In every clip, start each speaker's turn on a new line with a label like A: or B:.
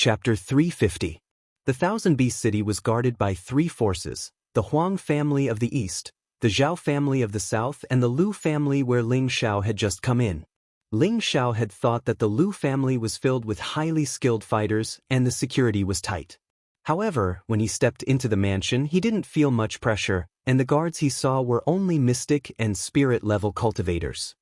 A: Chapter 350. The Thousand Beast City was guarded by three forces: the Huang family of the east, the Zhao family of the south, and the Lu family where Ling Xiao had just come in. Ling Xiao had thought that the Lu family was filled with highly skilled fighters and the security was tight. However, when he stepped into the mansion, he didn't feel much pressure, and the guards he saw were only mystic and spirit-level cultivators.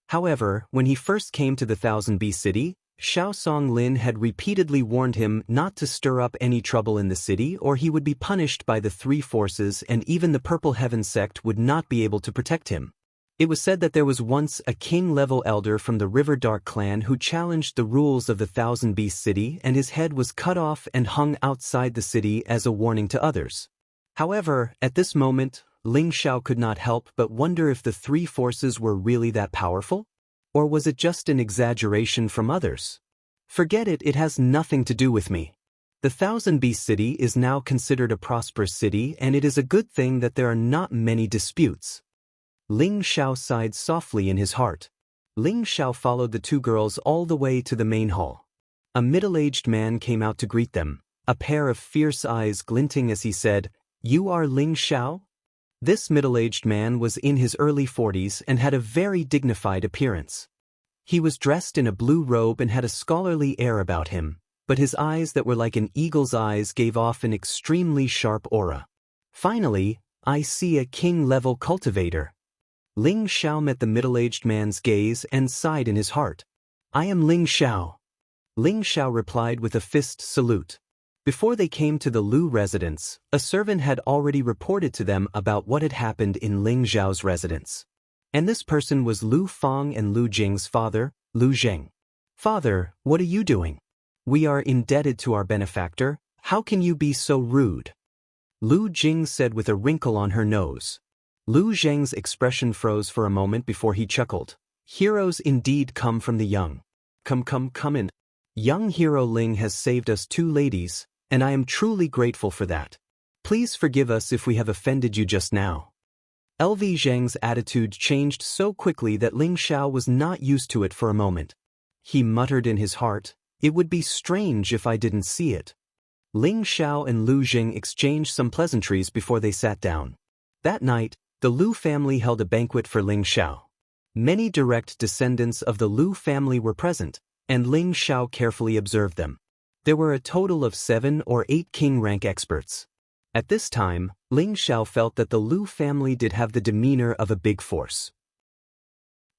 A: However, when he first came to the Thousand Beast City, Xiao Songlin had repeatedly warned him not to stir up any trouble in the city or he would be punished by the three forces, and even the Purple Heaven sect would not be able to protect him. It was said that there was once a king-level elder from the River Dark clan who challenged the rules of the Thousand Beast City, and his head was cut off and hung outside the city as a warning to others. However, at this moment, Ling Xiao could not help but wonder if the three forces were really that powerful? Or was it just an exaggeration from others? Forget it, it has nothing to do with me. The Thousand Beast City is now considered a prosperous city, and it is a good thing that there are not many disputes. Ling Xiao sighed softly in his heart. Ling Xiao followed the two girls all the way to the main hall. A middle-aged man came out to greet them, a pair of fierce eyes glinting as he said, "You are Ling Xiao?" This middle-aged man was in his early 40s and had a very dignified appearance. He was dressed in a blue robe and had a scholarly air about him, but his eyes that were like an eagle's eyes gave off an extremely sharp aura. "Finally, I see a king-level cultivator." Ling Xiao met the middle-aged man's gaze and sighed in his heart. "I am Ling Xiao." Ling Xiao replied with a fist salute. Before they came to the Lu residence, a servant had already reported to them about what had happened in Ling Xiao's residence. And this person was Lu Fang and Lu Jing's father, Lu Zheng. "Father, what are you doing? We are indebted to our benefactor. How can you be so rude?" Lu Jing said with a wrinkle on her nose. Lu Zheng's expression froze for a moment before he chuckled. "Heroes indeed come from the young. Come in. Young hero Ling has saved us two ladies, and I am truly grateful for that. Please forgive us if we have offended you just now." LV Zheng's attitude changed so quickly that Ling Xiao was not used to it for a moment. He muttered in his heart, "It would be strange if I didn't see it." Ling Xiao and Lu Jing exchanged some pleasantries before they sat down. That night, the Lu family held a banquet for Ling Xiao. Many direct descendants of the Lu family were present, and Ling Xiao carefully observed them. There were a total of 7 or 8 king-rank experts. At this time, Ling Xiao felt that the Lu family did have the demeanor of a big force.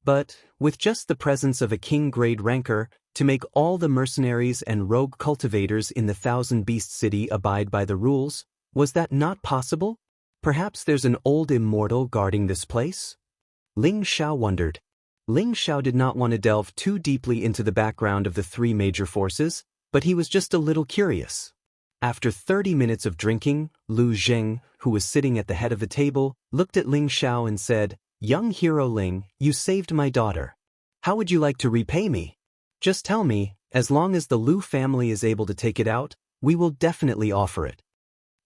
A: But, with just the presence of a king-grade ranker, to make all the mercenaries and rogue cultivators in the Thousand Beast City abide by the rules, was that not possible? Perhaps there's an old immortal guarding this place? Ling Xiao wondered. Ling Xiao did not want to delve too deeply into the background of the three major forces, but he was just a little curious. After 30 minutes of drinking, Lu Zheng, who was sitting at the head of the table, looked at Ling Xiao and said, "Young hero Ling, you saved my daughter. How would you like to repay me? Just tell me, as long as the Lu family is able to take it out, we will definitely offer it."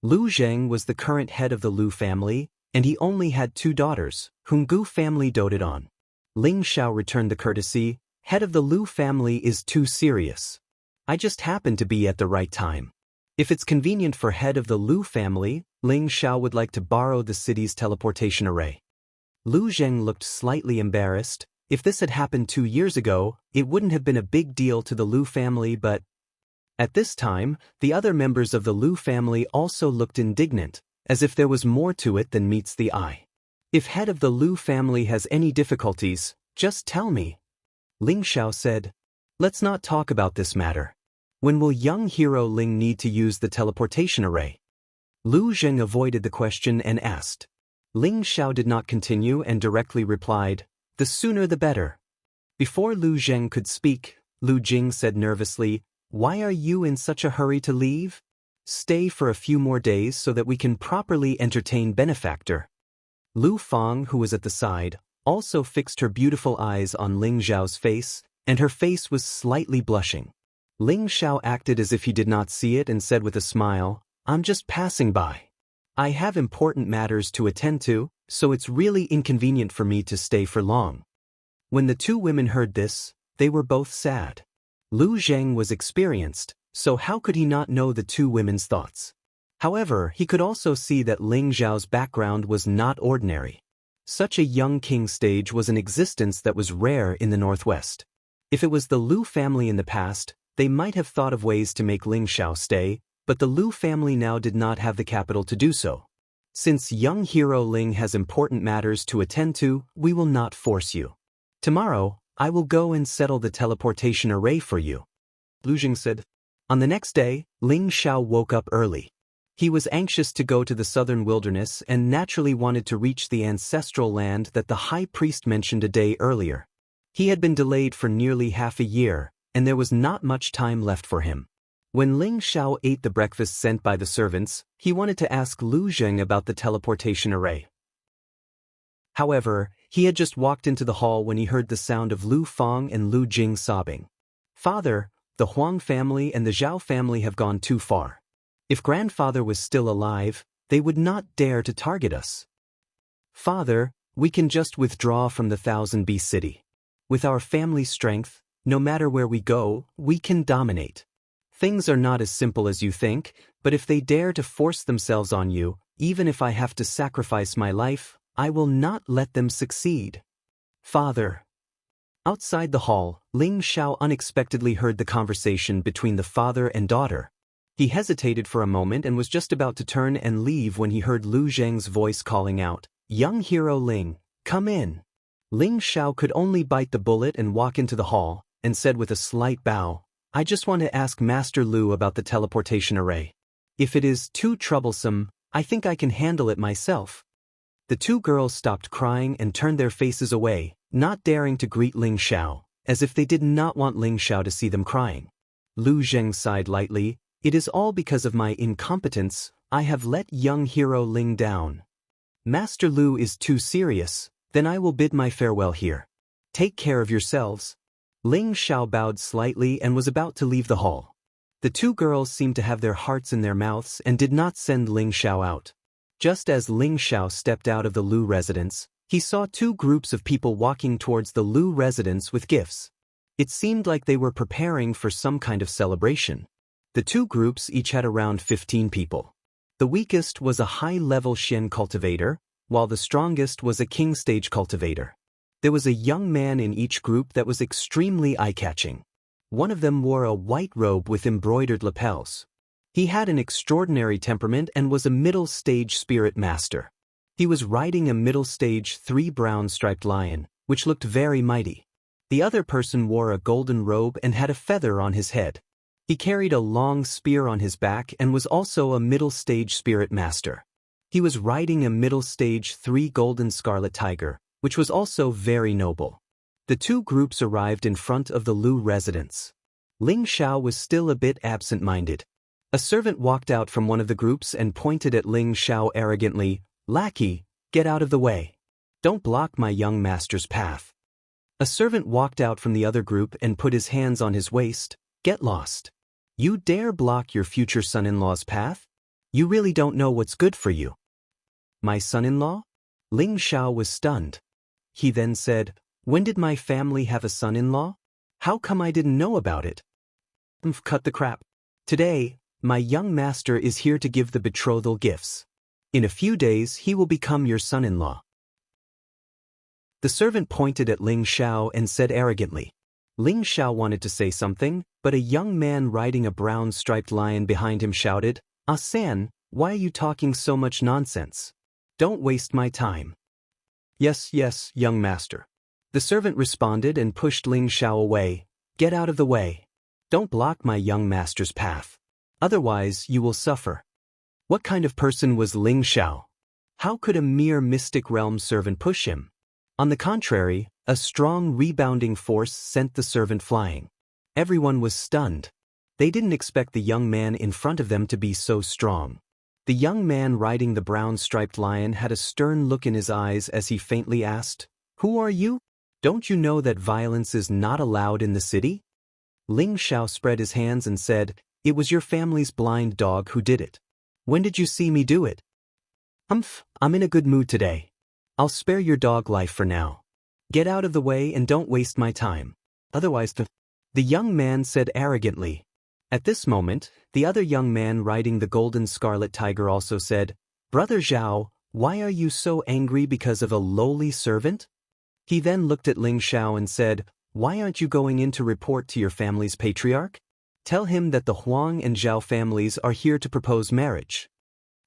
A: Lu Zheng was the current head of the Lu family, and he only had 2 daughters, whom Gu family doted on. Ling Xiao returned the courtesy. "Head of the Lu family is too serious. I just happened to be at the right time. If it's convenient for head of the Lu family, Ling Xiao would like to borrow the city's teleportation array." Lu Zheng looked slightly embarrassed. If this had happened 2 years ago, it wouldn't have been a big deal to the Lu family, but at this time, the other members of the Lu family also looked indignant, as if there was more to it than meets the eye. "If head of the Lu family has any difficulties, just tell me." Ling Xiao said, "Let's not talk about this matter. When will young hero Ling need to use the teleportation array?" Lu Zheng avoided the question and asked. Ling Xiao did not continue and directly replied, "The sooner the better." Before Lu Zheng could speak, Lu Jing said nervously, "Why are you in such a hurry to leave? Stay for a few more days so that we can properly entertain benefactor." Lu Fang, who was at the side, also fixed her beautiful eyes on Ling Xiao's face, and her face was slightly blushing. Ling Xiao acted as if he did not see it and said with a smile, "I'm just passing by. I have important matters to attend to, so it's really inconvenient for me to stay for long." When the 2 women heard this, they were both sad. Lu Zheng was experienced, so how could he not know the two women's thoughts? However, he could also see that Ling Xiao's background was not ordinary. Such a young king stage was an existence that was rare in the Northwest. If it was the Lu family in the past, they might have thought of ways to make Ling Xiao stay, but the Lu family now did not have the capital to do so. Since young hero Ling has important matters to attend to, we will not force you. Tomorrow, I will go and settle the teleportation array for you, Lu Jing said. On the next day, Ling Xiao woke up early. He was anxious to go to the southern wilderness and naturally wanted to reach the ancestral land that the high priest mentioned a day earlier. He had been delayed for nearly half a year, and there was not much time left for him. When Ling Xiao ate the breakfast sent by the servants, he wanted to ask Lu Jing about the teleportation array. However, he had just walked into the hall when he heard the sound of Lu Feng and Lu Jing sobbing. Father, the Huang family and the Zhao family have gone too far. If grandfather was still alive, they would not dare to target us. Father, we can just withdraw from the 1000B city. With our family strength, no matter where we go, we can dominate. Things are not as simple as you think, but if they dare to force themselves on you, even if I have to sacrifice my life, I will not let them succeed. Father. Outside the hall, Ling Xiao unexpectedly heard the conversation between the father and daughter. He hesitated for a moment and was just about to turn and leave when he heard Lu Zheng's voice calling out, "Young hero Ling, come in." Ling Xiao could only bite the bullet and walk into the hall, and said with a slight bow, "I just want to ask Master Lu about the teleportation array. If it is too troublesome, I think I can handle it myself." The two girls stopped crying and turned their faces away, not daring to greet Ling Xiao, as if they did not want Ling Xiao to see them crying. Lu Zheng sighed lightly. "It is all because of my incompetence. I have let young hero Ling down. Master Lu is too serious, then I will bid my farewell here. Take care of yourselves." Ling Xiao bowed slightly and was about to leave the hall. The two girls seemed to have their hearts in their mouths and did not send Ling Xiao out. Just as Ling Xiao stepped out of the Lu residence, he saw two groups of people walking towards the Lu residence with gifts. It seemed like they were preparing for some kind of celebration. The two groups each had around 15 people. The weakest was a high-level Xian cultivator, while the strongest was a king stage cultivator. There was a young man in each group that was extremely eye-catching. One of them wore a white robe with embroidered lapels. He had an extraordinary temperament and was a middle-stage spirit master. He was riding a middle-stage 3 brown-striped lion, which looked very mighty. The other person wore a golden robe and had a feather on his head. He carried a long spear on his back and was also a middle-stage spirit master. He was riding a middle-stage 3 golden scarlet tiger, which was also very noble. The two groups arrived in front of the Lu residence. Ling Xiao was still a bit absent-minded. A servant walked out from one of the groups and pointed at Ling Xiao arrogantly, "Lackey, get out of the way. Don't block my young master's path." A servant walked out from the other group and put his hands on his waist, "Get lost. You dare block your future son-in-law's path? You really don't know what's good for you." "My son-in-law?" Ling Xiao was stunned. He then said, "When did my family have a son-in-law? How come I didn't know about it?" Cut the crap. "Today, my young master is here to give the betrothal gifts. In a few days he will become your son-in-law." The servant pointed at Ling Xiao and said arrogantly. Ling Xiao wanted to say something, but a young man riding a brown-striped lion behind him shouted, "Ah San, why are you talking so much nonsense? Don't waste my time." "Yes, yes, young master." The servant responded and pushed Ling Xiao away. "Get out of the way. Don't block my young master's path. Otherwise you will suffer." What kind of person was Ling Xiao? How could a mere mystic realm servant push him? On the contrary, a strong rebounding force sent the servant flying. Everyone was stunned. They didn't expect the young man in front of them to be so strong. The young man riding the brown-striped lion had a stern look in his eyes as he faintly asked, "Who are you? Don't you know that violence is not allowed in the city?" Ling Xiao spread his hands and said, "It was your family's blind dog who did it. When did you see me do it?" I'm in a good mood today. I'll spare your dog life for now. Get out of the way and don't waste my time. Otherwise the young man said arrogantly. At this moment, the other young man riding the golden scarlet tiger also said, "Brother Zhao, why are you so angry because of a lowly servant?" He then looked at Ling Xiao and said, "Why aren't you going in to report to your family's patriarch? Tell him that the Huang and Zhao families are here to propose marriage."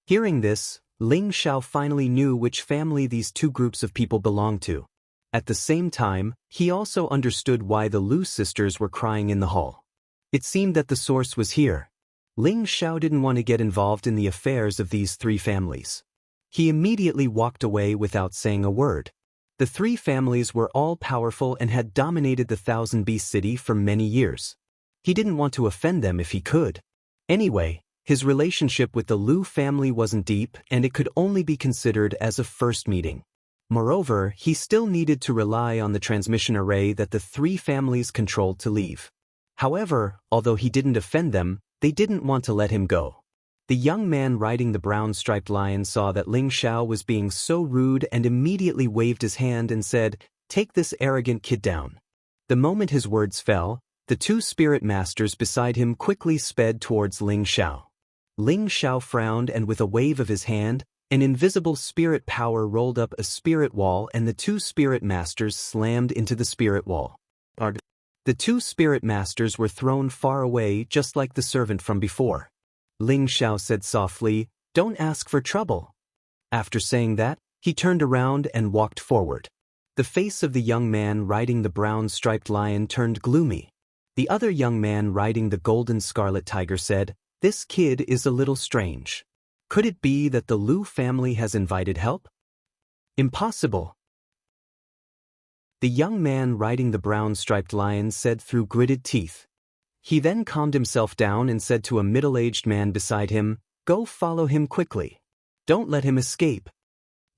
A: Hearing this, Ling Xiao finally knew which family these two groups of people belonged to. At the same time, he also understood why the Lu sisters were crying in the hall. It seemed that the source was here. Ling Xiao didn't want to get involved in the affairs of these three families. He immediately walked away without saying a word. The three families were all powerful and had dominated the Thousand Beast City for many years. He didn't want to offend them if he could. Anyway, his relationship with the Lu family wasn't deep and it could only be considered as a first meeting. Moreover, he still needed to rely on the transmission array that the three families controlled to leave. However, although he didn't offend them, they didn't want to let him go. The young man riding the brown-striped lion saw that Ling Xiao was being so rude and immediately waved his hand and said, "Take this arrogant kid down." The moment his words fell, the two spirit masters beside him quickly sped towards Ling Xiao. Ling Xiao frowned and with a wave of his hand, an invisible spirit power rolled up a spirit wall and the two spirit masters slammed into the spirit wall. The two spirit masters were thrown far away just like the servant from before. Ling Xiao said softly, "Don't ask for trouble." After saying that, he turned around and walked forward. The face of the young man riding the brown-striped lion turned gloomy. The other young man riding the golden scarlet tiger said, "This kid is a little strange. Could it be that the Lu family has invited help?" "Impossible." The young man riding the brown-striped lion said through gritted teeth. He then calmed himself down and said to a middle-aged man beside him, "Go follow him quickly. Don't let him escape."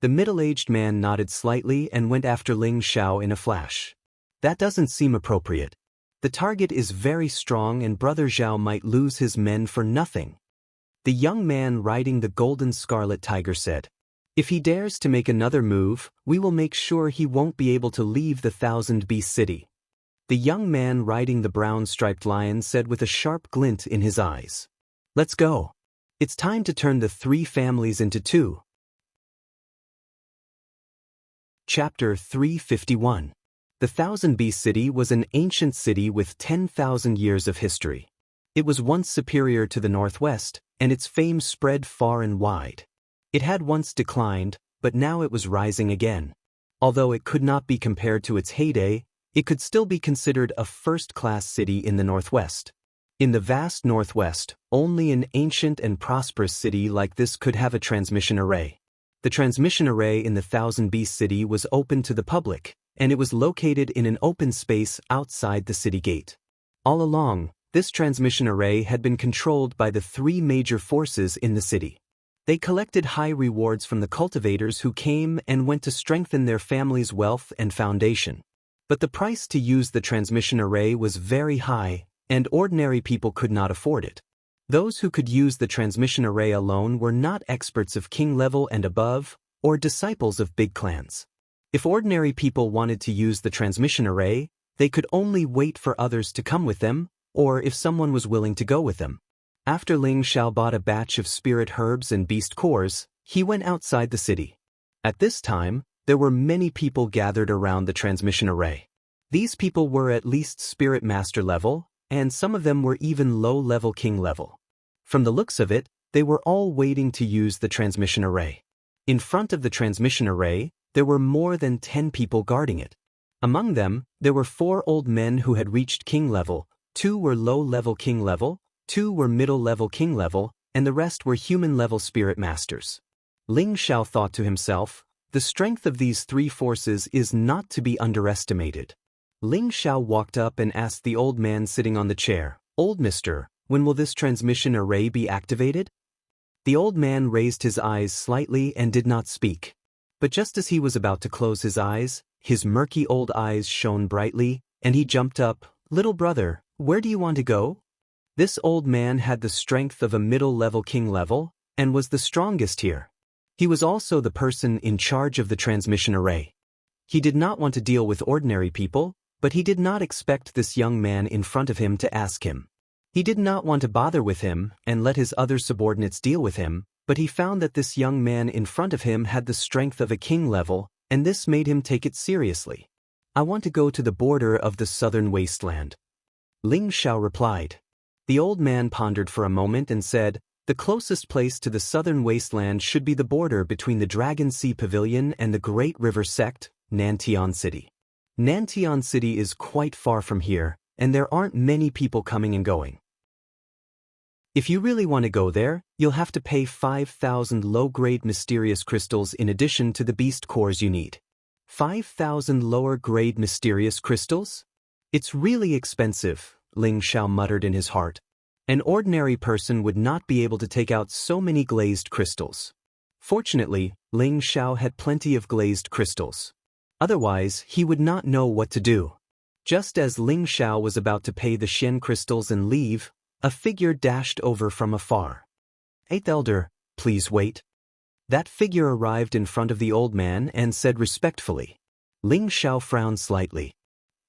A: The middle-aged man nodded slightly and went after Ling Xiao in a flash. "That doesn't seem appropriate. The target is very strong and Brother Zhao might lose his men for nothing." The young man riding the golden scarlet tiger said, "If he dares to make another move, we will make sure he won't be able to leave the Thousand Beast City." The young man riding the brown-striped lion said with a sharp glint in his eyes, "Let's go. It's time to turn the three families into two." Chapter 351. The Thousand Beast City was an ancient city with 10,000 years of history. It was once superior to the northwest, and its fame spread far and wide. It had once declined, but now it was rising again. Although it could not be compared to its heyday, it could still be considered a first-class city in the northwest. In the vast northwest, only an ancient and prosperous city like this could have a transmission array. The transmission array in the Thousand Beast City was open to the public, and it was located in an open space outside the city gate. All along, this transmission array had been controlled by the three major forces in the city. They collected high rewards from the cultivators who came and went to strengthen their family's wealth and foundation. But the price to use the transmission array was very high, and ordinary people could not afford it. Those who could use the transmission array alone were not experts of king level and above, or disciples of big clans. If ordinary people wanted to use the transmission array, they could only wait for others to come with them, or if someone was willing to go with them. After Ling Xiao bought a batch of spirit herbs and beast cores, he went outside the city. At this time, there were many people gathered around the transmission array. These people were at least spirit master level, and some of them were even low-level king level. From the looks of it, they were all waiting to use the transmission array. In front of the transmission array, there were more than 10 people guarding it. Among them, there were 4 old men who had reached king level, 2 were low-level king level, 2 were middle-level king level, and the rest were human-level spirit masters. Ling Xiao thought to himself, the strength of these three forces is not to be underestimated. Ling Xiao walked up and asked the old man sitting on the chair, "Old mister, when will this transmission array be activated?" The old man raised his eyes slightly and did not speak. But just as he was about to close his eyes, his murky old eyes shone brightly, and he jumped up, "Little brother, where do you want to go?" This old man had the strength of a middle-level king level, and was the strongest here. He was also the person in charge of the transmission array. He did not want to deal with ordinary people, but he did not expect this young man in front of him to ask him. He did not want to bother with him and let his other subordinates deal with him, but he found that this young man in front of him had the strength of a king level, and this made him take it seriously. I want to go to the border of the southern wasteland. Ling Xiao replied. The old man pondered for a moment and said, the closest place to the southern wasteland should be the border between the Dragon Sea Pavilion and the Great River Sect, Nantian City. Nantian City is quite far from here, and there aren't many people coming and going. If you really want to go there, you'll have to pay 5,000 low-grade mysterious crystals in addition to the beast cores you need. 5,000 lower-grade mysterious crystals? It's really expensive, Ling Xiao muttered in his heart. An ordinary person would not be able to take out so many glazed crystals. Fortunately, Ling Xiao had plenty of glazed crystals. Otherwise, he would not know what to do. Just as Ling Xiao was about to pay the Xian crystals and leave, a figure dashed over from afar. Eighth Elder, please wait. That figure arrived in front of the old man and said respectfully. Ling Xiao frowned slightly.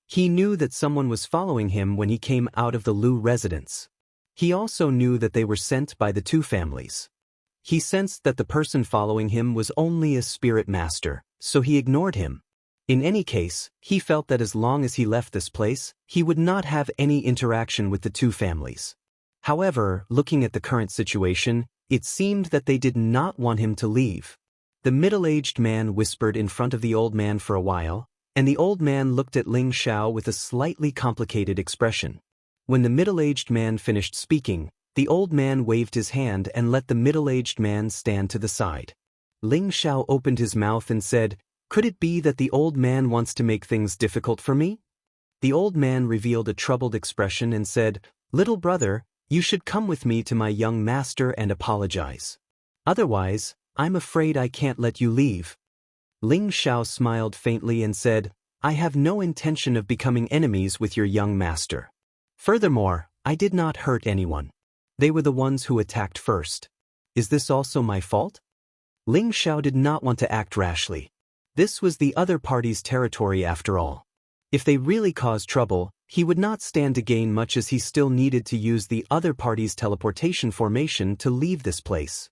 A: He knew that someone was following him when he came out of the Lu residence. He also knew that they were sent by the two families. He sensed that the person following him was only a spirit master, so he ignored him. In any case, he felt that as long as he left this place, he would not have any interaction with the two families. However, looking at the current situation, it seemed that they did not want him to leave. The middle-aged man whispered in front of the old man for a while, and the old man looked at Ling Xiao with a slightly complicated expression. When the middle-aged man finished speaking, the old man waved his hand and let the middle-aged man stand to the side. Ling Xiao opened his mouth and said, "Could it be that the old man wants to make things difficult for me?" The old man revealed a troubled expression and said, "Little brother, you should come with me to my young master and apologize. Otherwise, I'm afraid I can't let you leave." Ling Xiao smiled faintly and said, "I have no intention of becoming enemies with your young master. Furthermore, I did not hurt anyone. They were the ones who attacked first. Is this also my fault?" Ling Xiao did not want to act rashly. This was the other party's territory after all. If they really caused trouble, he would not stand to gain much as he still needed to use the other party's teleportation formation to leave this place.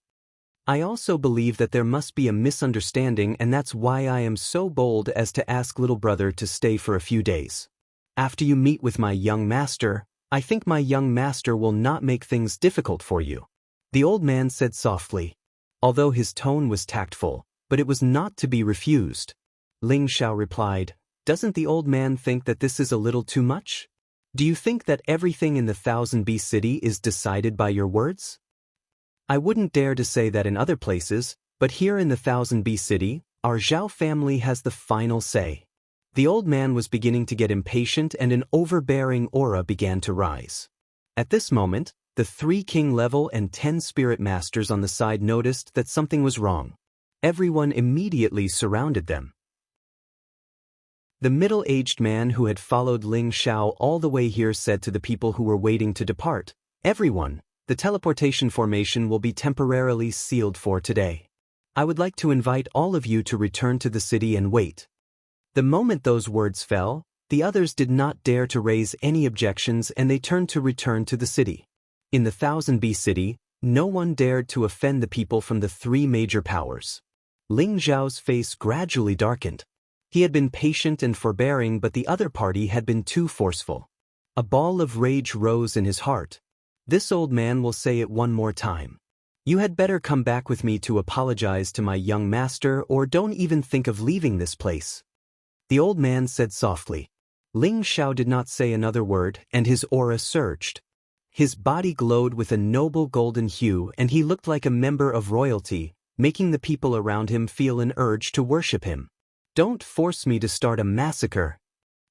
A: I also believe that there must be a misunderstanding, and that's why I am so bold as to ask little brother to stay for a few days. After you meet with my young master, I think my young master will not make things difficult for you," the old man said softly. Although his tone was tactful, but it was not to be refused. Ling Xiao replied, "Doesn't the old man think that this is a little too much? Do you think that everything in the 1000B city is decided by your words? I wouldn't dare to say that in other places, but here in the 1000B city, our Zhao family has the final say." The old man was beginning to get impatient and an overbearing aura began to rise. At this moment, the 3 king level and 10 spirit masters on the side noticed that something was wrong. Everyone immediately surrounded them. The middle-aged man who had followed Ling Xiao all the way here said to the people who were waiting to depart, "Everyone, the teleportation formation will be temporarily sealed for today. I would like to invite all of you to return to the city and wait." The moment those words fell, the others did not dare to raise any objections and they turned to return to the city. In the 1000B city, no one dared to offend the people from the 3 major powers. Ling Zhao's face gradually darkened. He had been patient and forbearing, but the other party had been too forceful. A ball of rage rose in his heart. This old man will say it one more time. You had better come back with me to apologize to my young master, or don't even think of leaving this place. The old man said softly. Ling Xiao did not say another word, and his aura surged. His body glowed with a noble golden hue, and he looked like a member of royalty, making the people around him feel an urge to worship him. "Don't force me to start a massacre,"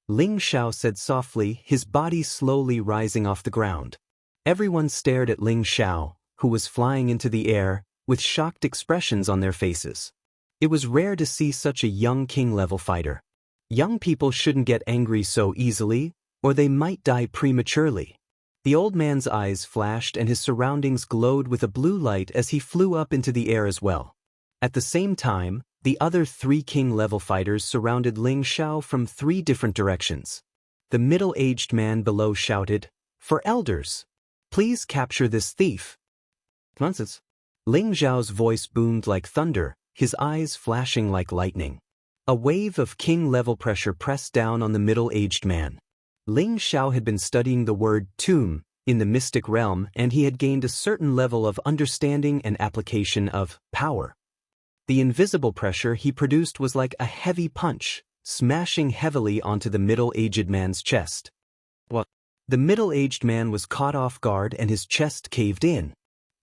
A: Ling Xiao said softly, his body slowly rising off the ground. Everyone stared at Ling Xiao, who was flying into the air, with shocked expressions on their faces. It was rare to see such a young king-level fighter. Young people shouldn't get angry so easily, or they might die prematurely. The old man's eyes flashed and his surroundings glowed with a blue light as he flew up into the air as well. At the same time, the other 3 king-level fighters surrounded Ling Xiao from 3 different directions. The middle-aged man below shouted, "For elders!" Please capture this thief. Nonsense. Ling Zhao's voice boomed like thunder, his eyes flashing like lightning. A wave of king-level pressure pressed down on the middle-aged man. Ling Xiao had been studying the word tomb in the mystic realm, and he had gained a certain level of understanding and application of power. The invisible pressure he produced was like a heavy punch, smashing heavily onto the middle-aged man's chest. What? The middle-aged man was caught off guard and his chest caved in.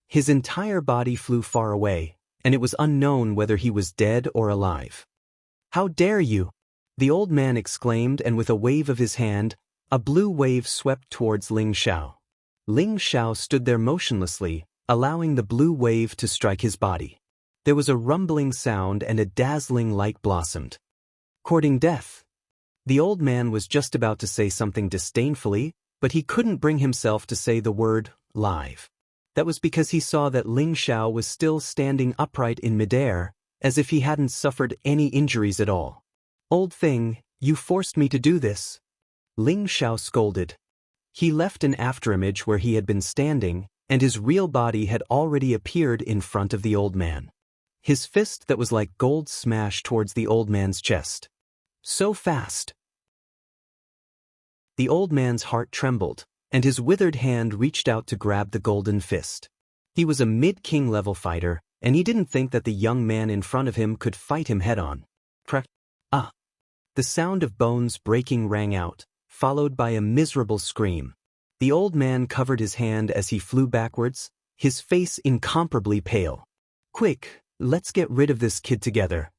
A: His entire body flew far away, and it was unknown whether he was dead or alive. "How dare you!" the old man exclaimed, and with a wave of his hand, a blue wave swept towards Ling Xiao. Ling Xiao stood there motionlessly, allowing the blue wave to strike his body. There was a rumbling sound and a dazzling light blossomed. "Courting death." The old man was just about to say something disdainfully, but he couldn't bring himself to say the word live. That was because he saw that Ling Xiao was still standing upright in midair, as if he hadn't suffered any injuries at all. "Old thing, you forced me to do this," Ling Xiao scolded. He left an afterimage where he had been standing, and his real body had already appeared in front of the old man. His fist that was like gold smashed towards the old man's chest. So fast. The old man's heart trembled, and his withered hand reached out to grab the golden fist. He was a mid-king level fighter, and he didn't think that the young man in front of him could fight him head-on. Crack. Ah! The sound of bones breaking rang out, followed by a miserable scream. The old man covered his hand as he flew backwards, his face incomparably pale. "Quick, let's get rid of this kid together."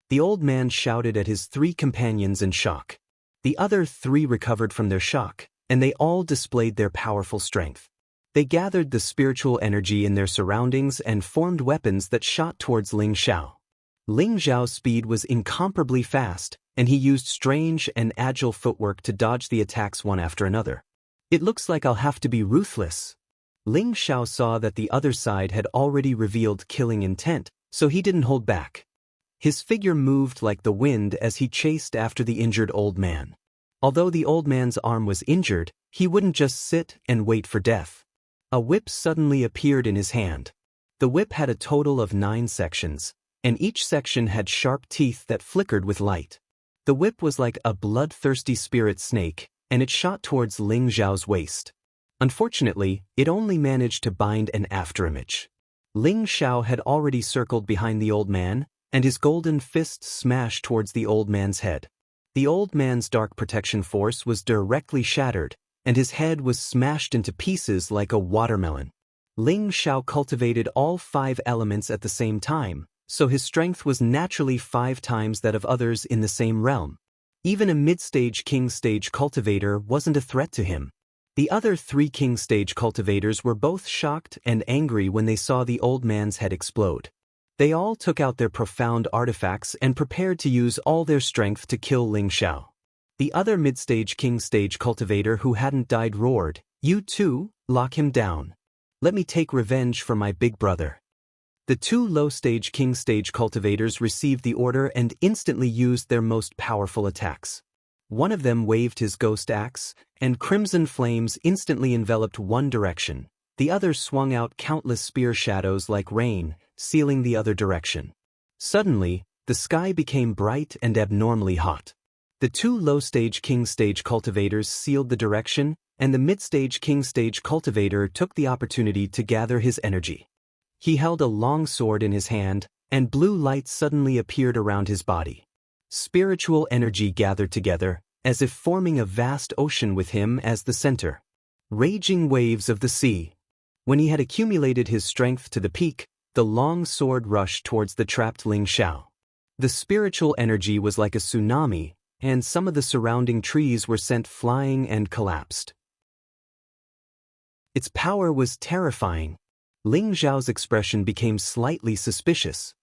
A: The old man shouted at his 3 companions in shock. The other 3 recovered from their shock, and they all displayed their powerful strength. They gathered the spiritual energy in their surroundings and formed weapons that shot towards Ling Xiao. Ling Xiao's speed was incomparably fast, and he used strange and agile footwork to dodge the attacks one after another. "It looks like I'll have to be ruthless." Ling Xiao saw that the other side had already revealed killing intent, so he didn't hold back. His figure moved like the wind as he chased after the injured old man. Although the old man's arm was injured, he wouldn't just sit and wait for death. A whip suddenly appeared in his hand. The whip had a total of 9 sections, and each section had sharp teeth that flickered with light. The whip was like a bloodthirsty spirit snake, and it shot towards Ling Zhao's waist. Unfortunately, it only managed to bind an afterimage. Ling Xiao had already circled behind the old man, and his golden fist smashed towards the old man's head. The old man's dark protection force was directly shattered, and his head was smashed into pieces like a watermelon. Ling Xiao cultivated all 5 elements at the same time, so his strength was naturally 5 times that of others in the same realm. Even a mid-stage king stage cultivator wasn't a threat to him. The other 3 king stage cultivators were both shocked and angry when they saw the old man's head explode. They all took out their profound artifacts and prepared to use all their strength to kill Ling Xiao. The other mid-stage king stage cultivator who hadn't died roared, "You too, lock him down. Let me take revenge for my big brother." The 2 low-stage king stage cultivators received the order and instantly used their most powerful attacks. One of them waved his ghost axe, and crimson flames instantly enveloped one direction. The other swung out countless spear shadows like rain, sealing the other direction. Suddenly, the sky became bright and abnormally hot. The 2 low-stage king stage cultivators sealed the direction, and the mid-stage king stage cultivator took the opportunity to gather his energy. He held a long sword in his hand, and blue light suddenly appeared around his body. Spiritual energy gathered together, as if forming a vast ocean with him as the center. Raging waves of the sea. When he had accumulated his strength to the peak, the long sword rushed towards the trapped Ling Xiao. The spiritual energy was like a tsunami, and some of the surrounding trees were sent flying and collapsed. Its power was terrifying. Ling Xiao's expression became slightly suspicious.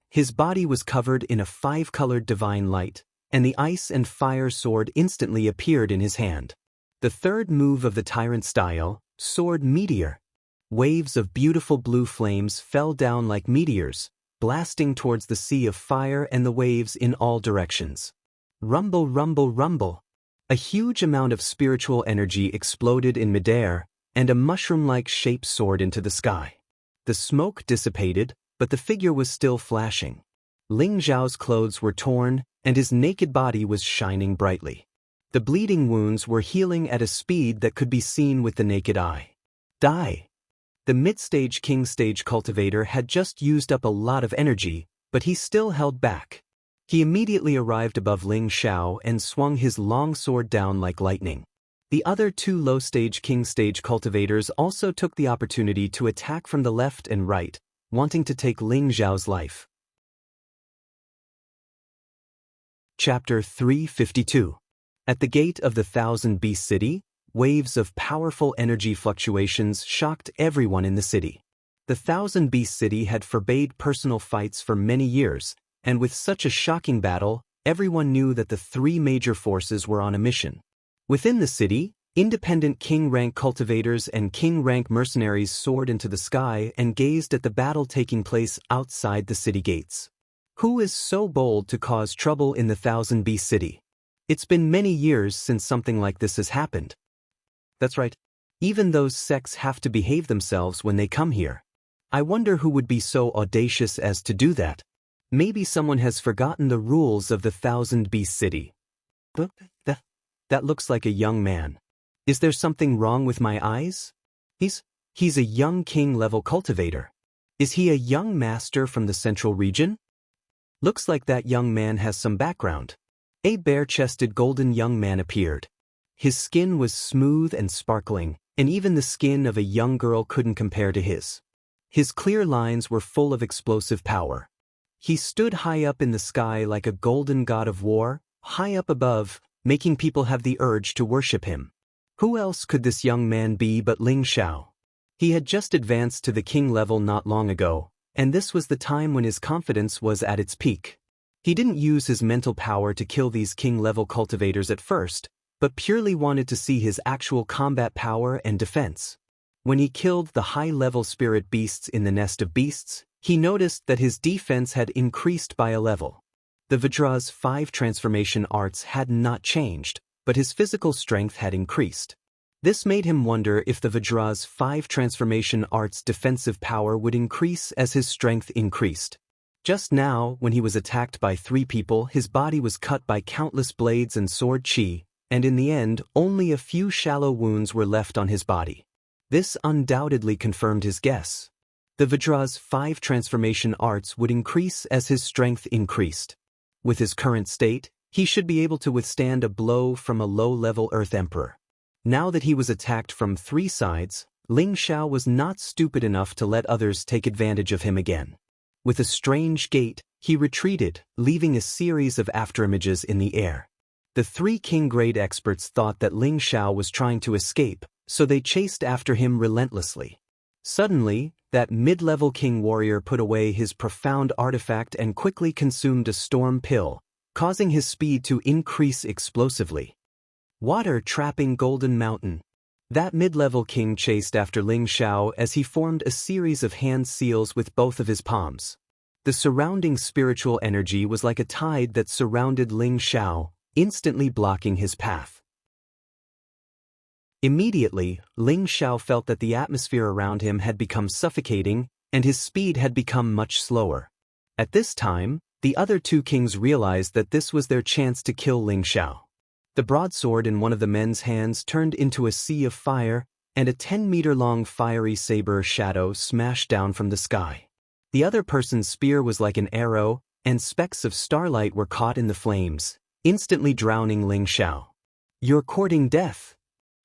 A: His body was covered in a 5-colored divine light, and the ice and fire sword instantly appeared in his hand. The 3rd move of the tyrant style, Sword Meteor. Waves of beautiful blue flames fell down like meteors, blasting towards the sea of fire and the waves in all directions. Rumble, rumble, rumble. A huge amount of spiritual energy exploded in midair, and a mushroom-like shape soared into the sky. The smoke dissipated, but the figure was still flashing. Ling Xiao's clothes were torn, and his naked body was shining brightly. The bleeding wounds were healing at a speed that could be seen with the naked eye. Die! The mid-stage king stage cultivator had just used up a lot of energy, but he still held back. He immediately arrived above Ling Xiao and swung his long sword down like lightning. The other two low-stage king stage cultivators also took the opportunity to attack from the left and right, wanting to take Ling Xiao's life. Chapter 352. At the gate of the Thousand Beast City, waves of powerful energy fluctuations shocked everyone in the city. The Thousand Beast City had forbade personal fights for many years, and with such a shocking battle, everyone knew that the three major forces were on a mission. Within the city, independent king-rank cultivators and king-rank mercenaries soared into the sky and gazed at the battle taking place outside the city gates. Who is so bold to cause trouble in the Thousand Beast City? It's been many years since something like this has happened. That's right. Even those sects have to behave themselves when they come here. I wonder who would be so audacious as to do that. Maybe someone has forgotten the rules of the Thousand Beast City. That looks like a young man. Is there something wrong with my eyes? He's a young king-level cultivator. Is he a young master from the central region? Looks like that young man has some background. A bare-chested golden young man appeared. His skin was smooth and sparkling, and even the skin of a young girl couldn't compare to his. His clear lines were full of explosive power. He stood high up in the sky like a golden god of war, high up above, making people have the urge to worship him. Who else could this young man be but Ling Xiao? He had just advanced to the king level not long ago, and this was the time when his confidence was at its peak. He didn't use his mental power to kill these king-level cultivators at first, but purely wanted to see his actual combat power and defense. When he killed the high-level spirit beasts in the nest of beasts, he noticed that his defense had increased by a level. The Vajra's 5 transformation arts had not changed, but his physical strength had increased. This made him wonder if the Vajra's 5 transformation arts' defensive power would increase as his strength increased. Just now, when he was attacked by 3 people, his body was cut by countless blades and sword chi, and in the end, only a few shallow wounds were left on his body. This undoubtedly confirmed his guess. The Vajra's 5 transformation arts would increase as his strength increased. With his current state, he should be able to withstand a blow from a low-level Earth Emperor. Now that he was attacked from 3 sides, Ling Xiao was not stupid enough to let others take advantage of him again. With a strange gait, he retreated, leaving a series of afterimages in the air. The 3 king-grade experts thought that Ling Xiao was trying to escape, so they chased after him relentlessly. Suddenly, that mid-level king warrior put away his profound artifact and quickly consumed a storm pill, causing his speed to increase explosively. Water trapping Golden Mountain. That mid-level king chased after Ling Xiao as he formed a series of hand seals with both of his palms. The surrounding spiritual energy was like a tide that surrounded Ling Xiao, instantly blocking his path. Immediately, Ling Xiao felt that the atmosphere around him had become suffocating, and his speed had become much slower. At this time, the other 2 kings realized that this was their chance to kill Ling Xiao. The broadsword in one of the men's hands turned into a sea of fire, and a 10-meter-long fiery saber shadow smashed down from the sky. The other person's spear was like an arrow, and specks of starlight were caught in the flames, instantly drowning Ling Xiao. "You're courting death!"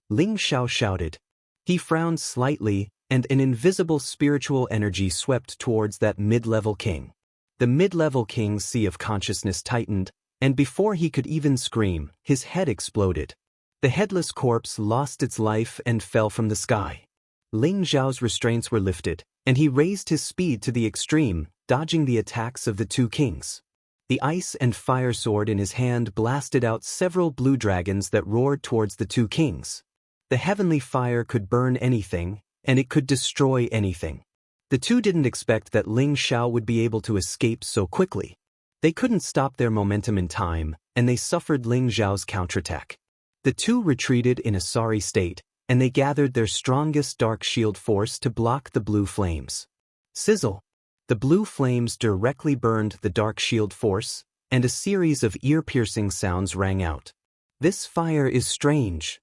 A: Ling Xiao shouted. He frowned slightly, and an invisible spiritual energy swept towards that mid-level king. The mid-level king's sea of consciousness tightened, and before he could even scream, his head exploded. The headless corpse lost its life and fell from the sky. Ling Xiao's restraints were lifted, and he raised his speed to the extreme, dodging the attacks of the 2 kings. The ice and fire sword in his hand blasted out several blue dragons that roared towards the 2 kings. The heavenly fire could burn anything, and it could destroy anything. The 2 didn't expect that Ling Xiao would be able to escape so quickly. They couldn't stop their momentum in time, and they suffered Ling Xiao's counterattack. The 2 retreated in a sorry state, and they gathered their strongest dark shield force to block the blue flames. Sizzle! The blue flames directly burned the dark shield force, and a series of ear-piercing sounds rang out. This fire is strange.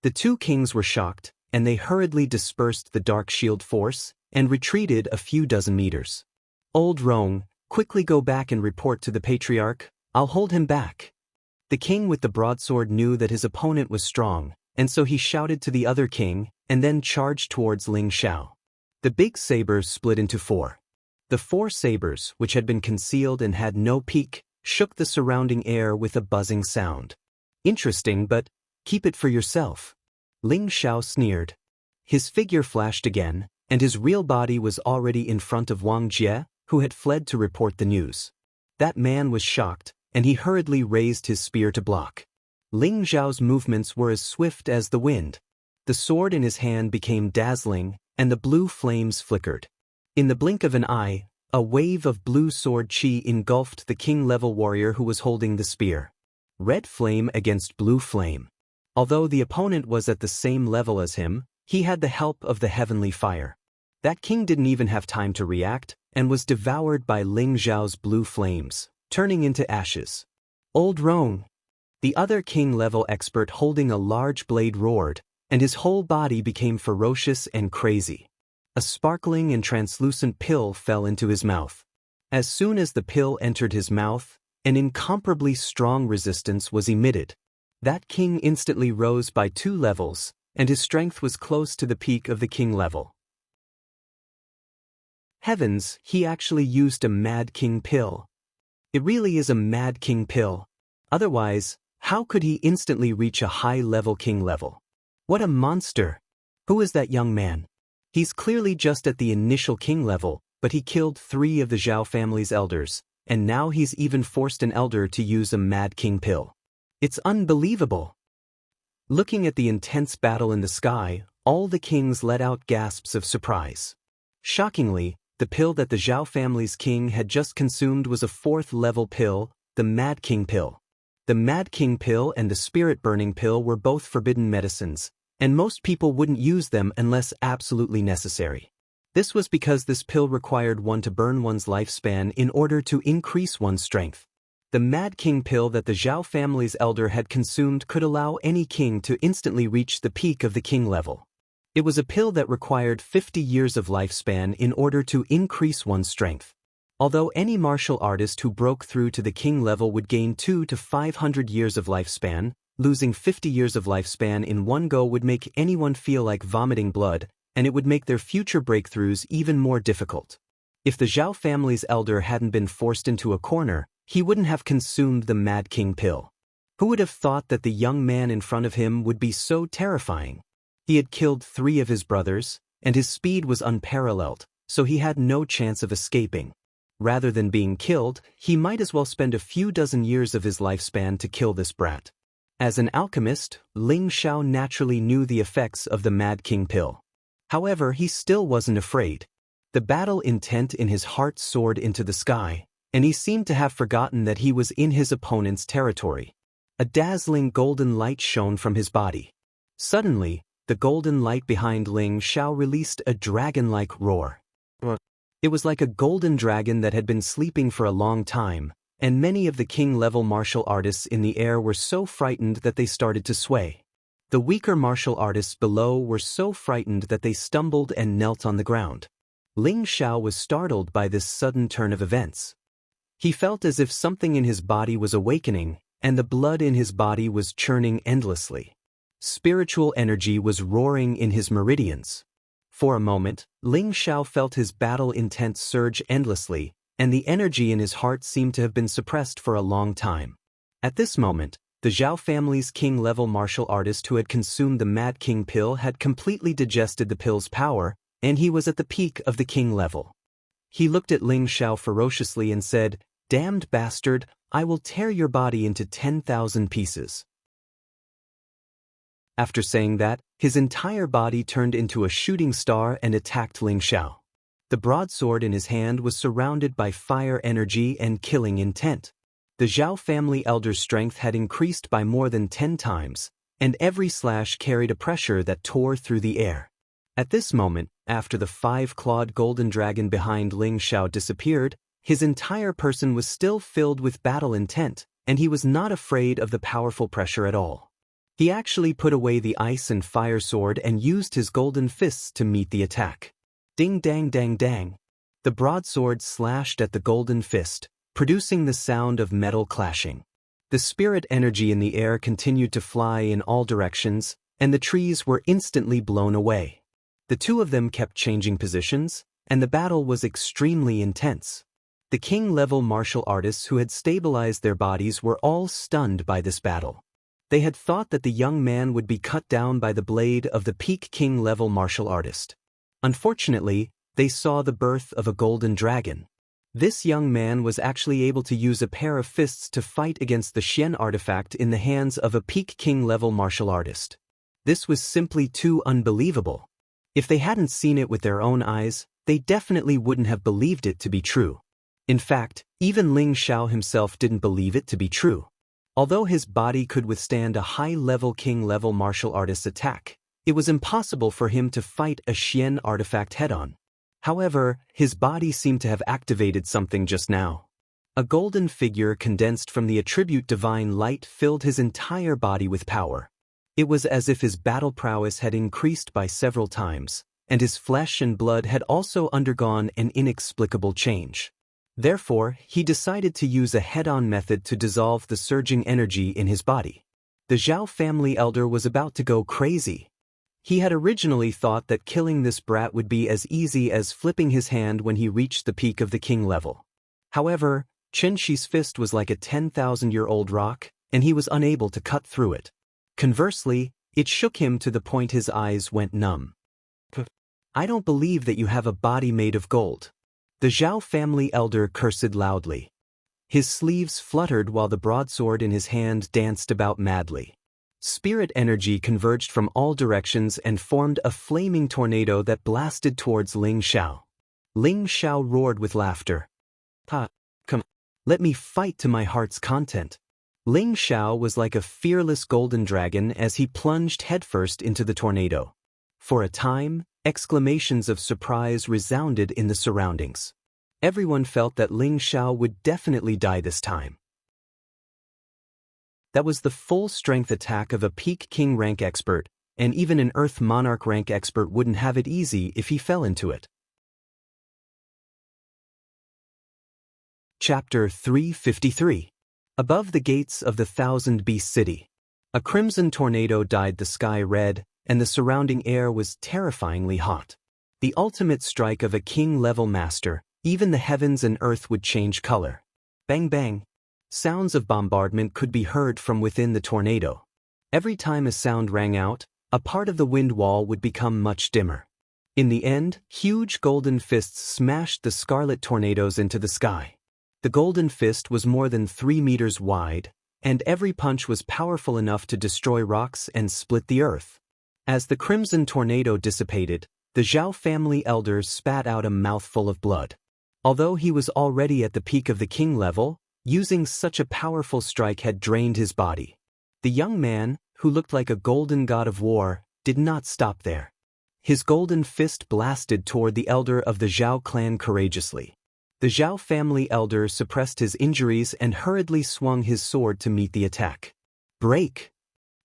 A: The two kings were shocked, and they hurriedly dispersed the dark shield force and retreated a few dozen meters. Old Rong, quickly go back and report to the patriarch. I'll hold him back. The king with the broadsword knew that his opponent was strong, and so he shouted to the other king, and then charged towards Ling Xiao. The big sabers split into four. The four sabers, which had been concealed and had no peak, shook the surrounding air with a buzzing sound. Interesting, but keep it for yourself. Ling Xiao sneered. His figure flashed again, and his real body was already in front of Wang Jie, who had fled to report the news. That man was shocked, and he hurriedly raised his spear to block. Ling Xiao's movements were as swift as the wind. The sword in his hand became dazzling, and the blue flames flickered. In the blink of an eye, a wave of blue sword chi engulfed the king-level warrior who was holding the spear. Red flame against blue flame. Although the opponent was at the same level as him, he had the help of the heavenly fire. That king didn't even have time to react, and was devoured by Ling Xiao's blue flames, turning into ashes. Old Rong! The other king-level expert holding a large blade roared, and his whole body became ferocious and crazy. A sparkling and translucent pill fell into his mouth. As soon as the pill entered his mouth, an incomparably strong resistance was emitted. That king instantly rose by 2 levels, and his strength was close to the peak of the king level. Heavens, he actually used a Mad King pill. It really is a Mad King pill. Otherwise, how could he instantly reach a high-level king level? What a monster! Who is that young man? He's clearly just at the initial king level, but he killed 3 of the Zhao family's elders, and now he's even forced an elder to use a Mad King pill. It's unbelievable! Looking at the intense battle in the sky, all the kings let out gasps of surprise. Shockingly, the pill that the Zhao family's king had just consumed was a 4th-level pill, the Mad King pill. The Mad King pill and the Spirit Burning pill were both forbidden medicines, and most people wouldn't use them unless absolutely necessary. This was because this pill required one to burn one's lifespan in order to increase one's strength. The Mad King pill that the Zhao family's elder had consumed could allow any king to instantly reach the peak of the king level. It was a pill that required 50 years of lifespan in order to increase one's strength. Although any martial artist who broke through to the king level would gain 200 to 500 years of lifespan, losing 50 years of lifespan in one go would make anyone feel like vomiting blood, and it would make their future breakthroughs even more difficult. If the Zhao family's elder hadn't been forced into a corner, he wouldn't have consumed the Mad King pill. Who would have thought that the young man in front of him would be so terrifying? He had killed 3 of his brothers, and his speed was unparalleled, so he had no chance of escaping. Rather than being killed, he might as well spend a few dozen years of his lifespan to kill this brat. As an alchemist, Ling Xiao naturally knew the effects of the Mad King pill. However, he still wasn't afraid. The battle intent in his heart soared into the sky, and he seemed to have forgotten that he was in his opponent's territory. A dazzling golden light shone from his body. Suddenly, the golden light behind Ling Xiao released a dragon-like roar. It was like a golden dragon that had been sleeping for a long time, and many of the king-level martial artists in the air were so frightened that they started to sway. The weaker martial artists below were so frightened that they stumbled and knelt on the ground. Ling Xiao was startled by this sudden turn of events. He felt as if something in his body was awakening, and the blood in his body was churning endlessly. Spiritual energy was roaring in his meridians. For a moment, Ling Xiao felt his battle intent surge endlessly, and the energy in his heart seemed to have been suppressed for a long time. At this moment, the Zhao family's king-level martial artist who had consumed the Mad King pill had completely digested the pill's power, and he was at the peak of the king level. He looked at Ling Xiao ferociously and said, "Damned bastard, I will tear your body into 10,000 pieces." After saying that, his entire body turned into a shooting star and attacked Ling Xiao. The broadsword in his hand was surrounded by fire energy and killing intent. The Zhao family elder's strength had increased by more than 10 times, and every slash carried a pressure that tore through the air. At this moment, after the 5-clawed golden dragon behind Ling Xiao disappeared, his entire person was still filled with battle intent, and he was not afraid of the powerful pressure at all. He actually put away the ice and fire sword and used his golden fists to meet the attack. Ding dang dang dang. The broadsword slashed at the golden fist, producing the sound of metal clashing. The spirit energy in the air continued to fly in all directions, and the trees were instantly blown away. The two of them kept changing positions, and the battle was extremely intense. The king-level martial artists who had stabilized their bodies were all stunned by this battle. They had thought that the young man would be cut down by the blade of the peak king-level martial artist. Unfortunately, they saw the birth of a golden dragon. This young man was actually able to use a pair of fists to fight against the Xian artifact in the hands of a peak king-level martial artist. This was simply too unbelievable. If they hadn't seen it with their own eyes, they definitely wouldn't have believed it to be true. In fact, even Ling Xiao himself didn't believe it to be true. Although his body could withstand a high-level king-level martial artist's attack, it was impossible for him to fight a Xian artifact head-on. However, his body seemed to have activated something just now. A golden figure condensed from the attribute divine light filled his entire body with power. It was as if his battle prowess had increased by several times, and his flesh and blood had also undergone an inexplicable change. Therefore, he decided to use a head-on method to dissolve the surging energy in his body. The Zhao family elder was about to go crazy. He had originally thought that killing this brat would be as easy as flipping his hand when he reached the peak of the king level. However, Chen Shi's fist was like a 10,000-year-old rock, and he was unable to cut through it. Conversely, it shook him to the point his eyes went numb. "I don't believe that you have a body made of gold." The Zhao family elder cursed loudly. His sleeves fluttered while the broadsword in his hand danced about madly. Spirit energy converged from all directions and formed a flaming tornado that blasted towards Ling Xiao. Ling Xiao roared with laughter. Come, let me fight to my heart's content." Ling Xiao was like a fearless golden dragon as he plunged headfirst into the tornado. For a time, exclamations of surprise resounded in the surroundings. Everyone felt that Ling Xiao would definitely die this time. That was the full-strength attack of a peak king rank expert, and even an Earth Monarch rank expert wouldn't have it easy if he fell into it. Chapter 353. Above the gates of the Thousand Beast City. A crimson tornado dyed the sky red, and the surrounding air was terrifyingly hot. The ultimate strike of a king-level master, even the heavens and earth would change color. Bang bang. Sounds of bombardment could be heard from within the tornado. Every time a sound rang out, a part of the wind wall would become much dimmer. In the end, huge golden fists smashed the scarlet tornadoes into the sky. The golden fist was more than 3 meters wide, and every punch was powerful enough to destroy rocks and split the earth. As the crimson tornado dissipated, the Zhao family elder spat out a mouthful of blood. Although he was already at the peak of the king level, using such a powerful strike had drained his body. The young man, who looked like a golden god of war, did not stop there. His golden fist blasted toward the elder of the Zhao clan courageously. The Zhao family elder suppressed his injuries and hurriedly swung his sword to meet the attack. Break!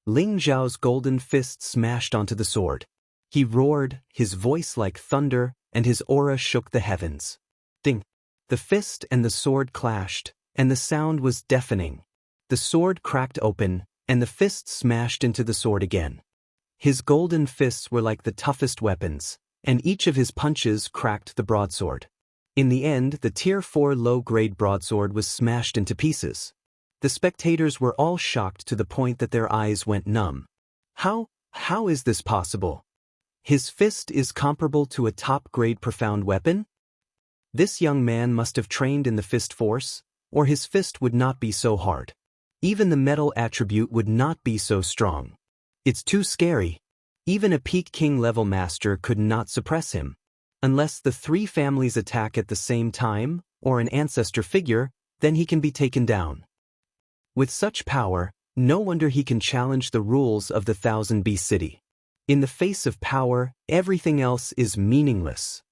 A: Ling Zhao's golden fist smashed onto the sword. He roared, his voice like thunder, and his aura shook the heavens. Ding! The fist and the sword clashed, and the sound was deafening. The sword cracked open, and the fist smashed into the sword again. His golden fists were like the toughest weapons, and each of his punches cracked the broadsword. In the end, the Tier 4 low-grade broadsword was smashed into pieces. The spectators were all shocked to the point that their eyes went numb. How is this possible? His fist is comparable to a top-grade profound weapon? This young man must have trained in the fist force, or his fist would not be so hard. Even the metal attribute would not be so strong. It's too scary. Even a peak king-level master could not suppress him. Unless the 3 families attack at the same time, or an ancestor figure, then he can be taken down. With such power, No wonder he can challenge the rules of the Thousand Beast City. In the face of power, everything else is meaningless.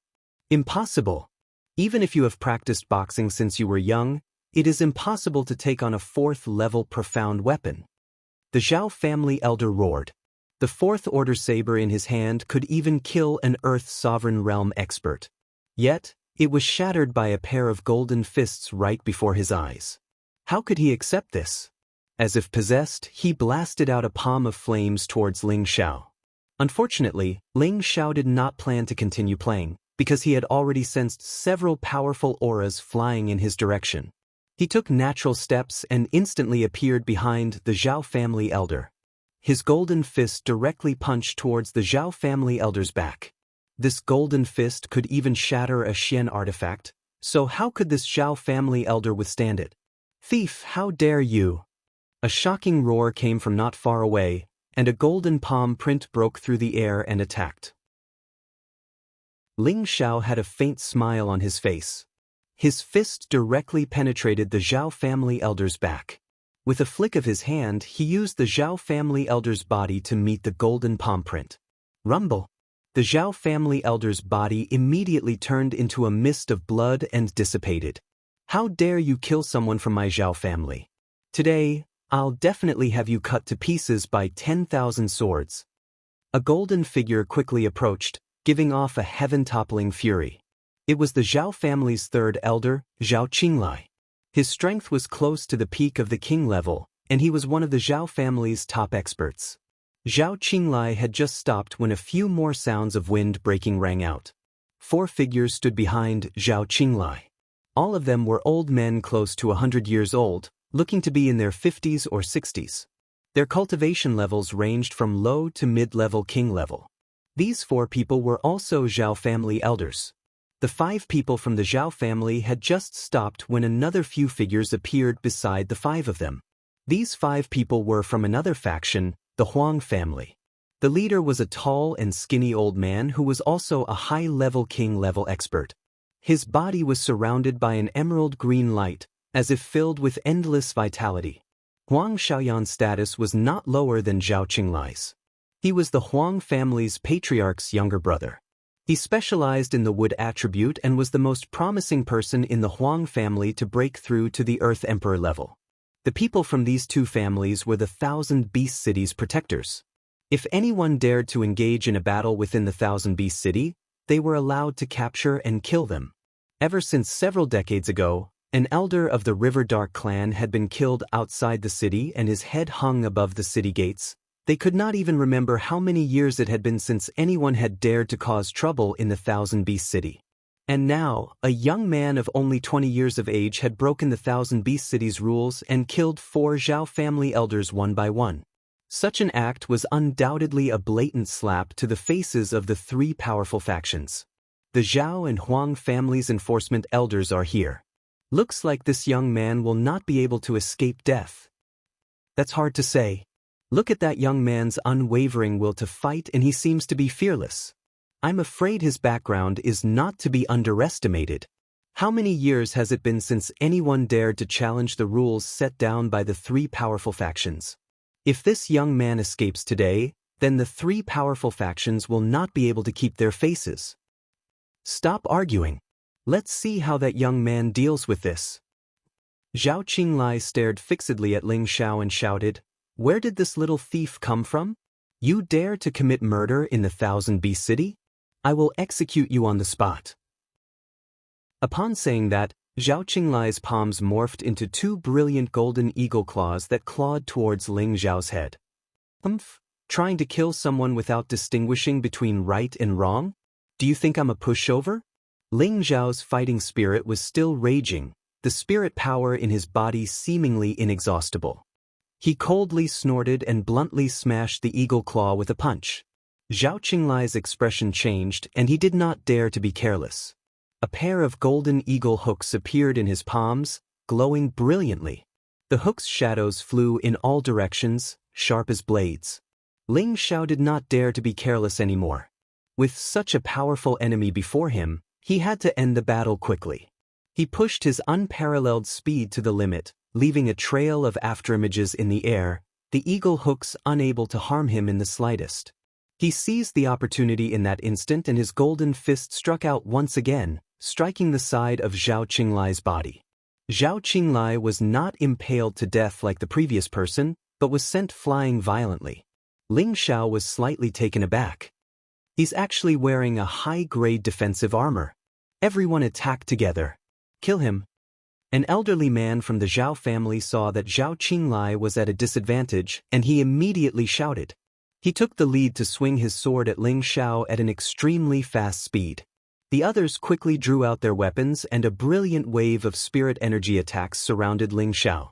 A: Impossible. Even if you have practiced boxing since you were young, it is impossible to take on a fourth-level profound weapon. The Zhao family elder roared. The fourth order saber in his hand could even kill an Earth sovereign realm expert. Yet, it was shattered by a pair of golden fists right before his eyes. How could he accept this? As if possessed, he blasted out a palm of flames towards Ling Xiao. Unfortunately, Ling Xiao did not plan to continue playing, because he had already sensed several powerful auras flying in his direction. He took natural steps and instantly appeared behind the Zhao family elder. His golden fist directly punched towards the Zhao family elder's back. This golden fist could even shatter a Xian artifact, so how could this Zhao family elder withstand it? "Thief, how dare you!" A shocking roar came from not far away, and a golden palm print broke through the air and attacked. Ling Xiao had a faint smile on his face. His fist directly penetrated the Zhao family elder's back. With a flick of his hand, he used the Zhao family elder's body to meet the golden palm print. Rumble! The Zhao family elder's body immediately turned into a mist of blood and dissipated. "How dare you kill someone from my Zhao family? Today, I'll definitely have you cut to pieces by 10,000 swords." A golden figure quickly approached, giving off a heaven-toppling fury. It was the Zhao family's third elder, Zhao Qinglai. His strength was close to the peak of the king level, and he was one of the Zhao family's top experts. Zhao Qinglai had just stopped when a few more sounds of wind breaking rang out. 4 figures stood behind Zhao Qinglai. All of them were old men close to 100 years old, looking to be in their 50s or 60s. Their cultivation levels ranged from low to mid-level king level. These 4 people were also Zhao family elders. The 5 people from the Zhao family had just stopped when another few figures appeared beside the 5 of them. These 5 people were from another faction, the Huang family. The leader was a tall and skinny old man who was also a high-level king-level expert. His body was surrounded by an emerald green light, as if filled with endless vitality. Huang Xiaoyan's status was not lower than Zhao Qinglai's. He was the Huang family's patriarch's younger brother. He specialized in the wood attribute and was the most promising person in the Huang family to break through to the Earth Emperor level. The people from these 2 families were the Thousand Beast City's protectors. If anyone dared to engage in a battle within the Thousand Beast City, they were allowed to capture and kill them. Ever since several decades ago, an elder of the River Dark clan had been killed outside the city and his head hung above the city gates. They could not even remember how many years it had been since anyone had dared to cause trouble in the Thousand Beast City. And now, a young man of only 20 years of age had broken the Thousand Beast City's rules and killed 4 Zhao family elders one by one. Such an act was undoubtedly a blatant slap to the faces of the 3 powerful factions. The Zhao and Huang families' enforcement elders are here. Looks like this young man will not be able to escape death. That's hard to say. Look at that young man's unwavering will to fight, and he seems to be fearless. I'm afraid his background is not to be underestimated. How many years has it been since anyone dared to challenge the rules set down by the 3 powerful factions? If this young man escapes today, then the 3 powerful factions will not be able to keep their faces. Stop arguing. Let's see how that young man deals with this. Zhao Qinglai stared fixedly at Ling Xiao and shouted, "Where did this little thief come from? You dare to commit murder in the Thousand Beast City? I will execute you on the spot." Upon saying that, Zhao Qinglai's palms morphed into 2 brilliant golden eagle claws that clawed towards Ling Xiao's head. Trying to kill someone without distinguishing between right and wrong? Do you think I'm a pushover? Ling Xiao's fighting spirit was still raging, the spirit power in his body seemingly inexhaustible. He coldly snorted and bluntly smashed the eagle claw with a punch. Zhao Qinglai's expression changed, and he did not dare to be careless. A pair of golden eagle hooks appeared in his palms, glowing brilliantly. The hooks' shadows flew in all directions, sharp as blades. Ling Xiao did not dare to be careless anymore. With such a powerful enemy before him, he had to end the battle quickly. He pushed his unparalleled speed to the limit, leaving a trail of afterimages in the air, the eagle hooks unable to harm him in the slightest. He seized the opportunity in that instant and his golden fist struck out once again, striking the side of Zhao Qinglai's body. Zhao Qinglai was not impaled to death like the previous person, but was sent flying violently. Ling Xiao was slightly taken aback. He's actually wearing a high-grade defensive armor. Everyone attacked together. Kill him. An elderly man from the Zhao family saw that Zhao Qinglai was at a disadvantage, and he immediately shouted. He took the lead to swing his sword at Ling Xiao at an extremely fast speed. The others quickly drew out their weapons and a brilliant wave of spirit energy attacks surrounded Ling Xiao.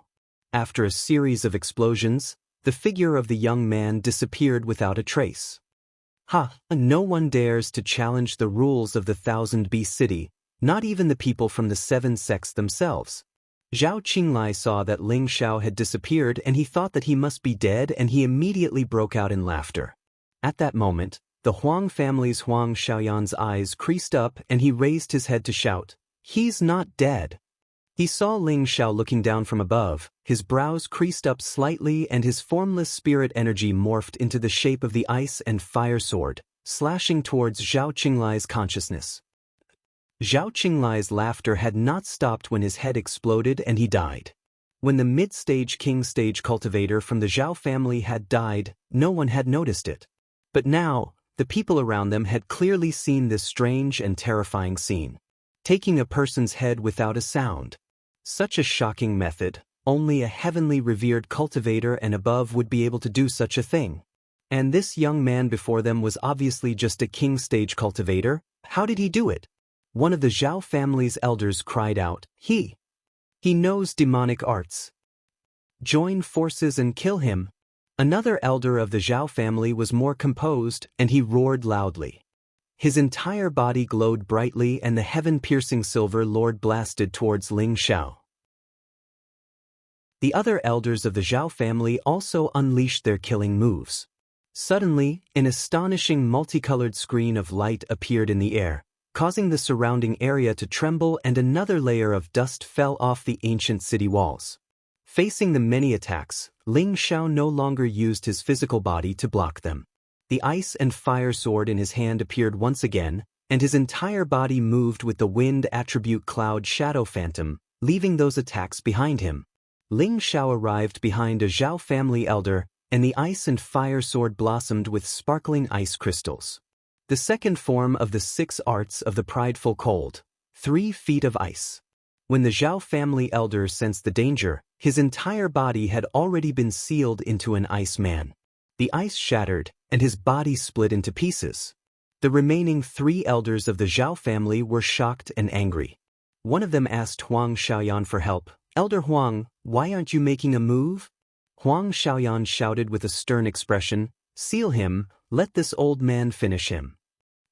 A: After a series of explosions, the figure of the young man disappeared without a trace. No one dares to challenge the rules of the 1000-beast city, not even the people from the 7 sects themselves. Zhao Qinglai saw that Ling Xiao had disappeared and he thought that he must be dead and he immediately broke out in laughter. At that moment, the Huang family's Huang Xiaoyan's eyes creased up and he raised his head to shout, "He's not dead." He saw Ling Xiao looking down from above, his brows creased up slightly and his formless spirit energy morphed into the shape of the ice and fire sword, slashing towards Zhao Qinglai's consciousness. Zhao Qinglai's laughter had not stopped when his head exploded and he died. When the mid-stage king-stage cultivator from the Zhao family had died, no one had noticed it. But now, the people around them had clearly seen this strange and terrifying scene. Taking a person's head without a sound. Such a shocking method, only a heavenly revered cultivator and above would be able to do such a thing. And this young man before them was obviously just a king-stage cultivator. How did he do it? One of the Zhao family's elders cried out, He knows demonic arts. Join forces and kill him." Another elder of the Zhao family was more composed and he roared loudly. His entire body glowed brightly and the heaven-piercing silver lord blasted towards Ling Xiao. The other elders of the Zhao family also unleashed their killing moves. Suddenly, an astonishing multicolored screen of light appeared in the air, causing the surrounding area to tremble and another layer of dust fell off the ancient city walls. Facing the many attacks, Ling Xiao no longer used his physical body to block them. The ice and fire sword in his hand appeared once again, and his entire body moved with the wind attribute cloud shadow phantom, leaving those attacks behind him. Ling Xiao arrived behind a Zhao family elder, and the ice and fire sword blossomed with sparkling ice crystals. The second form of the 6 arts of the prideful cold, 3 feet of ice. When the Zhao family elder sensed the danger, his entire body had already been sealed into an ice man. The ice shattered, and his body split into pieces. The remaining 3 elders of the Zhao family were shocked and angry. One of them asked Huang Xiaoyan for help. "Elder Huang, why aren't you making a move?" Huang Xiaoyan shouted with a stern expression, "Seal him, let this old man finish him."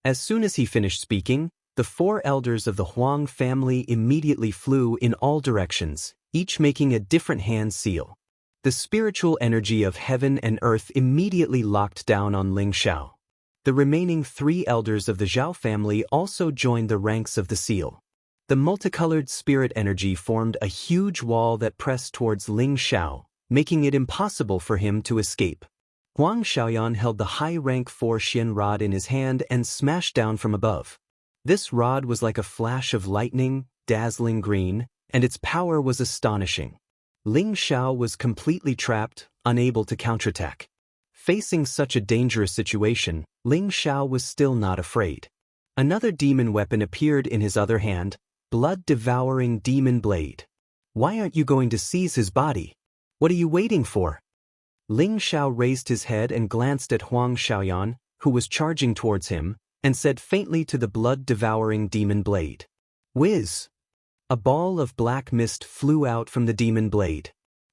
A: As soon as he finished speaking, the 4 elders of the Huang family immediately flew in all directions, each making a different hand seal. The spiritual energy of heaven and earth immediately locked down on Ling Xiao. The remaining 3 elders of the Zhao family also joined the ranks of the seal. The multicolored spirit energy formed a huge wall that pressed towards Ling Xiao, making it impossible for him to escape. Huang Xiaoyan held the high-rank 4-xian rod in his hand and smashed down from above. This rod was like a flash of lightning, dazzling green, and its power was astonishing. Ling Xiao was completely trapped, unable to counterattack. Facing such a dangerous situation, Ling Xiao was still not afraid. Another demon weapon appeared in his other hand, blood-devouring demon blade. "Why aren't you going to seize his body? What are you waiting for?" Ling Xiao raised his head and glanced at Huang Xiaoyan, who was charging towards him, and said faintly to the blood-devouring demon blade, "Whiz!" A ball of black mist flew out from the demon blade.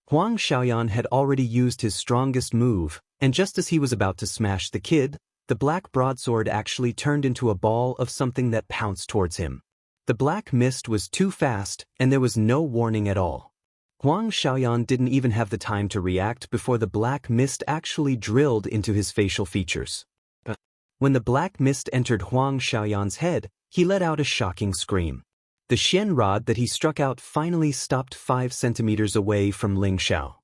A: Huang Xiaoyan had already used his strongest move, and just as he was about to smash the kid, the black broadsword actually turned into a ball of something that pounced towards him. The black mist was too fast, and there was no warning at all. Huang Xiaoyan didn't even have the time to react before the black mist actually drilled into his facial features. When the black mist entered Huang Xiaoyan's head, he let out a shocking scream. The xian rod that he struck out finally stopped 5 centimeters away from Ling Xiao.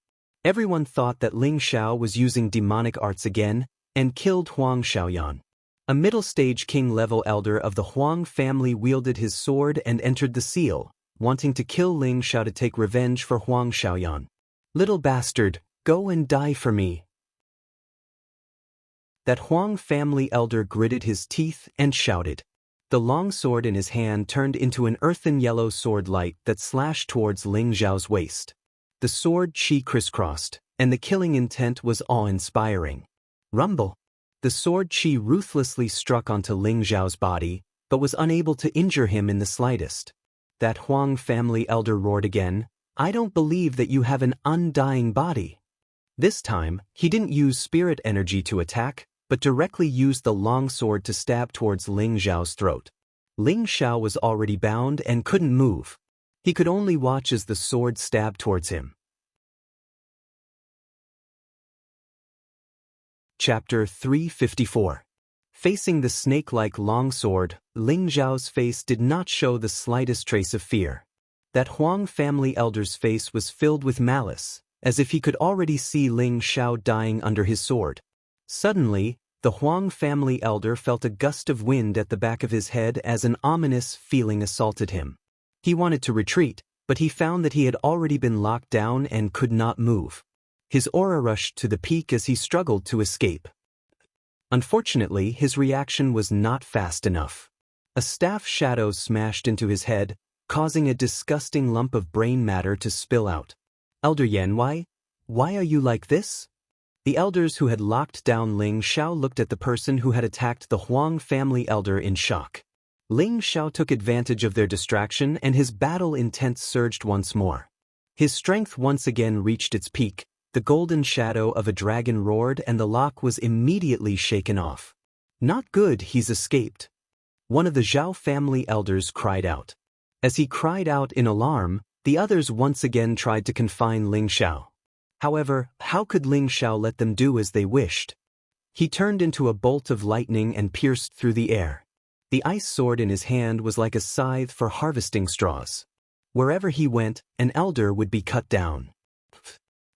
A: Everyone thought that Ling Xiao was using demonic arts again, and killed Huang Xiaoyan. A middle-stage king-level elder of the Huang family wielded his sword and entered the seal, wanting to kill Ling Xiao to take revenge for Huang Xiaoyan. "Little bastard, go and die for me." That Huang family elder gritted his teeth and shouted. The long sword in his hand turned into an earthen yellow sword light that slashed towards Ling Xiao's waist. The sword chi crisscrossed, and the killing intent was awe-inspiring. Rumble! The sword chi ruthlessly struck onto Ling Xiao's body, but was unable to injure him in the slightest. That Huang family elder roared again, "I don't believe that you have an undying body." This time, he didn't use spirit energy to attack, but directly used the long sword to stab towards Ling Xiao's throat. Ling Xiao was already bound and couldn't move. He could only watch as the sword stabbed towards him. Chapter 354. Facing the snake-like long sword, Ling Xiao's face did not show the slightest trace of fear. That Huang family elder's face was filled with malice, as if he could already see Ling Xiao dying under his sword. Suddenly, the Huang family elder felt a gust of wind at the back of his head as an ominous feeling assaulted him. He wanted to retreat, but he found that he had already been locked down and could not move. His aura rushed to the peak as he struggled to escape. Unfortunately, his reaction was not fast enough. A staff shadow smashed into his head, causing a disgusting lump of brain matter to spill out. "Elder Yan, why are you like this?" The elders who had locked down Ling Xiao looked at the person who had attacked the Huang family elder in shock. Ling Xiao took advantage of their distraction and his battle intent surged once more. His strength once again reached its peak, the golden shadow of a dragon roared and the lock was immediately shaken off. "Not good, he's escaped." One of the Zhao family elders cried out. As he cried out in alarm, the others once again tried to confine Ling Xiao. However, how could Ling Xiao let them do as they wished? He turned into a bolt of lightning and pierced through the air. The ice sword in his hand was like a scythe for harvesting straws. Wherever he went, an elder would be cut down.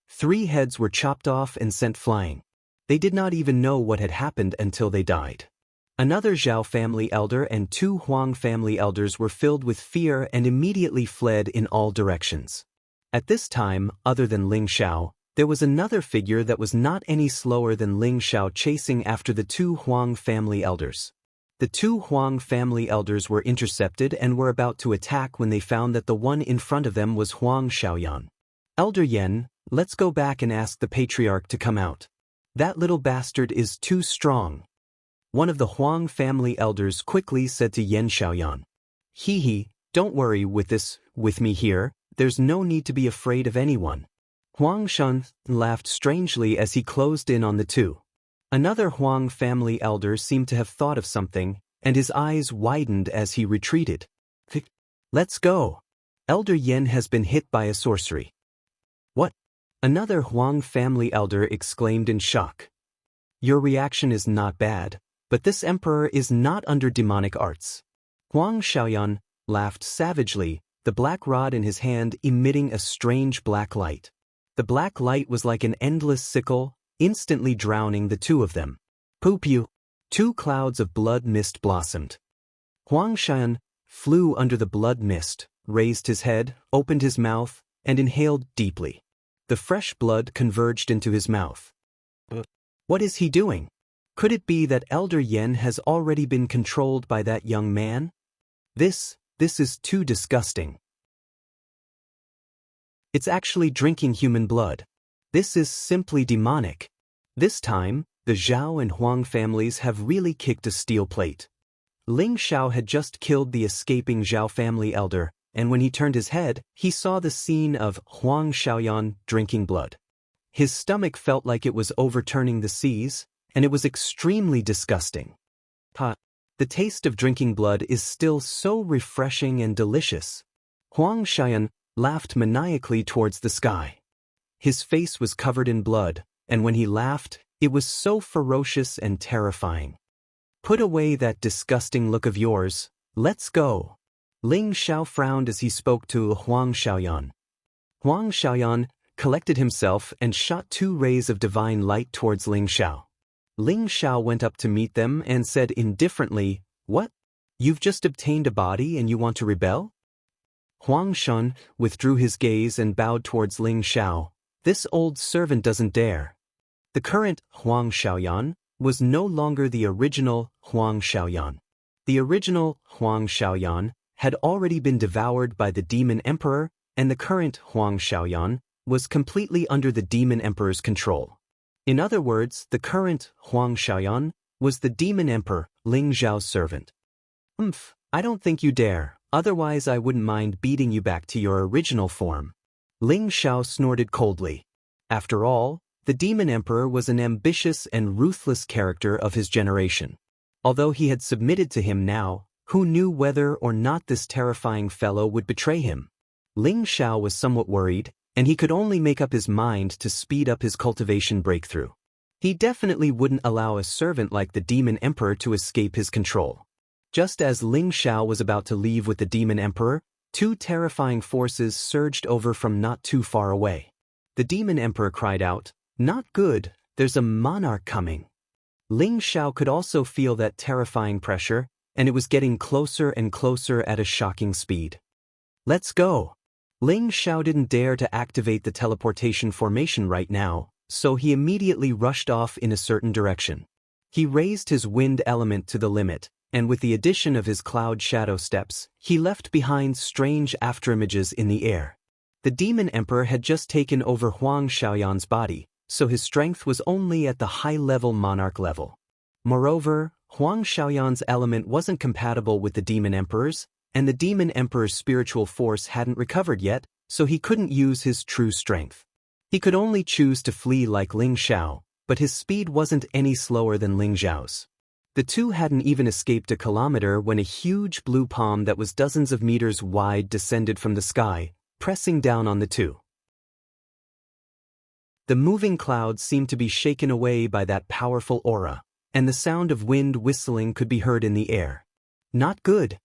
A: 3 heads were chopped off and sent flying. They did not even know what had happened until they died. Another Zhao family elder and 2 Huang family elders were filled with fear and immediately fled in all directions. At this time, other than Ling Xiao, there was another figure that was not any slower than Ling Xiao chasing after the 2 Huang family elders. The 2 Huang family elders were intercepted and were about to attack when they found that the one in front of them was Huang Xiaoyan. "Elder Yan, let's go back and ask the patriarch to come out. That little bastard is too strong." One of the Huang family elders quickly said to Yan Xiaoyan. "Hee, don't worry with me here. There's no need to be afraid of anyone." Huang Shan laughed strangely as he closed in on the 2. Another Huang family elder seemed to have thought of something, and his eyes widened as he retreated. "Let's go. Elder Yen has been hit by a sorcery." "What?" Another Huang family elder exclaimed in shock. "Your reaction is not bad, but this emperor is not under demonic arts." Huang Xiaoyan laughed savagely, the black rod in his hand emitting a strange black light. The black light was like an endless sickle, instantly drowning the 2 of them. Poo-pew! 2 clouds of blood mist blossomed. Huang Xian flew under the blood mist, raised his head, opened his mouth, and inhaled deeply. The fresh blood converged into his mouth. What is he doing? Could it be that Elder Yen has already been controlled by that young man? This is too disgusting. It's actually drinking human blood. This is simply demonic. This time, the Zhao and Huang families have really kicked a steel plate. Ling Xiao had just killed the escaping Zhao family elder, and when he turned his head, he saw the scene of Huang Xiaoyan drinking blood. His stomach felt like it was overturning the seas, and it was extremely disgusting. The taste of drinking blood is still so refreshing and delicious. Huang Xiaoyan laughed maniacally towards the sky. His face was covered in blood, and when he laughed, it was so ferocious and terrifying. "Put away that disgusting look of yours. Let's go." Ling Xiao frowned as he spoke to Huang Xiaoyan. Huang Xiaoyan collected himself and shot 2 rays of divine light towards Ling Xiao. Ling Xiao went up to meet them and said indifferently, "What? You've just obtained a body and you want to rebel?" Huang Shun withdrew his gaze and bowed towards Ling Xiao. "This old servant doesn't dare." The current Huang Xiaoyan was no longer the original Huang Xiaoyan. The original Huang Xiaoyan had already been devoured by the Demon Emperor, and the current Huang Xiaoyan was completely under the Demon Emperor's control. In other words, the current Huang Xiaoyan was the Demon Emperor, Ling Xiao's servant. I don't think you dare, otherwise I wouldn't mind beating you back to your original form." Ling Xiao snorted coldly. After all, the Demon Emperor was an ambitious and ruthless character of his generation. Although he had submitted to him now, who knew whether or not this terrifying fellow would betray him? Ling Xiao was somewhat worried, and he could only make up his mind to speed up his cultivation breakthrough. He definitely wouldn't allow a servant like the Demon Emperor to escape his control. Just as Ling Xiao was about to leave with the Demon Emperor, 2 terrifying forces surged over from not too far away. The Demon Emperor cried out, "Not good, there's a monarch coming." Ling Xiao could also feel that terrifying pressure, and it was getting closer and closer at a shocking speed. "Let's go." Ling Xiao didn't dare to activate the teleportation formation right now, so he immediately rushed off in a certain direction. He raised his wind element to the limit, and with the addition of his cloud shadow steps, he left behind strange afterimages in the air. The Demon Emperor had just taken over Huang Xiaoyan's body, so his strength was only at the high-level monarch level. Moreover, Huang Xiaoyan's element wasn't compatible with the Demon Emperor's, and the Demon Emperor's spiritual force hadn't recovered yet, so he couldn't use his true strength. He could only choose to flee like Ling Xiao, but his speed wasn't any slower than Ling Xiao's. The two hadn't even escaped a kilometer when a huge blue palm that was dozens of meters wide descended from the sky, pressing down on the two. The moving clouds seemed to be shaken away by that powerful aura, and the sound of wind whistling could be heard in the air. Not good.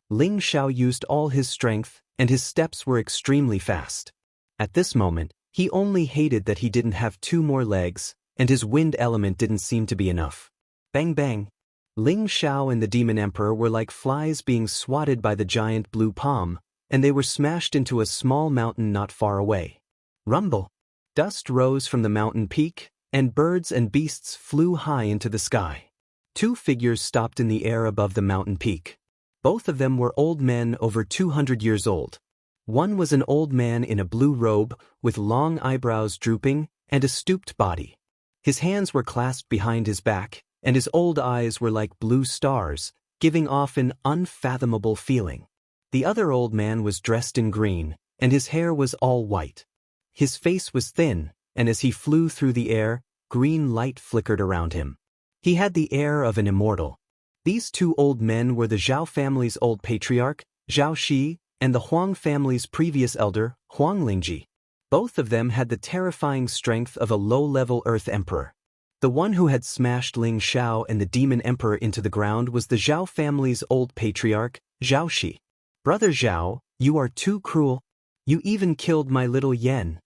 A: Ling Xiao used all his strength, and his steps were extremely fast. At this moment, he only hated that he didn't have 2 more legs, and his wind element didn't seem to be enough. Bang bang. Ling Xiao and the Demon Emperor were like flies being swatted by the giant blue palm, and they were smashed into a small mountain not far away. Rumble. Dust rose from the mountain peak, and birds and beasts flew high into the sky. 2 figures stopped in the air above the mountain peak. Both of them were old men over 200 years old. One was an old man in a blue robe, with long eyebrows drooping, and a stooped body. His hands were clasped behind his back, and his old eyes were like blue stars, giving off an unfathomable feeling. The other old man was dressed in green, and his hair was all white. His face was thin, and as he flew through the air, green light flickered around him. He had the air of an immortal. These 2 old men were the Zhao family's old patriarch, Zhao Shi, and the Huang family's previous elder, Huang Lingji. Both of them had the terrifying strength of a low-level Earth Emperor. The one who had smashed Ling Xiao and the Demon Emperor into the ground was the Zhao family's old patriarch, Zhao Shi. "Brother Zhao, you are too cruel. You even killed my little Yen,"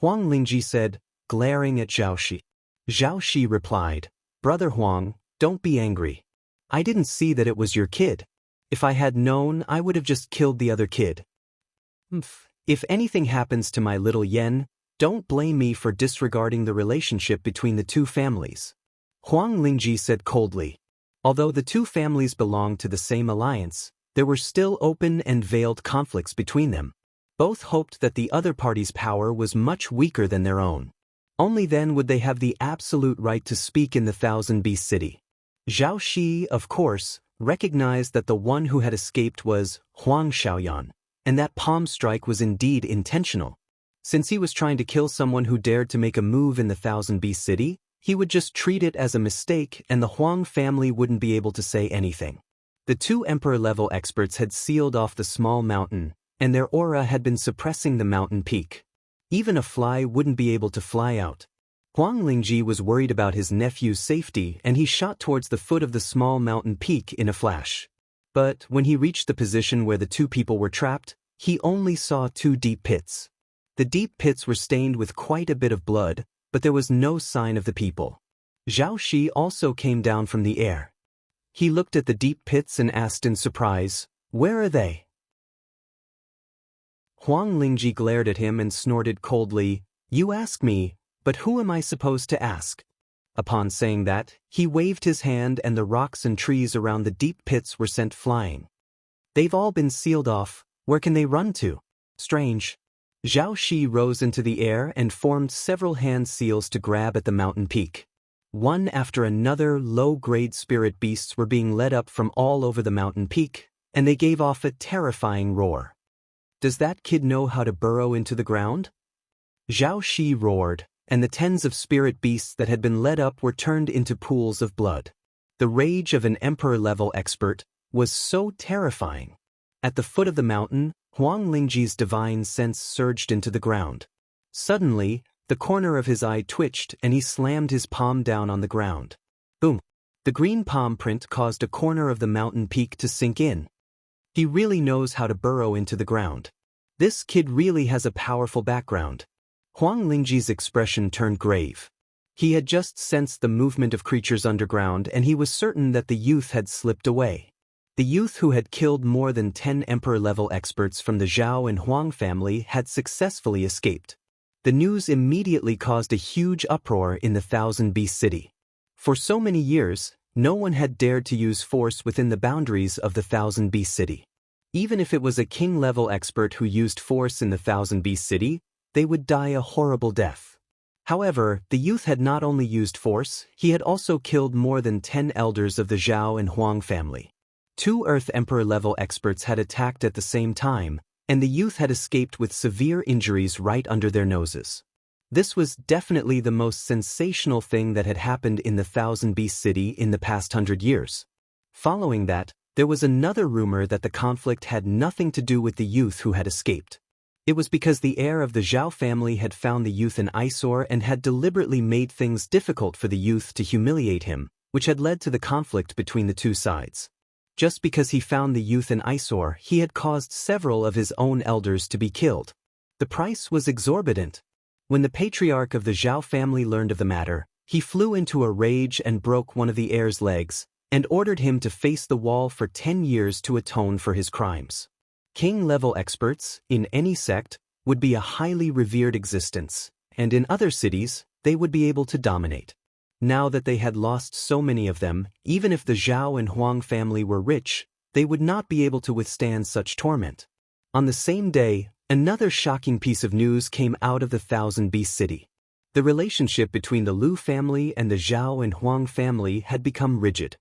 A: Huang Lingji said, glaring at Zhao Shi. Zhao Shi replied, "Brother Huang, don't be angry. I didn't see that it was your kid. If I had known, I would have just killed the other kid. If anything happens to my little Yen, don't blame me for disregarding the relationship between the 2 families," Huang Lingji said coldly. Although the 2 families belonged to the same alliance, there were still open and veiled conflicts between them. Both hoped that the other party's power was much weaker than their own. Only then would they have the absolute right to speak in the Thousand Beast City. Zhao Shi, of course, recognized that the one who had escaped was Huang Xiaoyan, and that palm strike was indeed intentional. Since he was trying to kill someone who dared to make a move in the Thousand Beast City, he would just treat it as a mistake and the Huang family wouldn't be able to say anything. The 2 Emperor-level experts had sealed off the small mountain, and their aura had been suppressing the mountain peak. Even a fly wouldn't be able to fly out. Huang Lingji was worried about his nephew's safety, and he shot towards the foot of the small mountain peak in a flash. But when he reached the position where the 2 people were trapped, he only saw 2 deep pits. The deep pits were stained with quite a bit of blood, but there was no sign of the people. Zhao Shi also came down from the air. He looked at the deep pits and asked in surprise, "Where are they?" Huang Lingji glared at him and snorted coldly, "You ask me, but who am I supposed to ask?" Upon saying that, he waved his hand and the rocks and trees around the deep pits were sent flying. "They've all been sealed off, where can they run to? Strange." Zhao Shi rose into the air and formed several hand seals to grab at the mountain peak. One after another low-grade spirit beasts were being led up from all over the mountain peak, and they gave off a terrifying roar. "Does that kid know how to burrow into the ground?" Zhao Shi roared, and the tens of spirit beasts that had been led up were turned into pools of blood. The rage of an emperor-level expert was so terrifying. At the foot of the mountain, Huang Lingji's divine sense surged into the ground. Suddenly, the corner of his eye twitched and he slammed his palm down on the ground. Boom! The green palm print caused a corner of the mountain peak to sink in. He really knows how to burrow into the ground. This kid really has a powerful background. Huang Lingji's expression turned grave. He had just sensed the movement of creatures underground and he was certain that the youth had slipped away. The youth who had killed more than 10 emperor-level experts from the Zhao and Huang family had successfully escaped. The news immediately caused a huge uproar in the Thousand Beast City. For so many years, no one had dared to use force within the boundaries of the Thousand Beast City. Even if it was a king-level expert who used force in the Thousand Beast City, they would die a horrible death. However, the youth had not only used force, he had also killed more than 10 elders of the Zhao and Huang family. 2 Earth Emperor-level experts had attacked at the same time, and the youth had escaped with severe injuries right under their noses. This was definitely the most sensational thing that had happened in the Thousand Beast City in the past 100 years. Following that, there was another rumor that the conflict had nothing to do with the youth who had escaped. It was because the heir of the Zhao family had found the youth an eyesore and had deliberately made things difficult for the youth to humiliate him, which had led to the conflict between the two sides. Just because he found the youth an eyesore, he had caused several of his own elders to be killed. The price was exorbitant. When the patriarch of the Zhao family learned of the matter, he flew into a rage and broke one of the heir's legs, and ordered him to face the wall for 10 years to atone for his crimes. King-level experts, in any sect, would be a highly revered existence, and in other cities, they would be able to dominate. Now that they had lost so many of them, even if the Zhao and Huang family were rich, they would not be able to withstand such torment. On the same day, another shocking piece of news came out of the Thousand Beast City. The relationship between the Lu family and the Zhao and Huang family had become rigid.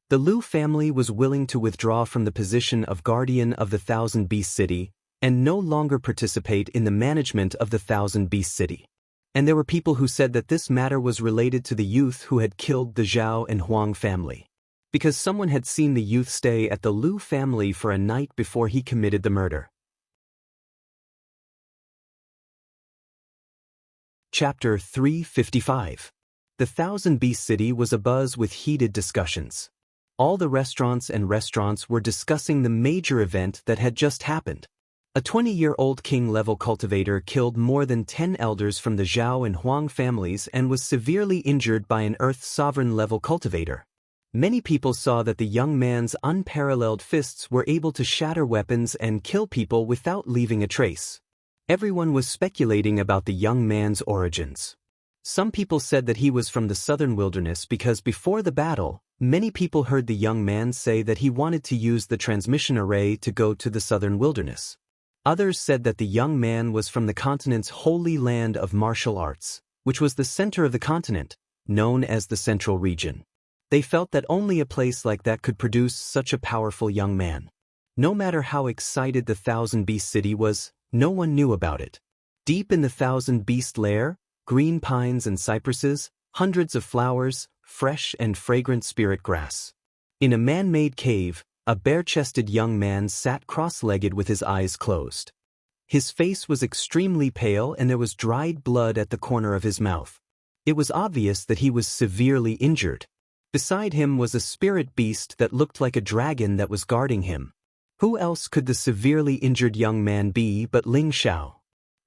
A: The Lu family was willing to withdraw from the position of guardian of the Thousand Beast City and no longer participate in the management of the Thousand Beast City. And there were people who said that this matter was related to the youth who had killed the Zhao and Huang family, because someone had seen the youth stay at the Lu family for a night before he committed the murder. Chapter 355. The Thousand Beast City was abuzz with heated discussions. All the restaurants were discussing the major event that had just happened. A 20-year-old king-level cultivator killed more than 10 elders from the Zhao and Huang families and was severely injured by an Earth Sovereign-level cultivator. Many people saw that the young man's unparalleled fists were able to shatter weapons and kill people without leaving a trace. Everyone was speculating about the young man's origins. Some people said that he was from the southern wilderness because before the battle, many people heard the young man say that he wanted to use the transmission array to go to the southern wilderness. Others said that the young man was from the continent's holy land of martial arts, which was the center of the continent, known as the Central Region. They felt that only a place like that could produce such a powerful young man. No matter how excited the Thousand Beast City was, no one knew about it. Deep in the Thousand Beast lair, green pines and cypresses, hundreds of flowers, fresh and fragrant spirit grass. In a man-made cave, a bare-chested young man sat cross-legged with his eyes closed. His face was extremely pale and there was dried blood at the corner of his mouth. It was obvious that he was severely injured. Beside him was a spirit beast that looked like a dragon that was guarding him. Who else could the severely injured young man be but Ling Xiao?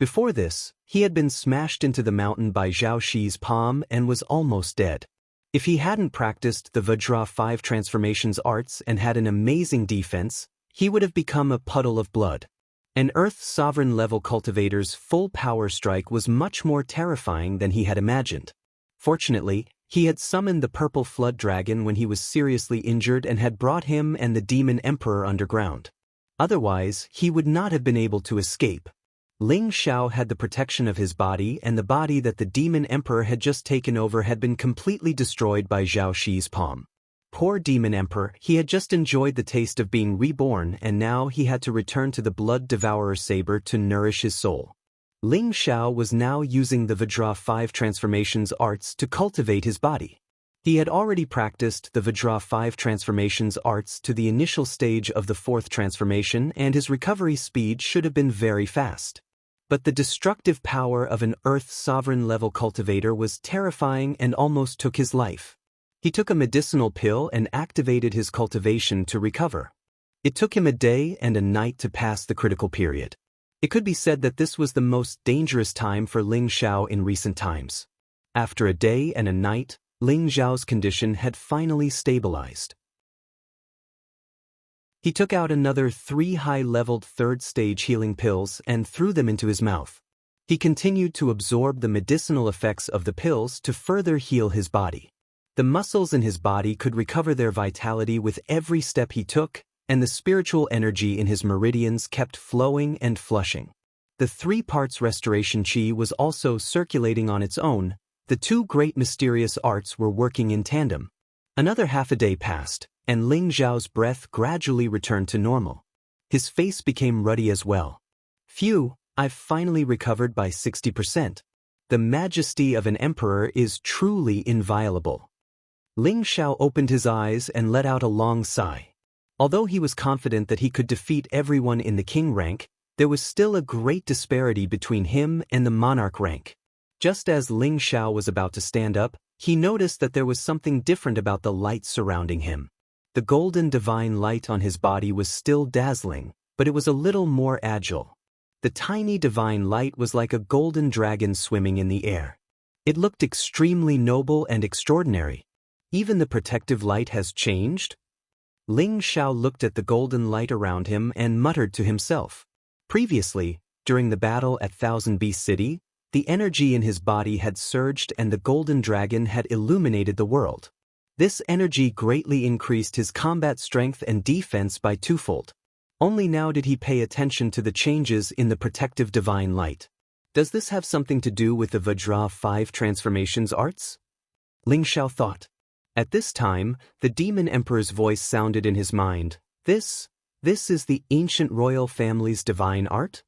A: Before this, he had been smashed into the mountain by Zhao Shi's palm and was almost dead. If he hadn't practiced the Vajra 5 transformations arts and had an amazing defense, he would have become a puddle of blood. An Earth Sovereign level cultivator's full power strike was much more terrifying than he had imagined. Fortunately, he had summoned the purple flood dragon when he was seriously injured and had brought him and the demon emperor underground. Otherwise, he would not have been able to escape. Ling Xiao had the protection of his body, and the body that the demon emperor had just taken over had been completely destroyed by Zhao Shi's palm. Poor demon emperor, he had just enjoyed the taste of being reborn, and now he had to return to the blood devourer saber to nourish his soul. Ling Xiao was now using the Vajra 5 transformations arts to cultivate his body. He had already practiced the Vajra 5 transformations arts to the initial stage of the 4th transformation, and his recovery speed should have been very fast. But the destructive power of an Earth Sovereign level cultivator was terrifying and almost took his life. He took a medicinal pill and activated his cultivation to recover. It took him a day and a night to pass the critical period. It could be said that this was the most dangerous time for Ling Xiao in recent times. After a day and a night, Ling Xiao's condition had finally stabilized. He took out another 3 high-leveled 3rd-stage healing pills and threw them into his mouth. He continued to absorb the medicinal effects of the pills to further heal his body. The muscles in his body could recover their vitality with every step he took, and the spiritual energy in his meridians kept flowing and flushing. The 3 parts restoration chi was also circulating on its own. The 2 great mysterious arts were working in tandem. Another half a day passed, and Ling Xiao's breath gradually returned to normal. His face became ruddy as well. Phew, I've finally recovered by 60%. The majesty of an emperor is truly inviolable. Ling Xiao opened his eyes and let out a long sigh. Although he was confident that he could defeat everyone in the king rank, there was still a great disparity between him and the monarch rank. Just as Ling Xiao was about to stand up, he noticed that there was something different about the light surrounding him. The golden divine light on his body was still dazzling, but it was a little more agile. The tiny divine light was like a golden dragon swimming in the air. It looked extremely noble and extraordinary. Even the protective light has changed? Ling Xiao looked at the golden light around him and muttered to himself. Previously, during the battle at Thousand Beast City, the energy in his body had surged and the golden dragon had illuminated the world. This energy greatly increased his combat strength and defense by 2-fold. Only now did he pay attention to the changes in the protective divine light. Does this have something to do with the Vajra 5 transformations arts? Ling Xiao thought. At this time, the demon emperor's voice sounded in his mind. This is the ancient royal family's divine art?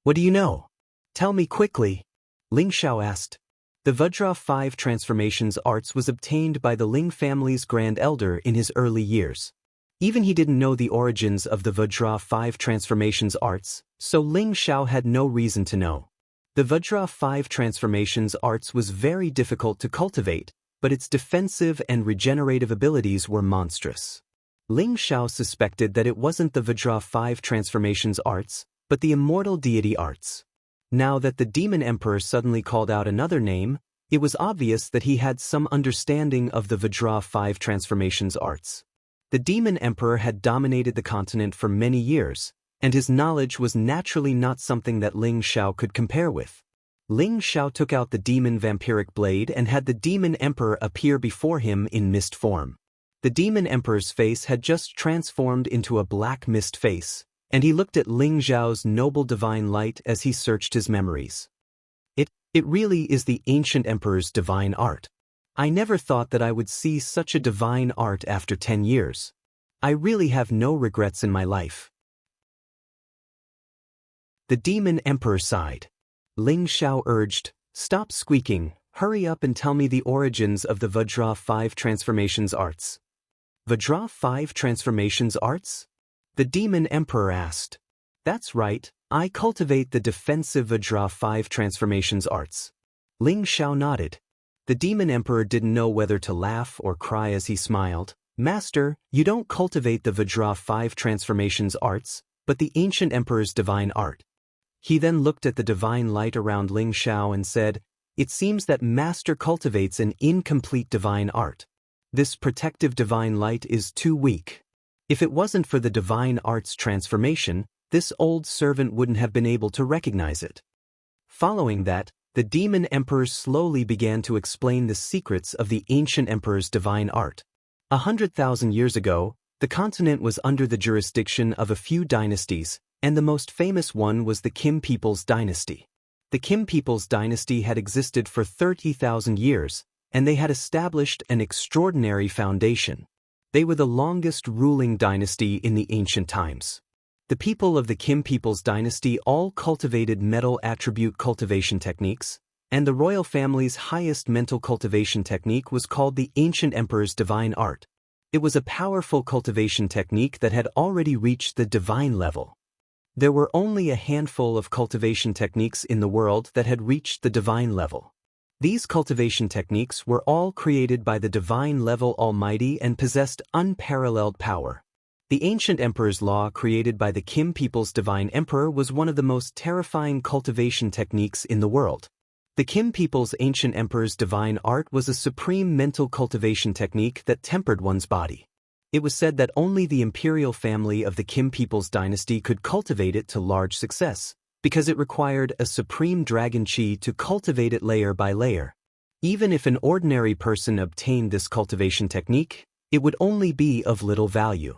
A: What do you know? Tell me quickly. Ling Xiao asked. The Vajra 5 transformations arts was obtained by the Ling family's grand elder in his early years. Even he didn't know the origins of the Vajra 5 transformations arts, so Ling Xiao had no reason to know. The Vajra 5 transformations arts was very difficult to cultivate, but its defensive and regenerative abilities were monstrous. Ling Xiao suspected that it wasn't the Vajra 5 transformations arts, but the immortal deity arts. Now that the demon emperor suddenly called out another name, it was obvious that he had some understanding of the Vajra 5 transformations arts. The demon emperor had dominated the continent for many years, and his knowledge was naturally not something that Ling Xiao could compare with. Ling Xiao took out the demon vampiric blade and had the demon emperor appear before him in mist form. The demon emperor's face had just transformed into a black mist face, and he looked at Ling Xiao's noble divine light as he searched his memories. It really is the ancient emperor's divine art. I never thought that I would see such a divine art after 10 years. I really have no regrets in my life. The demon emperor sighed. Ling Xiao urged, "Stop squeaking, hurry up and tell me the origins of the Vajra 5 transformations arts." Vajra 5 transformations arts? The demon emperor asked. That's right, I cultivate the defensive Vajra 5 transformations arts. Ling Xiao nodded. The demon emperor didn't know whether to laugh or cry as he smiled. Master, you don't cultivate the Vajra 5 transformations arts, but the ancient emperor's divine art. He then looked at the divine light around Ling Xiao and said, "It seems that Master cultivates an incomplete divine art. This protective divine light is too weak. If it wasn't for the divine art's transformation, this old servant wouldn't have been able to recognize it." Following that, the demon emperor slowly began to explain the secrets of the ancient emperor's divine art. 100,000 years ago, the continent was under the jurisdiction of a few dynasties, and the most famous one was the Kim People's Dynasty. The Kim People's Dynasty had existed for 30,000 years, and they had established an extraordinary foundation. They were the longest ruling dynasty in the ancient times. The people of the Kim People's Dynasty all cultivated metal attribute cultivation techniques, and the royal family's highest mental cultivation technique was called the Ancient Emperor's Divine Art. It was a powerful cultivation technique that had already reached the divine level. There were only a handful of cultivation techniques in the world that had reached the divine level. These cultivation techniques were all created by the divine level Almighty and possessed unparalleled power. The Ancient Emperor's Law created by the Kim People's Divine Emperor was one of the most terrifying cultivation techniques in the world. The Kim People's Ancient Emperor's Divine Art was a supreme mental cultivation technique that tempered one's body. It was said that only the imperial family of the Kim People's Dynasty could cultivate it to large success, because it required a supreme dragon chi to cultivate it layer by layer. Even if an ordinary person obtained this cultivation technique, it would only be of little value.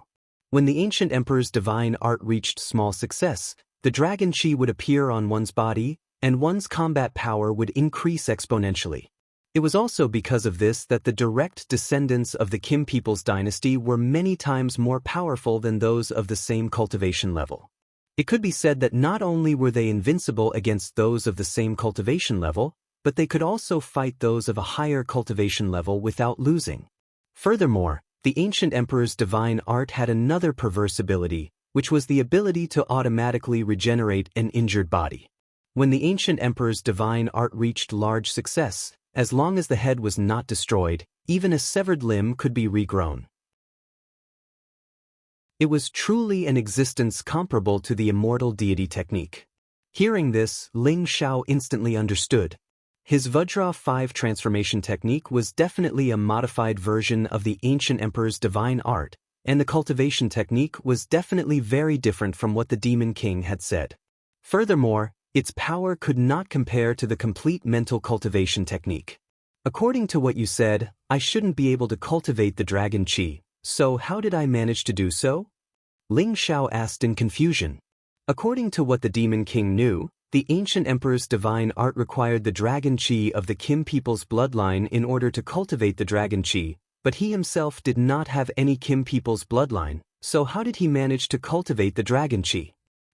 A: When the Ancient Emperor's divine art reached small success, the dragon chi would appear on one's body, and one's combat power would increase exponentially. It was also because of this that the direct descendants of the Kim People's Dynasty were many times more powerful than those of the same cultivation level. It could be said that not only were they invincible against those of the same cultivation level, but they could also fight those of a higher cultivation level without losing. Furthermore, the Ancient Emperor's divine art had another perverse ability, which was the ability to automatically regenerate an injured body. When the Ancient Emperor's divine art reached large success, as long as the head was not destroyed, even a severed limb could be regrown. It was truly an existence comparable to the immortal deity technique. Hearing this, Ling Xiao instantly understood. His Vajra 5 transformation technique was definitely a modified version of the Ancient Emperor's divine art, and the cultivation technique was definitely very different from what the Demon King had said. Furthermore, its power could not compare to the complete mental cultivation technique. According to what you said, I shouldn't be able to cultivate the dragon chi, so how did I manage to do so? Ling Xiao asked in confusion. According to what the Demon King knew, the Ancient Emperor's divine art required the dragon chi of the Kim people's bloodline in order to cultivate the dragon chi, but he himself did not have any Kim people's bloodline, so how did he manage to cultivate the dragon chi?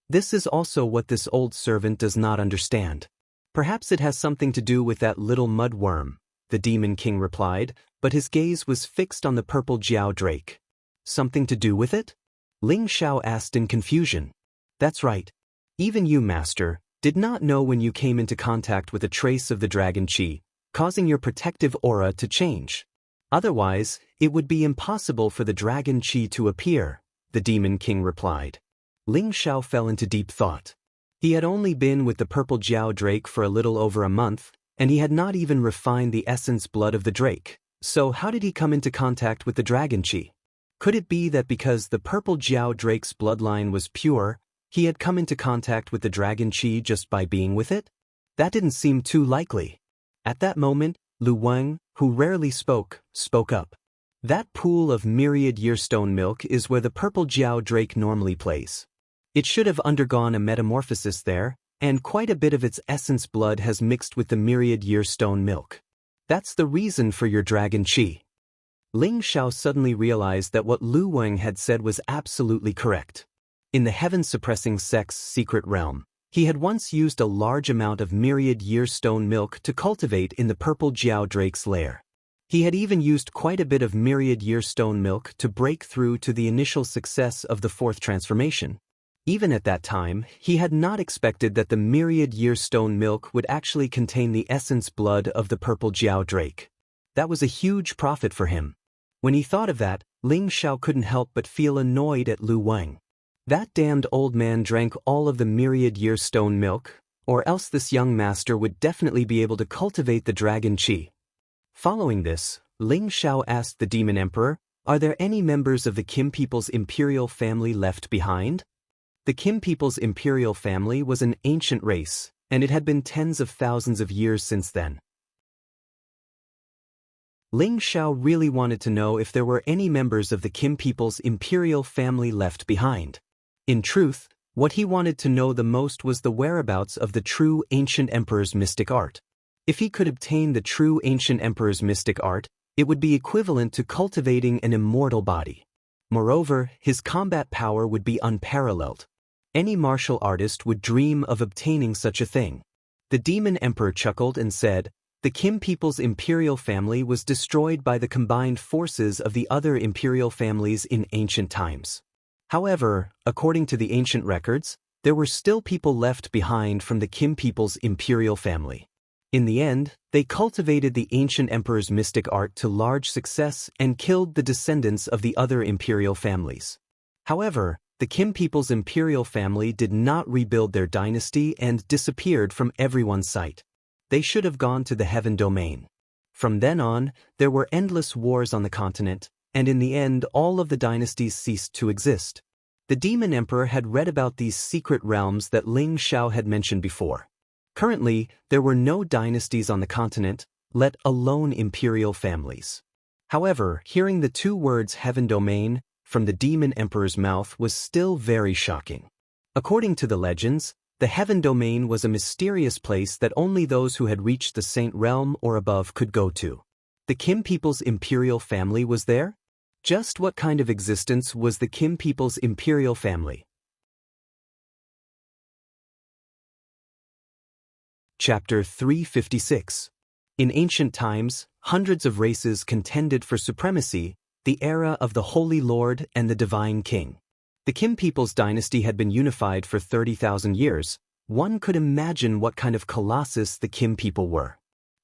A: This is also what this old servant does not understand. Perhaps it has something to do with that little mud worm, the Demon King replied, but his gaze was fixed on the purple Jiao drake. Something to do with it? Ling Xiao asked in confusion. That's right. Even you, Master, did not know when you came into contact with a trace of the dragon chi, causing your protective aura to change. Otherwise, it would be impossible for the dragon chi to appear, the Demon King replied. Ling Xiao fell into deep thought. He had only been with the purple Jiao drake for a little over a month, and he had not even refined the essence blood of the drake, so how did he come into contact with the dragon chi? Could it be that because the purple Jiao drake's bloodline was pure, he had come into contact with the dragon chi just by being with it? That didn't seem too likely. At that moment, Lu Weng, who rarely spoke up. That pool of myriad year stone milk is where the purple Jiao drake normally plays. It should have undergone a metamorphosis there, and quite a bit of its essence blood has mixed with the myriad year stone milk. That's the reason for your dragon chi. Ling Xiao suddenly realized that what Lu Weng had said was absolutely correct. In the heaven-suppressing sect's secret realm, he had once used a large amount of myriad year stone milk to cultivate in the purple Jiao drake's lair. He had even used quite a bit of myriad year stone milk to break through to the initial success of the fourth transformation. Even at that time, he had not expected that the myriad year stone milk would actually contain the essence blood of the purple Jiao drake. That was a huge profit for him. When he thought of that, Ling Xiao couldn't help but feel annoyed at Lu Wang. That damned old man drank all of the myriad-year stone milk, or else this young master would definitely be able to cultivate the dragon qi. Following this, Ling Xiao asked the Demon Emperor, "Are there any members of the Kim people's imperial family left behind?" The Kim people's imperial family was an ancient race, and it had been tens of thousands of years since then. Ling Xiao really wanted to know if there were any members of the Kim people's imperial family left behind. In truth, what he wanted to know the most was the whereabouts of the true ancient emperor's mystic art. If he could obtain the true ancient emperor's mystic art, it would be equivalent to cultivating an immortal body. Moreover, his combat power would be unparalleled. Any martial artist would dream of obtaining such a thing. The Demon Emperor chuckled and said, "The Kim people's imperial family was destroyed by the combined forces of the other imperial families in ancient times. However, according to the ancient records, there were still people left behind from the Kim people's imperial family. In the end, they cultivated the ancient emperor's mystic art to large success and killed the descendants of the other imperial families. However, the Kim people's imperial family did not rebuild their dynasty and disappeared from everyone's sight. They should have gone to the heaven domain. From then on, there were endless wars on the continent, and in the end all of the dynasties ceased to exist." The Demon Emperor had read about these secret realms that Ling Xiao had mentioned before. Currently, there were no dynasties on the continent, let alone imperial families. However, hearing the two words heaven domain from the Demon Emperor's mouth was still very shocking. According to the legends, the heaven domain was a mysterious place that only those who had reached the saint realm or above could go to. The Kim people's imperial family was there? Just what kind of existence was the Kim people's imperial family? Chapter 356. In ancient times, hundreds of races contended for supremacy, the era of the Holy Lord and the Divine King. The Kim people's dynasty had been unified for 30,000 years. One could imagine what kind of colossus the Kim people were.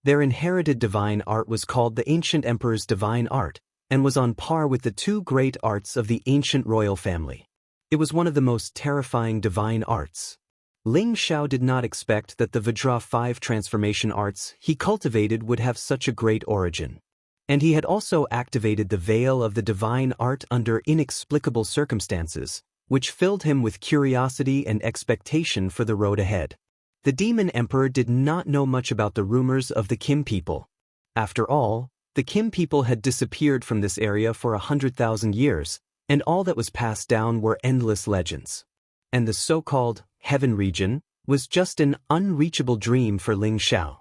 A: Their inherited divine art was called the ancient emperor's divine art, and was on par with the two great arts of the ancient royal family. It was one of the most terrifying divine arts. Ling Xiao did not expect that the Vajra 5 transformation arts he cultivated would have such a great origin. And he had also activated the veil of the divine art under inexplicable circumstances, which filled him with curiosity and expectation for the road ahead. The Demon Emperor did not know much about the rumors of the Kim people. After all, the Kim people had disappeared from this area for 100,000 years, and all that was passed down were endless legends. And the so-called heaven region was just an unreachable dream for Ling Xiao.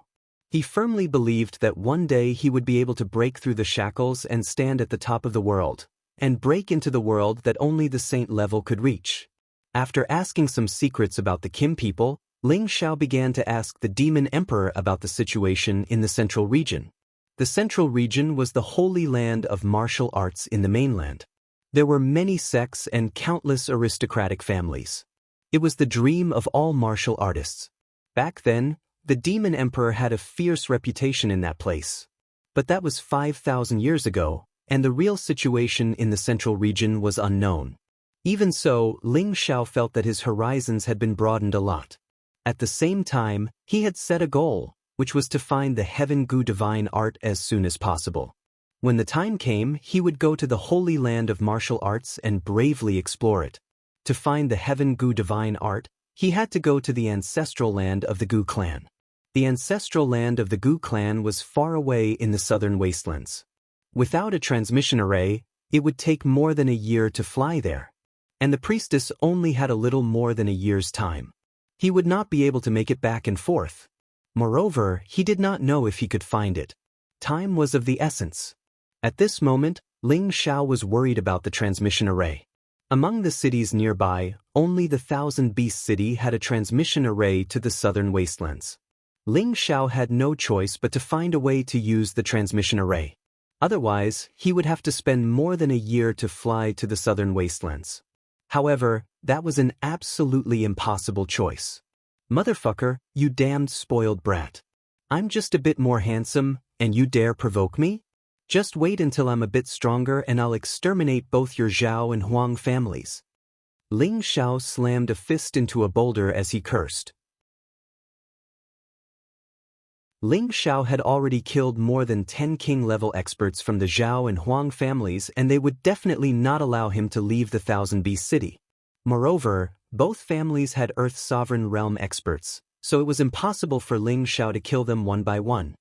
A: He firmly believed that one day he would be able to break through the shackles and stand at the top of the world, and break into the world that only the saint level could reach. After asking some secrets about the Kim people, Ling Xiao began to ask the Demon Emperor about the situation in the central region. The central region was the holy land of martial arts in the mainland. There were many sects and countless aristocratic families. It was the dream of all martial artists. Back then, the Demon Emperor had a fierce reputation in that place. But that was 5,000 years ago, and the real situation in the central region was unknown. Even so, Ling Xiao felt that his horizons had been broadened a lot. At the same time, he had set a goal, which was to find the Heaven Gu divine art as soon as possible. When the time came, he would go to the holy land of martial arts and bravely explore it. To find the Heaven Gu divine art, he had to go to the ancestral land of the Gu clan. The ancestral land of the Gu clan was far away in the southern wastelands. Without a transmission array, it would take more than a year to fly there. And the priestess only had a little more than a year's time. He would not be able to make it back and forth. Moreover, he did not know if he could find it. Time was of the essence. At this moment, Ling Xiao was worried about the transmission array. Among the cities nearby, only the Thousand Beast City had a transmission array to the southern wastelands. Ling Xiao had no choice but to find a way to use the transmission array. Otherwise, he would have to spend more than a year to fly to the southern wastelands. However, that was an absolutely impossible choice. Motherfucker, you damned spoiled brat. I'm just a bit more handsome, and you dare provoke me? Just wait until I'm a bit stronger and I'll exterminate both your Zhao and Huang families. Ling Xiao slammed a fist into a boulder as he cursed. Ling Xiao had already killed more than 10 king-level experts from the Zhao and Huang families, and they would definitely not allow him to leave the Thousand Beast City. Moreover, both families had Earth's sovereign realm experts, so it was impossible for Ling Xiao to kill them one by one.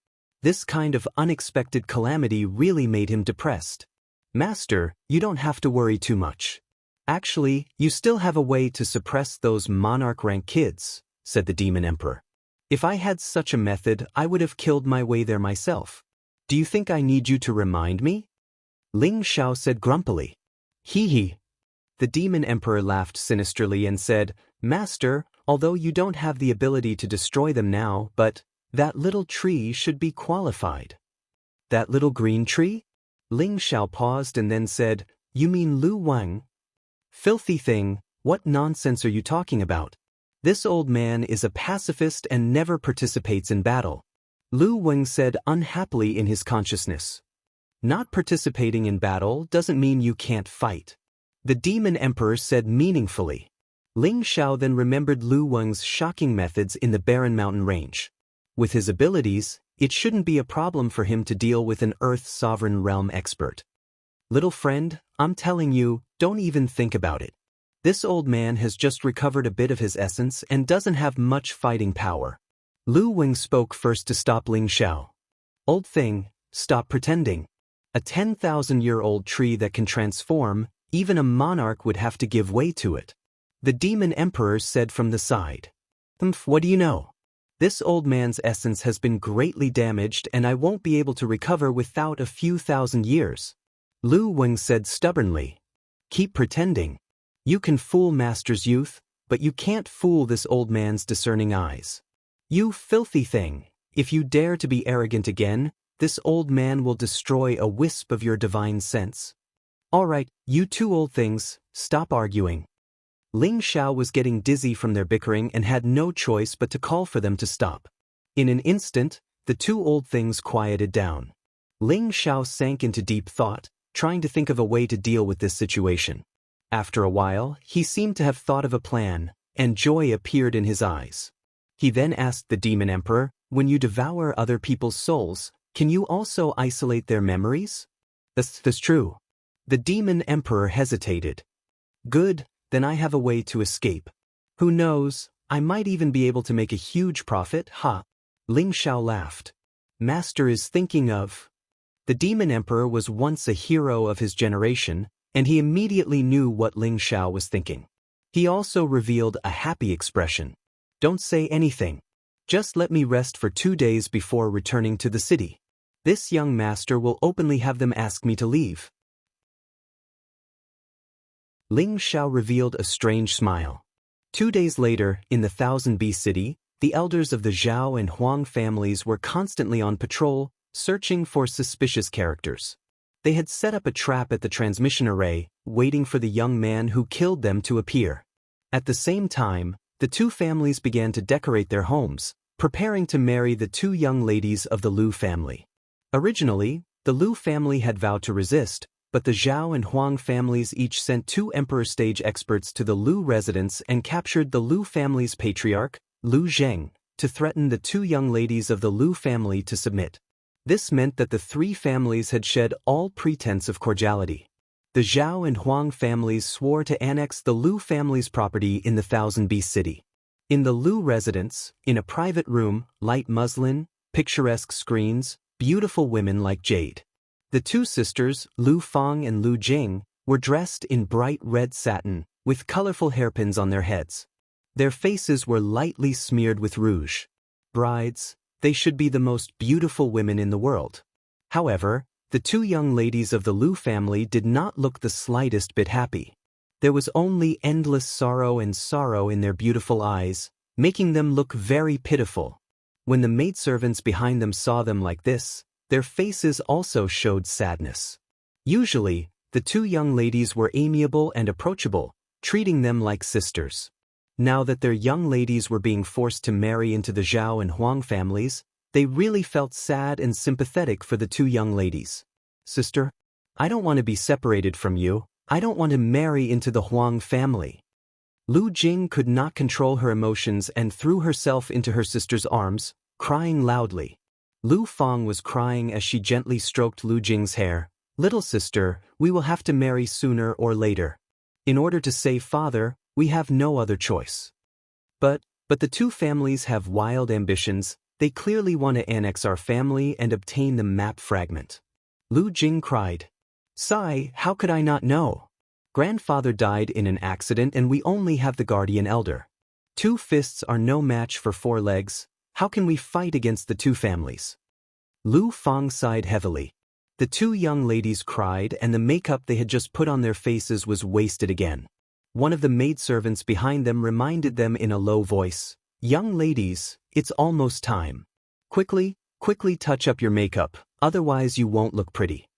A: This kind of unexpected calamity really made him depressed. Master, you don't have to worry too much. Actually, you still have a way to suppress those monarch-rank kids, said the Demon Emperor. If I had such a method, I would have killed my way there myself. Do you think I need you to remind me? Ling Xiao said grumpily. Hee hee. The Demon Emperor laughed sinisterly and said, Master, although you don't have the ability to destroy them now, but that little tree should be qualified. That little green tree? Ling Xiao paused and then said, You mean Lu Wang? Filthy thing, what nonsense are you talking about? This old man is a pacifist and never participates in battle. Lu Wang said unhappily in his consciousness. Not participating in battle doesn't mean you can't fight. The Demon Emperor said meaningfully. Ling Xiao then remembered Lu Wang's shocking methods in the barren mountain range. With his abilities, it shouldn't be a problem for him to deal with an Earth sovereign realm expert. Little friend, I'm telling you, don't even think about it. This old man has just recovered a bit of his essence and doesn't have much fighting power. Lu Wang spoke first to stop Ling Xiao. Old thing, stop pretending. A 10,000-year-old tree that can transform, even a monarch would have to give way to it. The Demon Emperor said from the side. What do you know? This old man's essence has been greatly damaged and I won't be able to recover without a few thousand years. Lu Wang said stubbornly. Keep pretending. You can fool Master's youth, but you can't fool this old man's discerning eyes. You filthy thing, if you dare to be arrogant again, this old man will destroy a wisp of your divine sense. All right, you two old things, stop arguing. Ling Xiao was getting dizzy from their bickering and had no choice but to call for them to stop. In an instant, the two old things quieted down. Ling Xiao sank into deep thought, trying to think of a way to deal with this situation. After a while, he seemed to have thought of a plan, and joy appeared in his eyes. He then asked the Demon Emperor, when you devour other people's souls, can you also isolate their memories? That's true. The Demon Emperor hesitated. Good, then I have a way to escape. Who knows, I might even be able to make a huge profit, ha? Ling Xiao laughed. Master is thinking of... The Demon Emperor was once a hero of his generation, and he immediately knew what Ling Xiao was thinking. He also revealed a happy expression. Don't say anything. Just let me rest for 2 days before returning to the city. This young master will openly have them ask me to leave. Ling Xiao revealed a strange smile. 2 days later, in the Thousand Beast City, the elders of the Zhao and Huang families were constantly on patrol, searching for suspicious characters. They had set up a trap at the transmission array, waiting for the young man who killed them to appear. At the same time, the two families began to decorate their homes, preparing to marry the two young ladies of the Lu family. Originally, the Lu family had vowed to resist, but the Zhao and Huang families each sent 2 emperor stage experts to the Lu residence and captured the Lu family's patriarch, Lu Zheng, to threaten the 2 young ladies of the Lu family to submit. This meant that the 3 families had shed all pretense of cordiality. The Zhao and Huang families swore to annex the Lu family's property in the Thousand Beast City. In the Lu residence, in a private room, light muslin, picturesque screens, beautiful women like jade. The 2 sisters, Lu Fang and Lu Jing, were dressed in bright red satin, with colorful hairpins on their heads. Their faces were lightly smeared with rouge. Brides, they should be the most beautiful women in the world. However, the 2 young ladies of the Lu family did not look the slightest bit happy. There was only endless sorrow and sorrow in their beautiful eyes, making them look very pitiful. When the maidservants behind them saw them like this, their faces also showed sadness. Usually, the 2 young ladies were amiable and approachable, treating them like sisters. Now that their young ladies were being forced to marry into the Zhao and Huang families, they really felt sad and sympathetic for the 2 young ladies. Sister, I don't want to be separated from you. I don't want to marry into the Huang family. Lu Jing could not control her emotions and threw herself into her sister's arms, crying loudly. Lu Fang was crying as she gently stroked Lu Jing's hair. Little sister, we will have to marry sooner or later. In order to save father, we have no other choice. But the two families have wild ambitions. They clearly want to annex our family and obtain the map fragment. Lu Jing cried. Sai, how could I not know? Grandfather died in an accident and we only have the guardian elder. 2 fists are no match for 4 legs. How can we fight against the two families? Lu Fang sighed heavily. The 2 young ladies cried and the makeup they had just put on their faces was wasted again. One of the maidservants behind them reminded them in a low voice, Young ladies, it's almost time. Quickly touch up your makeup, otherwise you won't look pretty.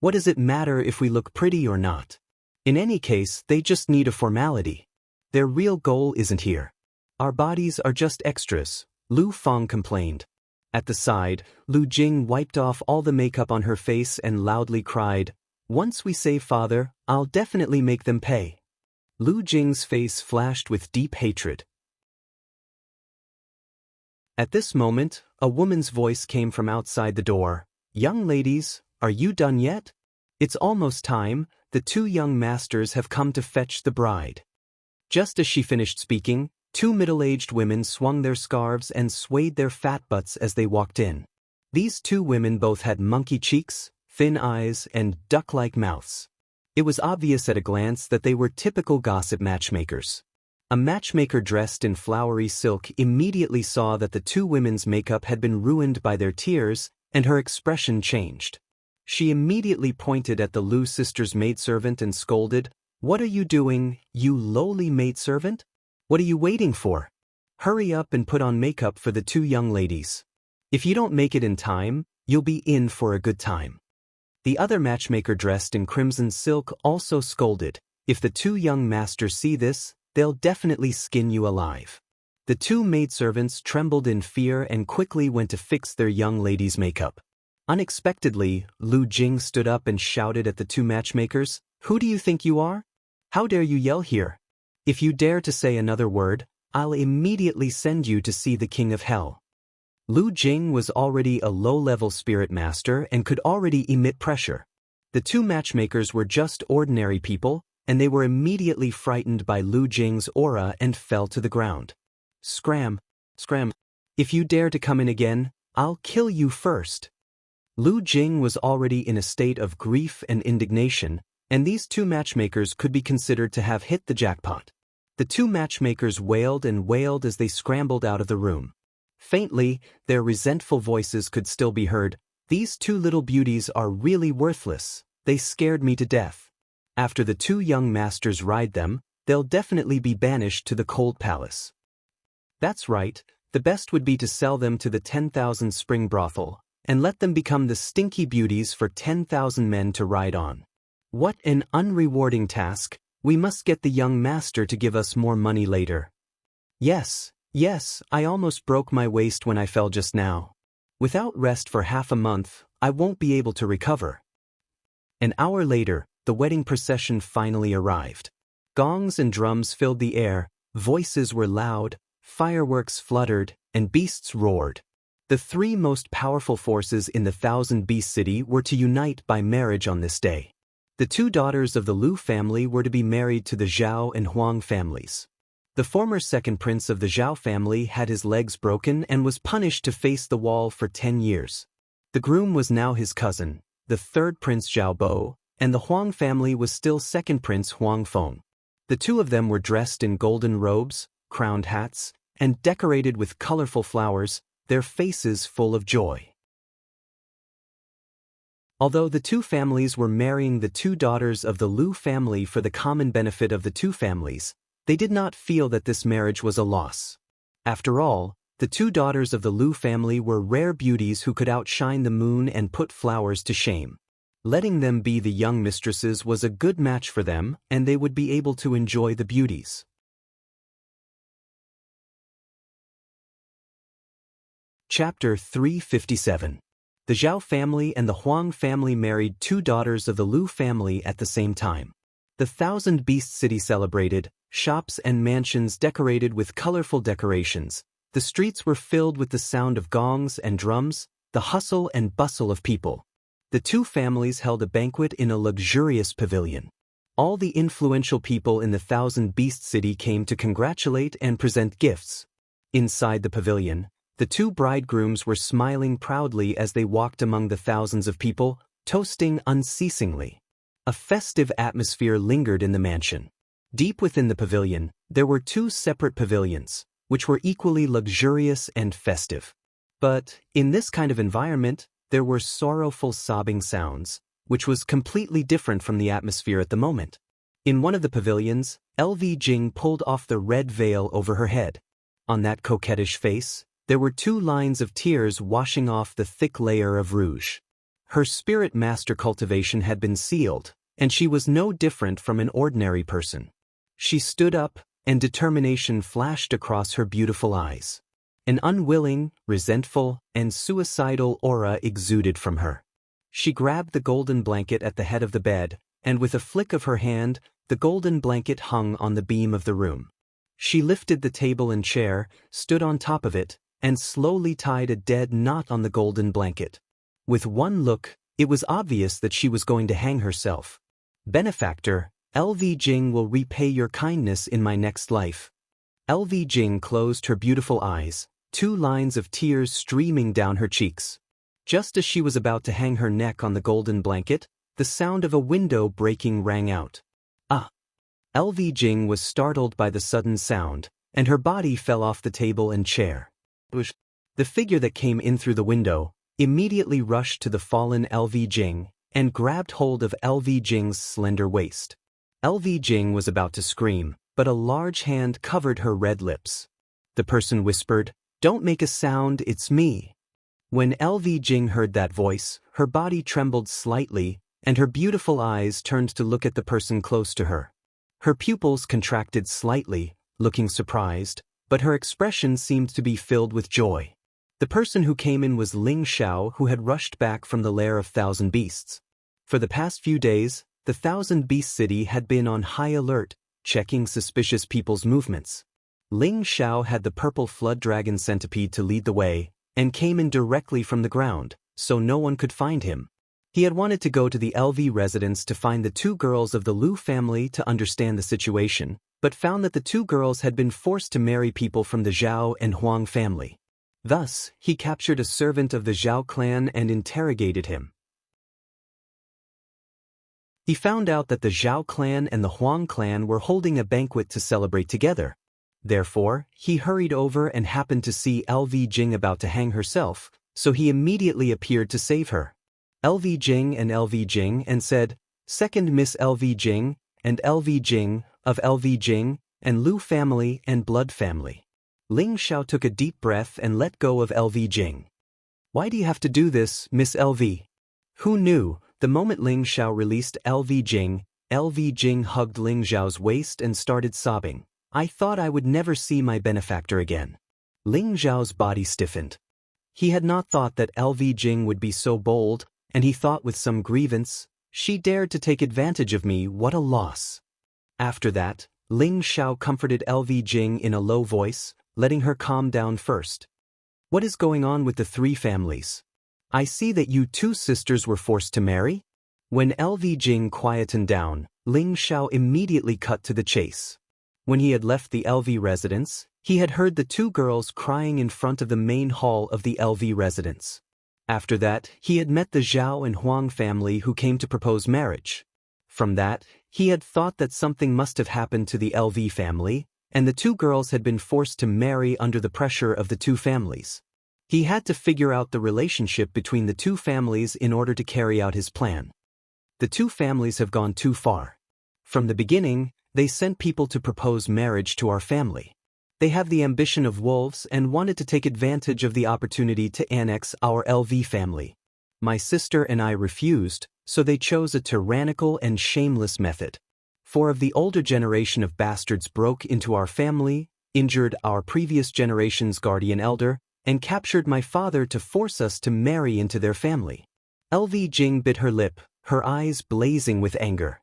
A: What does it matter if we look pretty or not? In any case, they just need a formality. Their real goal isn't here. Our bodies are just extras, Lu Fang complained. At the side, Lu Jing wiped off all the makeup on her face and loudly cried, Once we save father, I'll definitely make them pay. Lu Jing's face flashed with deep hatred. At this moment, a woman's voice came from outside the door. Young ladies, are you done yet? It's almost time. The 2 young masters have come to fetch the bride. Just as she finished speaking, 2 middle-aged women swung their scarves and swayed their fat butts as they walked in. These 2 women both had monkey cheeks, thin eyes, and duck-like mouths. It was obvious at a glance that they were typical gossip matchmakers. A matchmaker dressed in flowery silk immediately saw that the 2 women's makeup had been ruined by their tears, and her expression changed. She immediately pointed at the Lu sisters' maidservant and scolded, What are you doing, you lowly maidservant? What are you waiting for? Hurry up and put on makeup for the 2 young ladies. If you don't make it in time, you'll be in for a good time. The other matchmaker dressed in crimson silk also scolded, If the 2 young masters see this, they'll definitely skin you alive. The 2 maidservants trembled in fear and quickly went to fix their young ladies' makeup. Unexpectedly, Lu Jing stood up and shouted at the 2 matchmakers, Who do you think you are? How dare you yell here? If you dare to say another word, I'll immediately send you to see the King of Hell. Lu Jing was already a low-level spirit master and could already emit pressure. The 2 matchmakers were just ordinary people, and they were immediately frightened by Lu Jing's aura and fell to the ground. Scram! If you dare to come in again, I'll kill you first. Lu Jing was already in a state of grief and indignation, and these 2 matchmakers could be considered to have hit the jackpot. The 2 matchmakers wailed and wailed as they scrambled out of the room. Faintly, their resentful voices could still be heard. These 2 little beauties are really worthless. They scared me to death. After the 2 young masters ride them, they'll definitely be banished to the cold palace. That's right, the best would be to sell them to the 10,000 spring brothel, and let them become the stinky beauties for 10,000 men to ride on. What an unrewarding task. We must get the young master to give us more money later. Yes, I almost broke my waist when I fell just now. Without rest for half a month, I won't be able to recover. An hour later, the wedding procession finally arrived. Gongs and drums filled the air, voices were loud, fireworks fluttered, and beasts roared. The 3 most powerful forces in the 1,000 Beast City were to unite by marriage on this day. The 2 daughters of the Lu family were to be married to the Zhao and Huang families. The former second prince of the Zhao family had his legs broken and was punished to face the wall for 10 years. The groom was now his cousin, the 3rd Prince Zhao Bo, and the Huang family was still second Prince Huang Feng. The 2 of them were dressed in golden robes, crowned hats, and decorated with colorful flowers, their faces full of joy. Although the 2 families were marrying the 2 daughters of the Lu family for the common benefit of the 2 families, they did not feel that this marriage was a loss. After all, the 2 daughters of the Lu family were rare beauties who could outshine the moon and put flowers to shame. Letting them be the young mistresses was a good match for them, and they would be able to enjoy the beauties. Chapter 357. The Zhao family and the Huang family married two daughters of the Lu family at the same time. The Thousand Beast City celebrated, shops and mansions decorated with colorful decorations. The streets were filled with the sound of gongs and drums, the hustle and bustle of people. The two families held a banquet in a luxurious pavilion. All the influential people in the Thousand Beast City came to congratulate and present gifts. Inside the pavilion, the two bridegrooms were smiling proudly as they walked among the thousands of people, toasting unceasingly. A festive atmosphere lingered in the mansion. Deep within the pavilion, there were two separate pavilions, which were equally luxurious and festive. But, in this kind of environment, there were sorrowful sobbing sounds, which was completely different from the atmosphere at the moment. In one of the pavilions, LV Jing pulled off the red veil over her head. On that coquettish face, there were two lines of tears washing off the thick layer of rouge. Her spirit master cultivation had been sealed, and she was no different from an ordinary person. She stood up, and determination flashed across her beautiful eyes. An unwilling, resentful, and suicidal aura exuded from her. She grabbed the golden blanket at the head of the bed, and with a flick of her hand, the golden blanket hung on the beam of the room. She lifted the table and chair, stood on top of it, and slowly tied a dead knot on the golden blanket. With one look, it was obvious that she was going to hang herself. Benefactor, LV Jing will repay your kindness in my next life. LV Jing closed her beautiful eyes, two lines of tears streaming down her cheeks. Just as she was about to hang her neck on the golden blanket, the sound of a window breaking rang out. Ah! LV Jing was startled by the sudden sound, and her body fell off the table and chair. The figure that came in through the window immediately rushed to the fallen LV Jing and grabbed hold of LV Jing's slender waist. LV Jing was about to scream, but a large hand covered her red lips. The person whispered, "Don't make a sound, it's me." When LV Jing heard that voice, her body trembled slightly, and her beautiful eyes turned to look at the person close to her. Her pupils contracted slightly, looking surprised, but her expression seemed to be filled with joy. The person who came in was Ling Xiao, who had rushed back from the lair of Thousand Beasts. For the past few days, the Thousand Beast City had been on high alert, checking suspicious people's movements. Ling Xiao had the purple flood dragon centipede to lead the way, and came in directly from the ground, so no one could find him. He had wanted to go to the LV residence to find the two girls of the Lu family to understand the situation, but found that the two girls had been forced to marry people from the Zhao and Huang family. Thus, he captured a servant of the Zhao clan and interrogated him. He found out that the Zhao clan and the Huang clan were holding a banquet to celebrate together. Therefore, he hurried over and happened to see LV Jing about to hang herself, so he immediately appeared to save her. LV Jing and said, "Second Miss LV Jing, and LV Jing, of LV Jing, and Lu family and blood family." Ling Xiao took a deep breath and let go of LV Jing. "Why do you have to do this, Miss LV?" Who knew? The moment Ling Xiao released LV Jing hugged Ling Xiao's waist and started sobbing. "I thought I would never see my benefactor again." Ling Xiao's body stiffened. He had not thought that LV Jing would be so bold, and he thought with some grievance, "She dared to take advantage of me, what a loss." After that, Ling Xiao comforted LV Jing in a low voice, letting her calm down first. "What is going on with the three families? I see that you two sisters were forced to marry?" When LV Jing quietened down, Ling Xiao immediately cut to the chase. When he had left the LV residence, he had heard the two girls crying in front of the main hall of the LV residence. After that, he had met the Zhao and Huang family who came to propose marriage. From that, he had thought that something must have happened to the LV family, and the two girls had been forced to marry under the pressure of the two families. He had to figure out the relationship between the two families in order to carry out his plan. The two families have gone too far. From the beginning, they sent people to propose marriage to our family. They have the ambition of wolves and wanted to take advantage of the opportunity to annex our LV family. My sister and I refused, so they chose a tyrannical and shameless method. 4 of the older generation of bastards broke into our family, injured our previous generation's guardian elder, and captured my father to force us to marry into their family. LV Jing bit her lip, her eyes blazing with anger.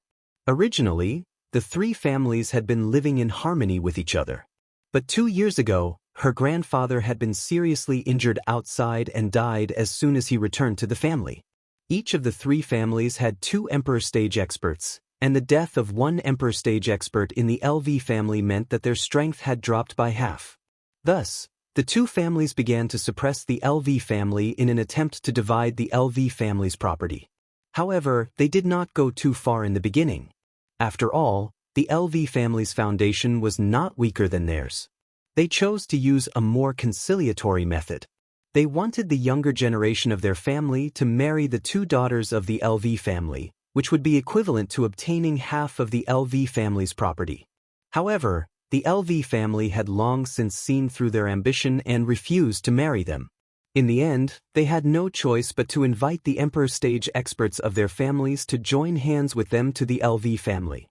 A: Originally, the three families had been living in harmony with each other. But 2 years ago, her grandfather had been seriously injured outside and died as soon as he returned to the family. Each of the three families had 2 Emperor Stage experts, and the death of one Emperor Stage expert in the LV family meant that their strength had dropped by half. Thus, the 2 families began to suppress the LV family in an attempt to divide the LV family's property. However, they did not go too far in the beginning. After all, the LV family's foundation was not weaker than theirs. They chose to use a more conciliatory method. They wanted the younger generation of their family to marry the 2 daughters of the LV family, which would be equivalent to obtaining half of the LV family's property. However, the LV family had long since seen through their ambition and refused to marry them. In the end, they had no choice but to invite the Emperor Stage experts of their families to join hands with them to the LV family.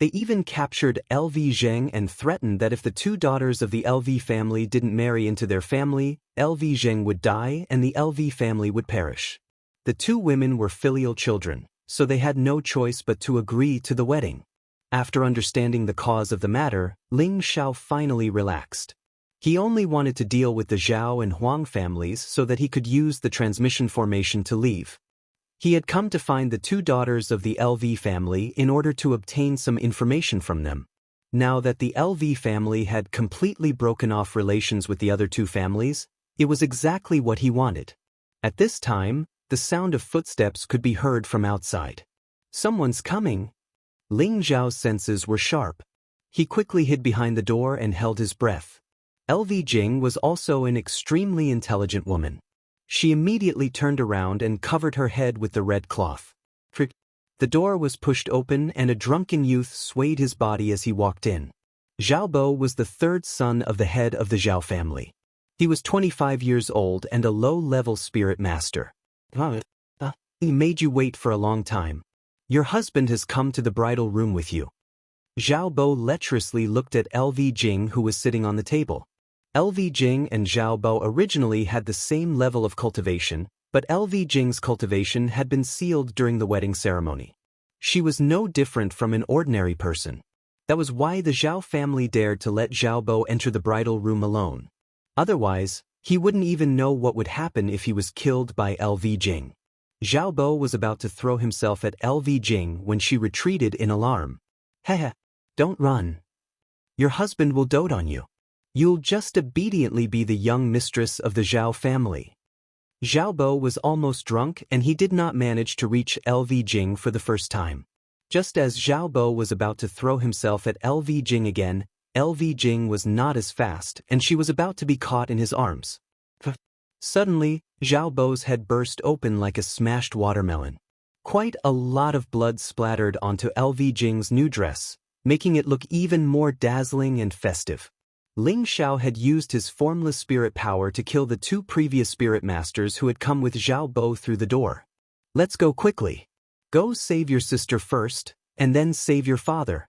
A: They even captured LV Zheng and threatened that if the 2 daughters of the LV family didn't marry into their family, LV Zheng would die and the LV family would perish. The 2 women were filial children, so they had no choice but to agree to the wedding. After understanding the cause of the matter, Ling Xiao finally relaxed. He only wanted to deal with the Zhao and Huang families so that he could use the transmission formation to leave. He had come to find the 2 daughters of the LV family in order to obtain some information from them. Now that the LV family had completely broken off relations with the other 2 families, it was exactly what he wanted. At this time, the sound of footsteps could be heard from outside. Someone's coming. Ling Zhao's senses were sharp. He quickly hid behind the door and held his breath. LV Jing was also an extremely intelligent woman. She immediately turned around and covered her head with the red cloth. The door was pushed open and a drunken youth swayed his body as he walked in. Zhao Bo was the 3rd son of the head of the Zhao family. He was 25 years old and a low-level spirit master. He made you wait for a long time. Your husband has come to the bridal room with you. Zhao Bo lecherously looked at LV Jing, who was sitting on the table. LV Jing and Zhao Bo originally had the same level of cultivation, but LV Jing's cultivation had been sealed during the wedding ceremony. She was no different from an ordinary person. That was why the Zhao family dared to let Zhao Bo enter the bridal room alone. Otherwise, he wouldn't even know what would happen if he was killed by LV Jing. Zhao Bo was about to throw himself at LV Jing when she retreated in alarm. Heh, don't run. Your husband will dote on you. You'll just obediently be the young mistress of the Zhao family. Zhao Bo was almost drunk and he did not manage to reach LV Jing for the first time. Just as Zhao Bo was about to throw himself at LV Jing again, LV Jing was not as fast and she was about to be caught in his arms. Suddenly, Zhao Bo's head burst open like a smashed watermelon. Quite a lot of blood splattered onto LV Jing's new dress, making it look even more dazzling and festive. Ling Xiao had used his formless spirit power to kill the 2 previous spirit masters who had come with Zhao Bo through the door. Let's go quickly. Go save your sister first, and then save your father.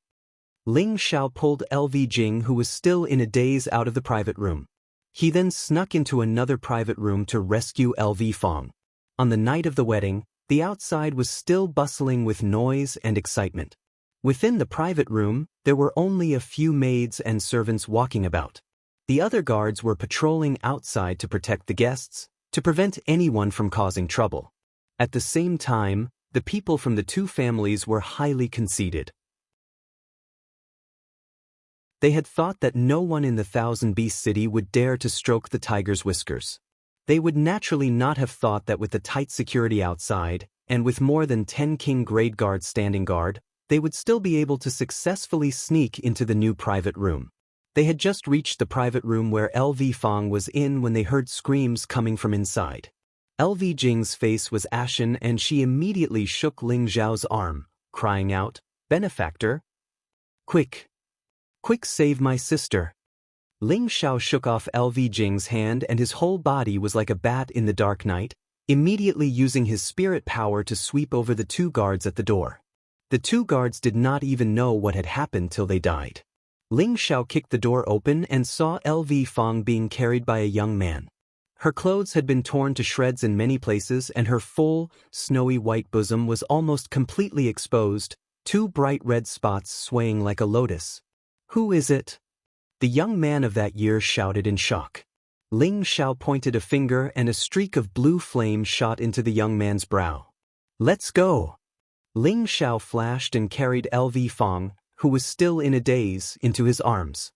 A: Ling Xiao pulled LV Jing, who was still in a daze, out of the private room. He then snuck into another private room to rescue LV Fong. On the night of the wedding, the outside was still bustling with noise and excitement. Within the private room, there were only a few maids and servants walking about. The other guards were patrolling outside to protect the guests, to prevent anyone from causing trouble. At the same time, the people from the 2 families were highly conceited. They had thought that no one in the Thousand Beast City would dare to stroke the tiger's whiskers. They would naturally not have thought that with the tight security outside, and with more than 10 king-grade guards standing guard, they would still be able to successfully sneak into the new private room. They had just reached the private room where LV Fong was in when they heard screams coming from inside. LV Jing's face was ashen and she immediately shook Ling Zhao's arm, crying out, "Benefactor! Quick! Quick, save my sister!" Ling Xiao shook off LV Jing's hand and his whole body was like a bat in the dark night, immediately using his spirit power to sweep over the 2 guards at the door. The 2 guards did not even know what had happened till they died. Ling Xiao kicked the door open and saw LV Fong being carried by a young man. Her clothes had been torn to shreds in many places and her full, snowy white bosom was almost completely exposed, two bright red spots swaying like a lotus. "Who is it?" the young man of that year shouted in shock. Ling Xiao pointed a finger and a streak of blue flame shot into the young man's brow. "Let's go!" Ling Xiao flashed and carried LV Fong, who was still in a daze, into his arms.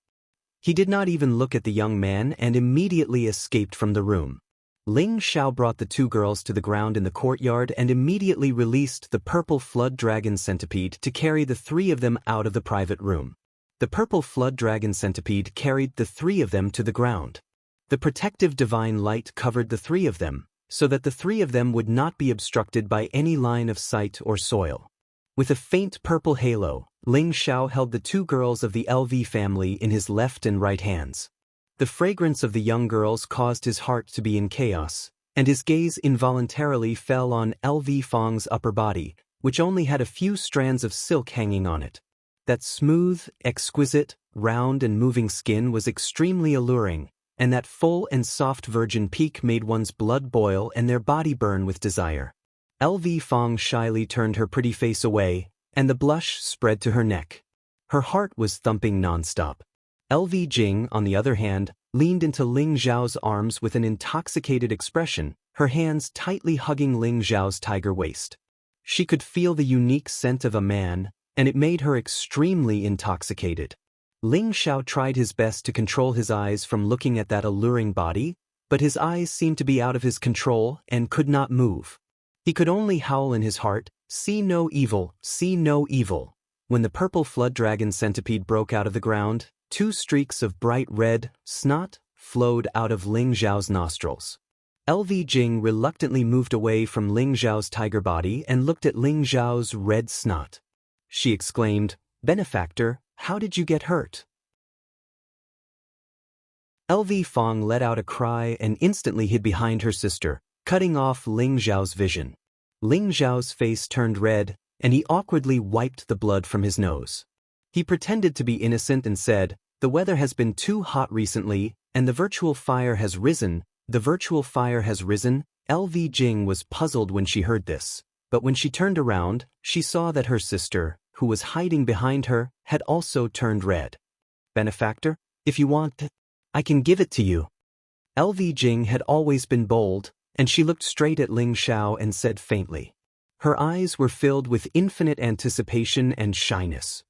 A: He did not even look at the young man and immediately escaped from the room. Ling Xiao brought the two girls to the ground in the courtyard and immediately released the purple flood dragon centipede to carry the three of them out of the private room. The purple flood dragon centipede carried the three of them to the ground. The protective divine light covered the three of them, so that the three of them would not be obstructed by any line of sight or soil. With a faint purple halo, Ling Xiao held the two girls of the LV family in his left and right hands. The fragrance of the young girls caused his heart to be in chaos, and his gaze involuntarily fell on LV Fong's upper body, which only had a few strands of silk hanging on it. That smooth, exquisite, round and moving skin was extremely alluring, and that full and soft virgin peak made one's blood boil and their body burn with desire. LV Fong shyly turned her pretty face away, and the blush spread to her neck. Her heart was thumping nonstop. LV Jing, on the other hand, leaned into Ling Xiao's arms with an intoxicated expression, her hands tightly hugging Ling Xiao's tiger waist. She could feel the unique scent of a man, and it made her extremely intoxicated. Ling Xiao tried his best to control his eyes from looking at that alluring body, but his eyes seemed to be out of his control and could not move. He could only howl in his heart, "See no evil, see no evil." When the purple flood dragon centipede broke out of the ground, two streaks of bright red snot flowed out of Ling Xiao's nostrils. LV Jing reluctantly moved away from Ling Xiao's tiger body and looked at Ling Xiao's red snot. She exclaimed, "Benefactor, how did you get hurt?" LV Fong let out a cry and instantly hid behind her sister, cutting off Ling Xiao's vision. Ling Xiao's face turned red, and he awkwardly wiped the blood from his nose. He pretended to be innocent and said, "The weather has been too hot recently, and the virtual fire has risen. The virtual fire has risen." LV Jing was puzzled when she heard this, but when she turned around, she saw that her sister, who was hiding behind her, had also turned red. "Benefactor, if you want it, I can give it to you." LV Jing had always been bold, and she looked straight at Ling Xiao and said faintly. Her eyes were filled with infinite anticipation and shyness.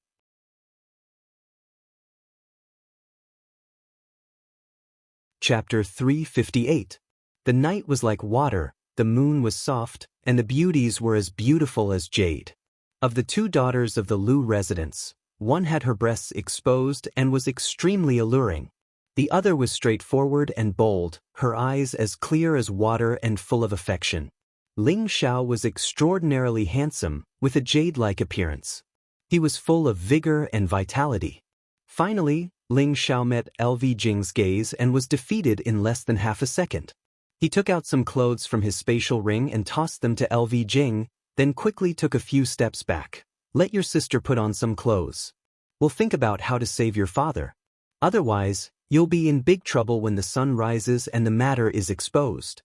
A: Chapter 358. The night was like water, the moon was soft, and the beauties were as beautiful as jade. Of the two daughters of the Lu residents, one had her breasts exposed and was extremely alluring. The other was straightforward and bold, her eyes as clear as water and full of affection. Ling Xiao was extraordinarily handsome, with a jade-like appearance. He was full of vigor and vitality. Finally, Ling Xiao met LV Jing's gaze and was defeated in less than half a second. He took out some clothes from his spatial ring and tossed them to LV Jing, then quickly took a few steps back. "Let your sister put on some clothes. We'll think about how to save your father. Otherwise, you'll be in big trouble when the sun rises and the matter is exposed."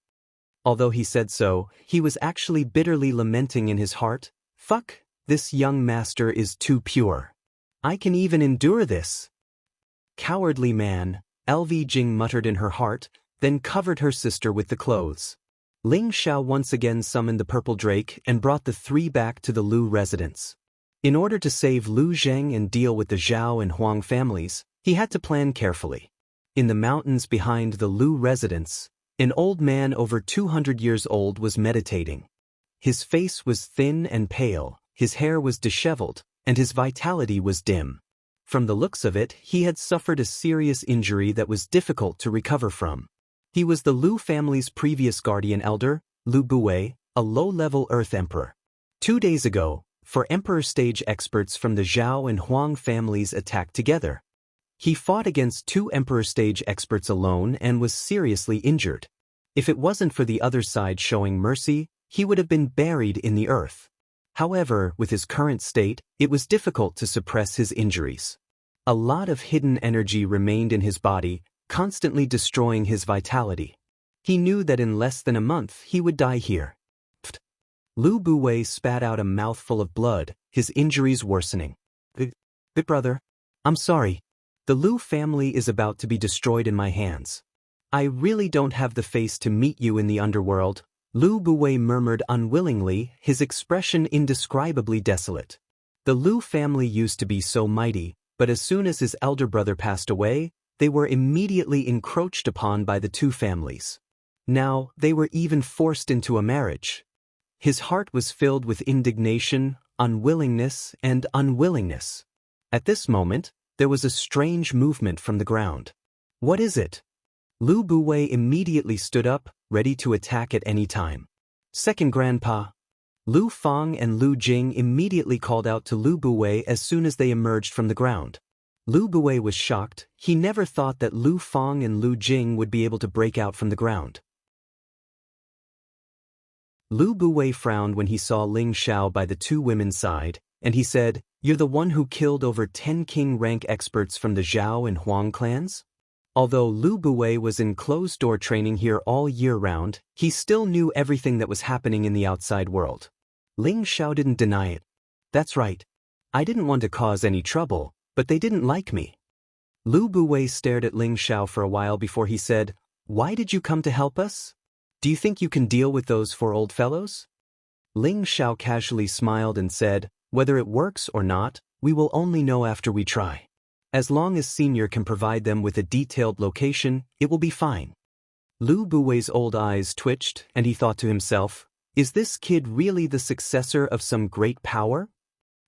A: Although he said so, he was actually bitterly lamenting in his heart, "Fuck, this young master is too pure. I can even endure this." "Cowardly man," LV Jing muttered in her heart, then covered her sister with the clothes. Ling Xiao once again summoned the purple drake and brought the three back to the Lu residence. In order to save Lu Zheng and deal with the Zhao and Huang families, he had to plan carefully. In the mountains behind the Lu residence, an old man over 200 years old was meditating. His face was thin and pale, his hair was disheveled, and his vitality was dim. From the looks of it, he had suffered a serious injury that was difficult to recover from. He was the Lu family's previous guardian elder, Lu Bue, a low-level Earth Emperor. 2 days ago, 4 Emperor stage experts from the Zhao and Huang families attacked together. He fought against 2 Emperor stage experts alone and was seriously injured. If it wasn't for the other side showing mercy, he would have been buried in the earth. However, with his current state, it was difficult to suppress his injuries. A lot of hidden energy remained in his body, constantly destroying his vitality. He knew that in less than a month he would die here. Lu Buwei spat out a mouthful of blood, his injuries worsening. Brother, I'm sorry. The Lu family is about to be destroyed in my hands. I really don't have the face to meet you in the underworld, Lu Buwei murmured unwillingly, his expression indescribably desolate. The Lu family used to be so mighty, but as soon as his elder brother passed away, they were immediately encroached upon by the two families. Now, they were even forced into a marriage. His heart was filled with indignation, unwillingness, and unwillingness. At this moment, there was a strange movement from the ground. What is it? Lu Buwei immediately stood up, ready to attack at any time. Second Grandpa. Lu Fang and Lu Jing immediately called out to Lu Buwei as soon as they emerged from the ground. Lu Buwei was shocked. He never thought that Lu Fang and Lu Jing would be able to break out from the ground. Lu Buwei frowned when he saw Ling Xiao by the two women's side, and he said, "You're the one who killed over 10 king-rank experts from the Zhao and Huang clans?" Although Lu Buwei was in closed-door training here all year round, he still knew everything that was happening in the outside world. Ling Xiao didn't deny it. "That's right. I didn't want to cause any trouble, but they didn't like me." Lu Buwei stared at Ling Xiao for a while before he said, "Why did you come to help us? Do you think you can deal with those 4 old fellows?" Ling Xiao casually smiled and said, "Whether it works or not, we will only know after we try. As long as Senior can provide them with a detailed location, it will be fine." Lu Buwei's old eyes twitched, and he thought to himself, "Is this kid really the successor of some great power?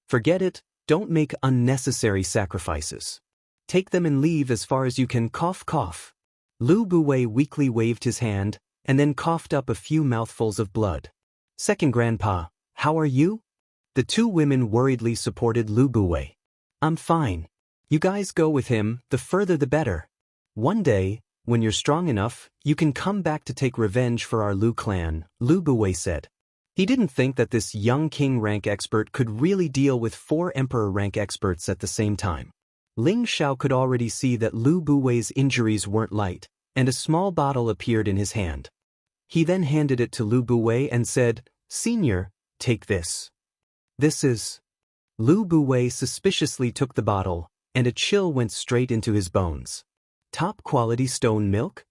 A: Forget it, don't make unnecessary sacrifices. Take them and leave as far as you can, cough cough." Lu Buwei weakly waved his hand, and then coughed up a few mouthfuls of blood. "Second Grandpa, how are you?" The two women worriedly supported Lu Buwei. "I'm fine. You guys go with him, the further the better. One day, when you're strong enough, you can come back to take revenge for our Lu clan," Lu Buwei said. He didn't think that this young king-rank expert could really deal with 4 emperor-rank experts at the same time. Ling Xiao could already see that Lu Buwei's injuries weren't light, and a small bottle appeared in his hand. He then handed it to Lu Buwei and said, "Senior, take this." "This is..." Lu Buwei suspiciously took the bottle, and a chill went straight into his bones. "Top-quality stone milk?"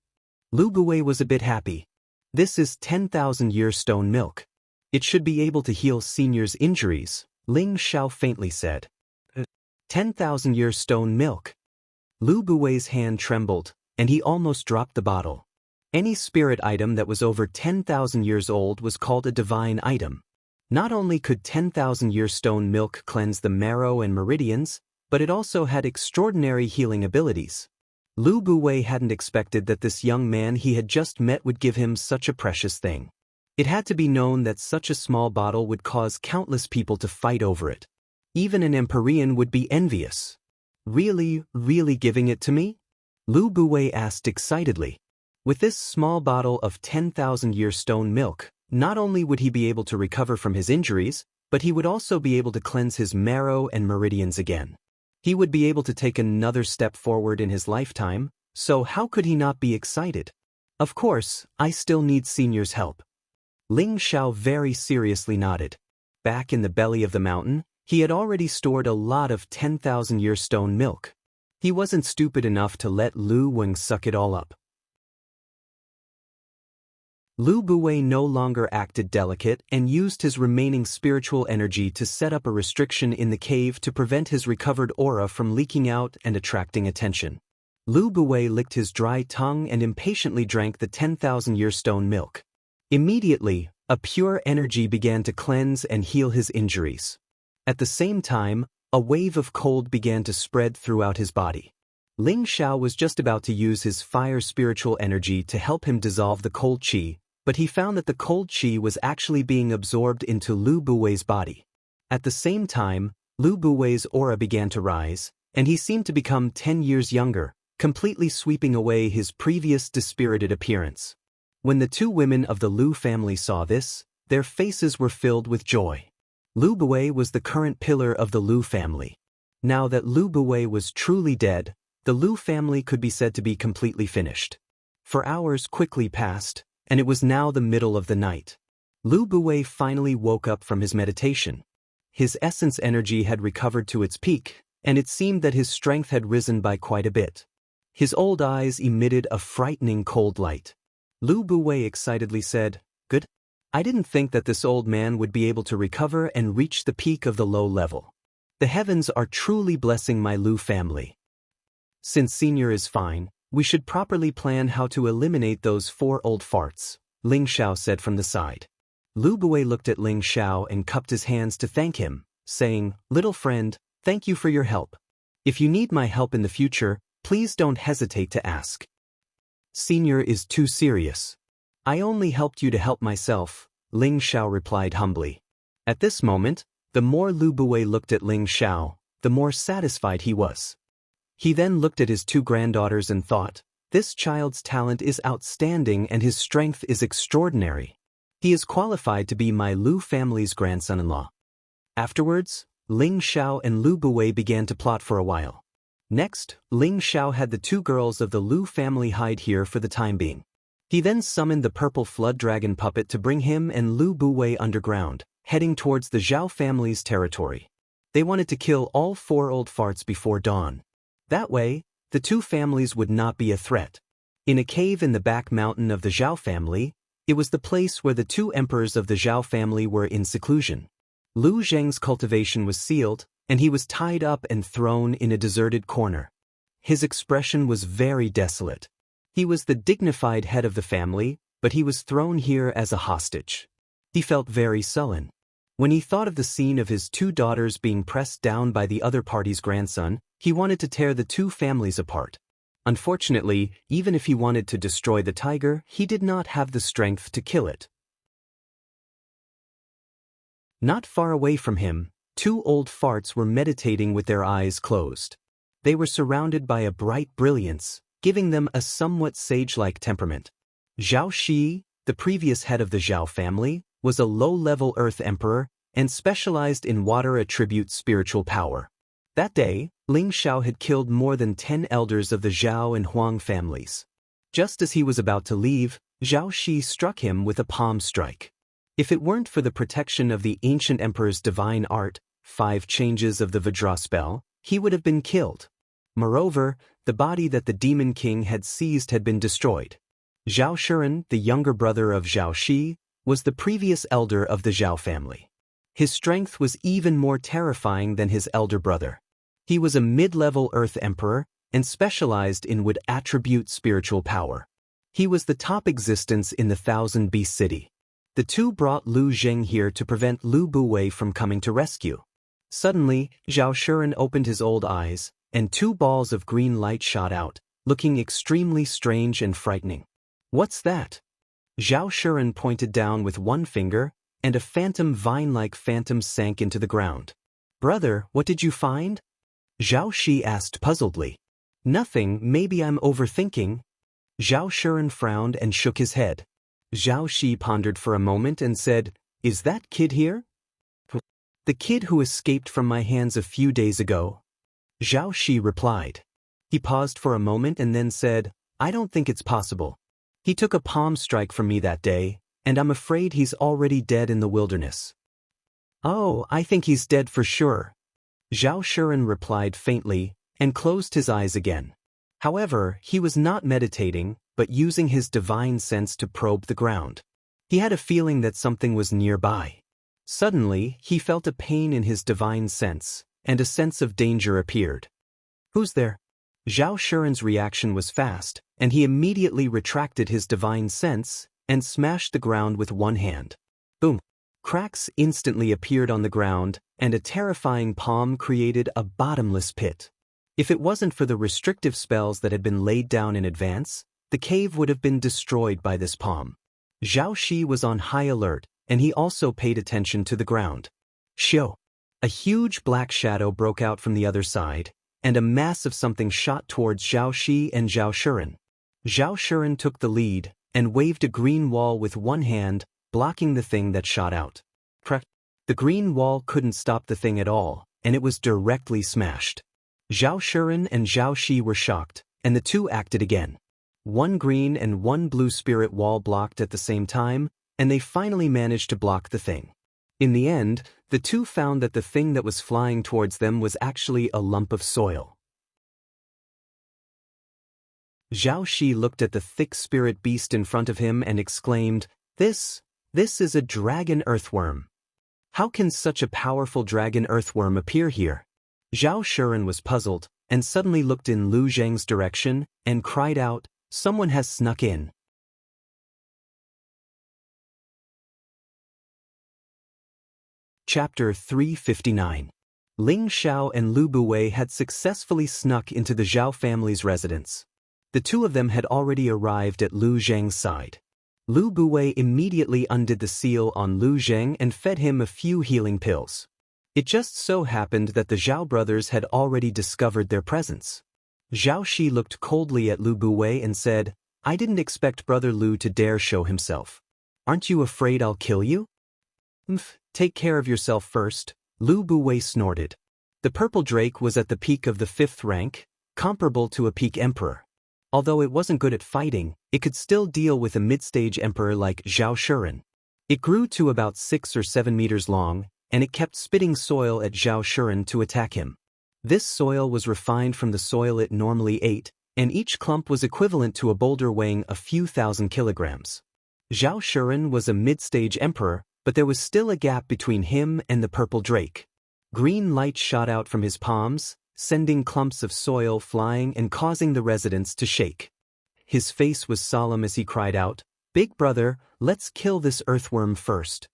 A: Lu Buwei was a bit happy. "This is 10,000-year stone milk. It should be able to heal Senior's injuries," Ling Xiao faintly said. 10,000-year stone milk." Lu Buwei's hand trembled, and he almost dropped the bottle. Any spirit item that was over 10,000 years old was called a divine item. Not only could 10,000-year stone milk cleanse the marrow and meridians, but it also had extraordinary healing abilities. Lu Buwei hadn't expected that this young man he had just met would give him such a precious thing. It had to be known that such a small bottle would cause countless people to fight over it. Even an Empyrean would be envious. Really giving it to me?" Lu Buwei asked excitedly. With this small bottle of 10,000-year stone milk, not only would he be able to recover from his injuries, but he would also be able to cleanse his marrow and meridians again. He would be able to take another step forward in his lifetime, so how could he not be excited? "Of course, I still need Senior's help." Ling Xiao very seriously nodded. Back in the belly of the mountain, he had already stored a lot of 10,000-year stone milk. He wasn't stupid enough to let Lu Weng suck it all up. Lu Buwei no longer acted delicate and used his remaining spiritual energy to set up a restriction in the cave to prevent his recovered aura from leaking out and attracting attention. Lu Buwei licked his dry tongue and impatiently drank the 10,000-year stone milk. Immediately, a pure energy began to cleanse and heal his injuries. At the same time, a wave of cold began to spread throughout his body. Ling Xiao was just about to use his fire spiritual energy to help him dissolve the cold qi, but he found that the cold qi was actually being absorbed into Lu Buwei's body. At the same time, Lu Buwei's aura began to rise, and he seemed to become 10 years younger, completely sweeping away his previous dispirited appearance. When the two women of the Lu family saw this, their faces were filled with joy. Lu Buwei was the current pillar of the Lu family. Now that Lu Buwei was truly dead, the Lu family could be said to be completely finished. For hours quickly passed, and it was now the middle of the night. Lu Buwei finally woke up from his meditation. His essence energy had recovered to its peak, and it seemed that his strength had risen by quite a bit. His old eyes emitted a frightening cold light. Lu Buwei excitedly said, "Good. I didn't think that this old man would be able to recover and reach the peak of the low level. The heavens are truly blessing my Lu family. Since Senior is fine, we should properly plan how to eliminate those 4 old farts," Ling Xiao said from the side. Lu Buwei looked at Ling Xiao and cupped his hands to thank him, saying, "Little friend, thank you for your help. If you need my help in the future, please don't hesitate to ask." "Senior is too serious. I only helped you to help myself," Ling Xiao replied humbly. At this moment, the more Lu Buwei looked at Ling Xiao, the more satisfied he was. He then looked at his 2 granddaughters and thought, "This child's talent is outstanding and his strength is extraordinary. He is qualified to be my Lu family's grandson-in-law." Afterwards, Ling Xiao and Lu Buwei began to plot for a while. Next, Ling Xiao had the 2 girls of the Lu family hide here for the time being. He then summoned the purple flood dragon puppet to bring him and Lu Buwei underground, heading towards the Zhao family's territory. They wanted to kill all 4 old farts before dawn. That way, the 2 families would not be a threat. In a cave in the back mountain of the Zhao family, it was the place where the 2 emperors of the Zhao family were in seclusion. Lu Zheng's cultivation was sealed, and he was tied up and thrown in a deserted corner. His expression was very desolate. He was the dignified head of the family, but he was thrown here as a hostage. He felt very sullen. When he thought of the scene of his 2 daughters being pressed down by the other party's grandson, he wanted to tear the 2 families apart. Unfortunately, even if he wanted to destroy the tiger, he did not have the strength to kill it. Not far away from him, 2 old farts were meditating with their eyes closed. They were surrounded by a bright brilliance, giving them a somewhat sage-like temperament. Zhao Shi, the previous head of the Zhao family, was a low-level earth emperor and specialized in water attribute spiritual power. That day, Ling Xiao had killed more than 10 elders of the Zhao and Huang families. Just as he was about to leave, Zhao Shi struck him with a palm strike. If it weren't for the protection of the ancient emperor's divine art, 5 changes of the Vajra spell, he would have been killed. Moreover, the body that the demon king had seized had been destroyed. Zhao Shuren, the younger brother of Zhao Shi, was the previous elder of the Zhao family. His strength was even more terrifying than his elder brother. He was a mid-level earth emperor and specialized in wood attribute spiritual power. He was the top existence in the 1,000 Beast City. The 2 brought Lu Zheng here to prevent Lu Buwei from coming to rescue. Suddenly, Zhao Shuren opened his old eyes, and 2 balls of green light shot out, looking extremely strange and frightening. "What's that?" Zhao Shuren pointed down with 1 finger, and a phantom vine-like phantom sank into the ground. "Brother, what did you find?" Zhao Shi asked puzzledly. "Nothing, maybe I'm overthinking." Zhao Shuren frowned and shook his head. Zhao Shi pondered for a moment and said, "Is that kid here?" "The kid who escaped from my hands a few days ago," Zhao Shi replied. He paused for a moment and then said, "I don't think it's possible. He took a palm strike from me that day, and I'm afraid he's already dead in the wilderness." "Oh, I think he's dead for sure," Zhao Shuren replied faintly, and closed his eyes again. However, he was not meditating, but using his divine sense to probe the ground. He had a feeling that something was nearby. Suddenly, he felt a pain in his divine sense, and a sense of danger appeared. "Who's there?" Zhao Shuren's reaction was fast, and he immediately retracted his divine sense and smashed the ground with 1 hand. Boom! Cracks instantly appeared on the ground, and a terrifying palm created a bottomless pit. If it wasn't for the restrictive spells that had been laid down in advance, the cave would have been destroyed by this palm. Zhao Shi was on high alert, and he also paid attention to the ground. Shio! A huge black shadow broke out from the other side, and a mass of something shot towards Zhao Shi and Zhao Shuren. Zhao Shuren took the lead, and waved a green wall with 1 hand, blocking the thing that shot out. Crack! The green wall couldn't stop the thing at all, and it was directly smashed. Zhao Shuren and Zhao Shi were shocked, and the two acted again. One green and one blue spirit wall blocked at the same time, and they finally managed to block the thing. In the end, the two found that the thing that was flying towards them was actually a lump of soil. Zhao Shi looked at the thick spirit beast in front of him and exclaimed, This is a dragon earthworm. How can such a powerful dragon earthworm appear here? Zhao Shuren was puzzled, and suddenly looked in Lu Zheng's direction, and cried out, Someone has snuck in. Chapter 359. Ling Xiao and Lu Buwei had successfully snuck into the Zhao family's residence. The two of them had already arrived at Lu Zheng's side. Lu Buwei immediately undid the seal on Lu Zheng and fed him a few healing pills. It just so happened that the Zhao brothers had already discovered their presence. Zhao Shi looked coldly at Lu Buwei and said, I didn't expect Brother Lu to dare show himself. Aren't you afraid I'll kill you? Take care of yourself first, Lu Buwei snorted. The purple drake was at the peak of the 5th rank, comparable to a peak emperor. Although it wasn't good at fighting, it could still deal with a mid-stage emperor like Zhao Shuren. It grew to about 6 or 7 meters long, and it kept spitting soil at Zhao Shuren to attack him. This soil was refined from the soil it normally ate, and each clump was equivalent to a boulder weighing a few thousand kilograms. Zhao Shuren was a mid-stage emperor, but there was still a gap between him and the purple drake. Green light shot out from his palms, sending clumps of soil flying and causing the residents to shake. His face was solemn as he cried out, Big brother, let's kill this earthworm first.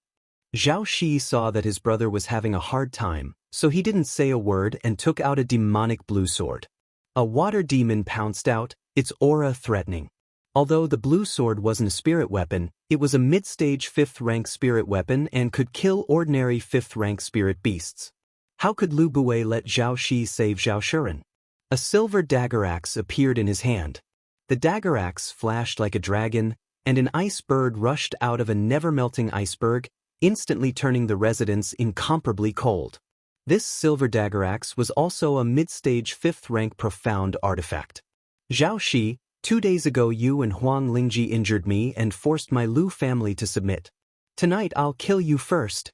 A: Zhao Shi saw that his brother was having a hard time, so he didn't say a word and took out a demonic blue sword. A water demon pounced out, its aura threatening. Although the blue sword wasn't a spirit weapon, it was a mid-stage 5th rank spirit weapon and could kill ordinary 5th rank spirit beasts. How could Lu Buwei let Zhao Shi save Zhao Shuren? A silver dagger axe appeared in his hand. The dagger axe flashed like a dragon, and an ice bird rushed out of a never-melting iceberg, instantly turning the residents incomparably cold. This silver dagger axe was also a mid-stage 5th rank profound artifact. Zhao Shi, 2 days ago you and Huang Lingji injured me and forced my Lu family to submit. Tonight I'll kill you first.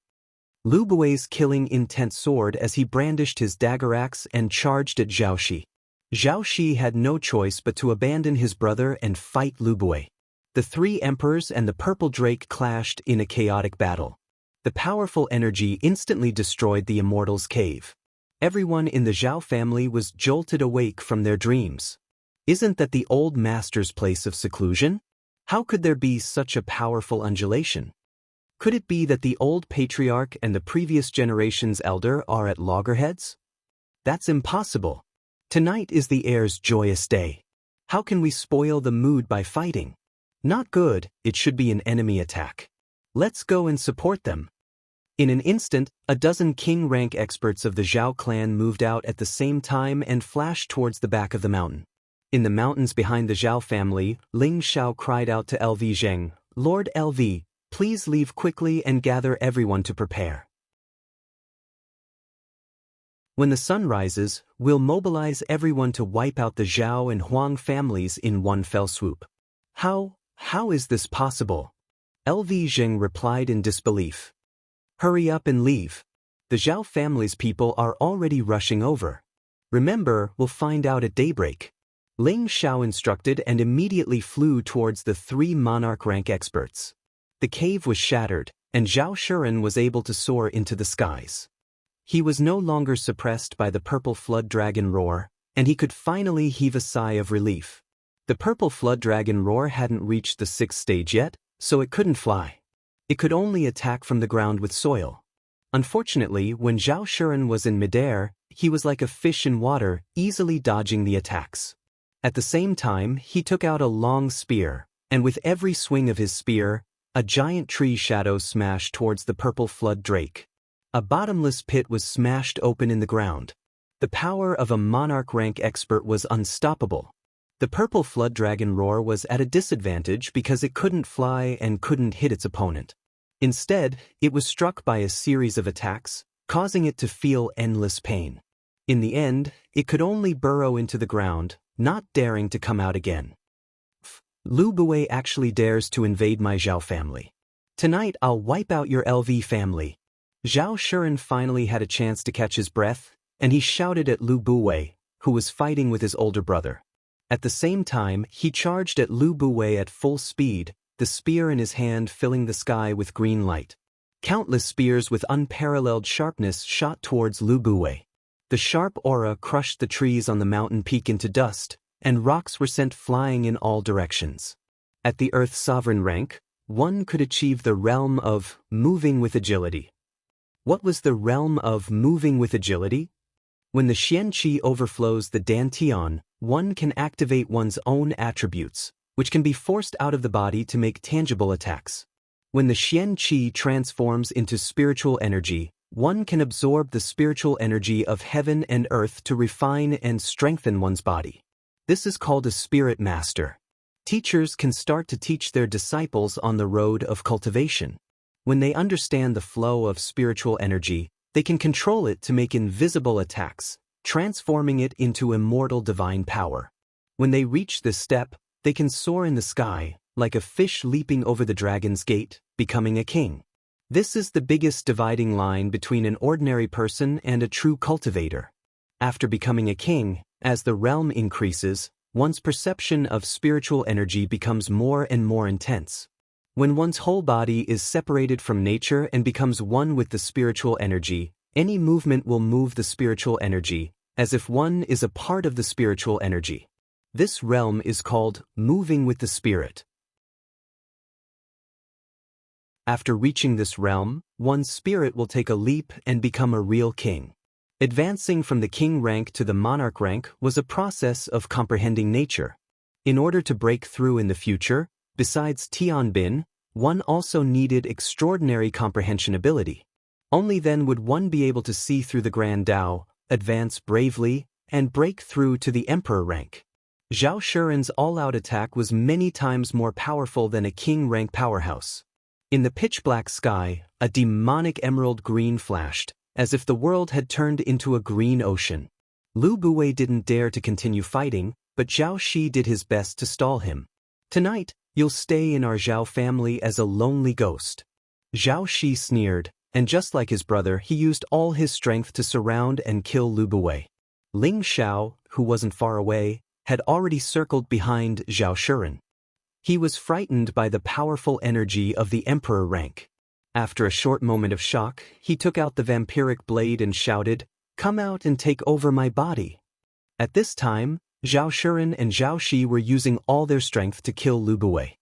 A: Lu Buwei's killing intent soared as he brandished his dagger axe and charged at Zhao Shi. Zhao Shi had no choice but to abandon his brother and fight Lu Buwei. The 3 emperors and the purple drake clashed in a chaotic battle. The powerful energy instantly destroyed the immortal's cave. Everyone in the Zhao family was jolted awake from their dreams. Isn't that the old master's place of seclusion? How could there be such a powerful undulation? Could it be that the old patriarch and the previous generation's elder are at loggerheads? That's impossible. Tonight is the heir's joyous day. How can we spoil the mood by fighting? Not good, it should be an enemy attack. Let's go and support them. In an instant, a dozen king-rank experts of the Zhao clan moved out at the same time and flashed towards the back of the mountain. In the mountains behind the Zhao family, Ling Xiao cried out to LV Zheng, Lord LV, please leave quickly and gather everyone to prepare. When the sun rises, we'll mobilize everyone to wipe out the Zhao and Huang families in one fell swoop. How is this possible? LV Zheng replied in disbelief. Hurry up and leave. The Zhao family's people are already rushing over. Remember, we'll find out at daybreak. Ling Xiao instructed and immediately flew towards the 3 monarch rank experts. The cave was shattered, and Zhao Shuren was able to soar into the skies. He was no longer suppressed by the purple flood dragon roar, and he could finally heave a sigh of relief. The purple flood dragon roar hadn't reached the 6th stage yet, so it couldn't fly. It could only attack from the ground with soil. Unfortunately, when Zhao Shuren was in midair, he was like a fish in water, easily dodging the attacks. At the same time, he took out a long spear, and with every swing of his spear, a giant tree shadow smashed towards the purple flood drake. A bottomless pit was smashed open in the ground. The power of a monarch rank expert was unstoppable. The purple flood dragon roar was at a disadvantage because it couldn't fly and couldn't hit its opponent. Instead, it was struck by a series of attacks, causing it to feel endless pain. In the end, it could only burrow into the ground, not daring to come out again. Lu Buwei actually dares to invade my Zhao family. Tonight I'll wipe out your LV family. Zhao Shuren finally had a chance to catch his breath, and he shouted at Lu Buwei, who was fighting with his older brother. At the same time, he charged at Lu Buwei at full speed, the spear in his hand filling the sky with green light. Countless spears with unparalleled sharpness shot towards Lu Buwei. The sharp aura crushed the trees on the mountain peak into dust, and rocks were sent flying in all directions. At the Earth's sovereign rank, one could achieve the realm of moving with agility. What was the realm of moving with agility? When the Xianxia overflows the Dantian, one can activate one's own attributes, which can be forced out of the body to make tangible attacks. When the Xianxia transforms into spiritual energy, one can absorb the spiritual energy of heaven and earth to refine and strengthen one's body. This is called a spirit master. Teachers can start to teach their disciples on the road of cultivation. When they understand the flow of spiritual energy, they can control it to make invisible attacks, transforming it into immortal divine power. When they reach this step, they can soar in the sky, like a fish leaping over the dragon's gate, becoming a king. This is the biggest dividing line between an ordinary person and a true cultivator. After becoming a king, as the realm increases, one's perception of spiritual energy becomes more and more intense. When one's whole body is separated from nature and becomes one with the spiritual energy, any movement will move the spiritual energy, as if one is a part of the spiritual energy. This realm is called moving with the spirit. After reaching this realm, one's spirit will take a leap and become a real king. Advancing from the king rank to the monarch rank was a process of comprehending nature. In order to break through in the future, besides Tianbin, one also needed extraordinary comprehension ability. Only then would one be able to see through the Grand Tao, advance bravely, and break through to the emperor rank. Zhao Shuren's all-out attack was many times more powerful than a king rank powerhouse. In the pitch-black sky, a demonic emerald green flashed, as if the world had turned into a green ocean. Lu Buwei didn't dare to continue fighting, but Zhao Shi did his best to stall him. Tonight, you'll stay in our Zhao family as a lonely ghost. Zhao Shi sneered, and just like his brother, he used all his strength to surround and kill Lu Buwei. Ling Xiao, who wasn't far away, had already circled behind Zhao Shuren. He was frightened by the powerful energy of the emperor rank. After a short moment of shock, he took out the vampiric blade and shouted, "Come out and take over my body." At this time, Zhao Shuren and Zhao Shi were using all their strength to kill Lu Buwei.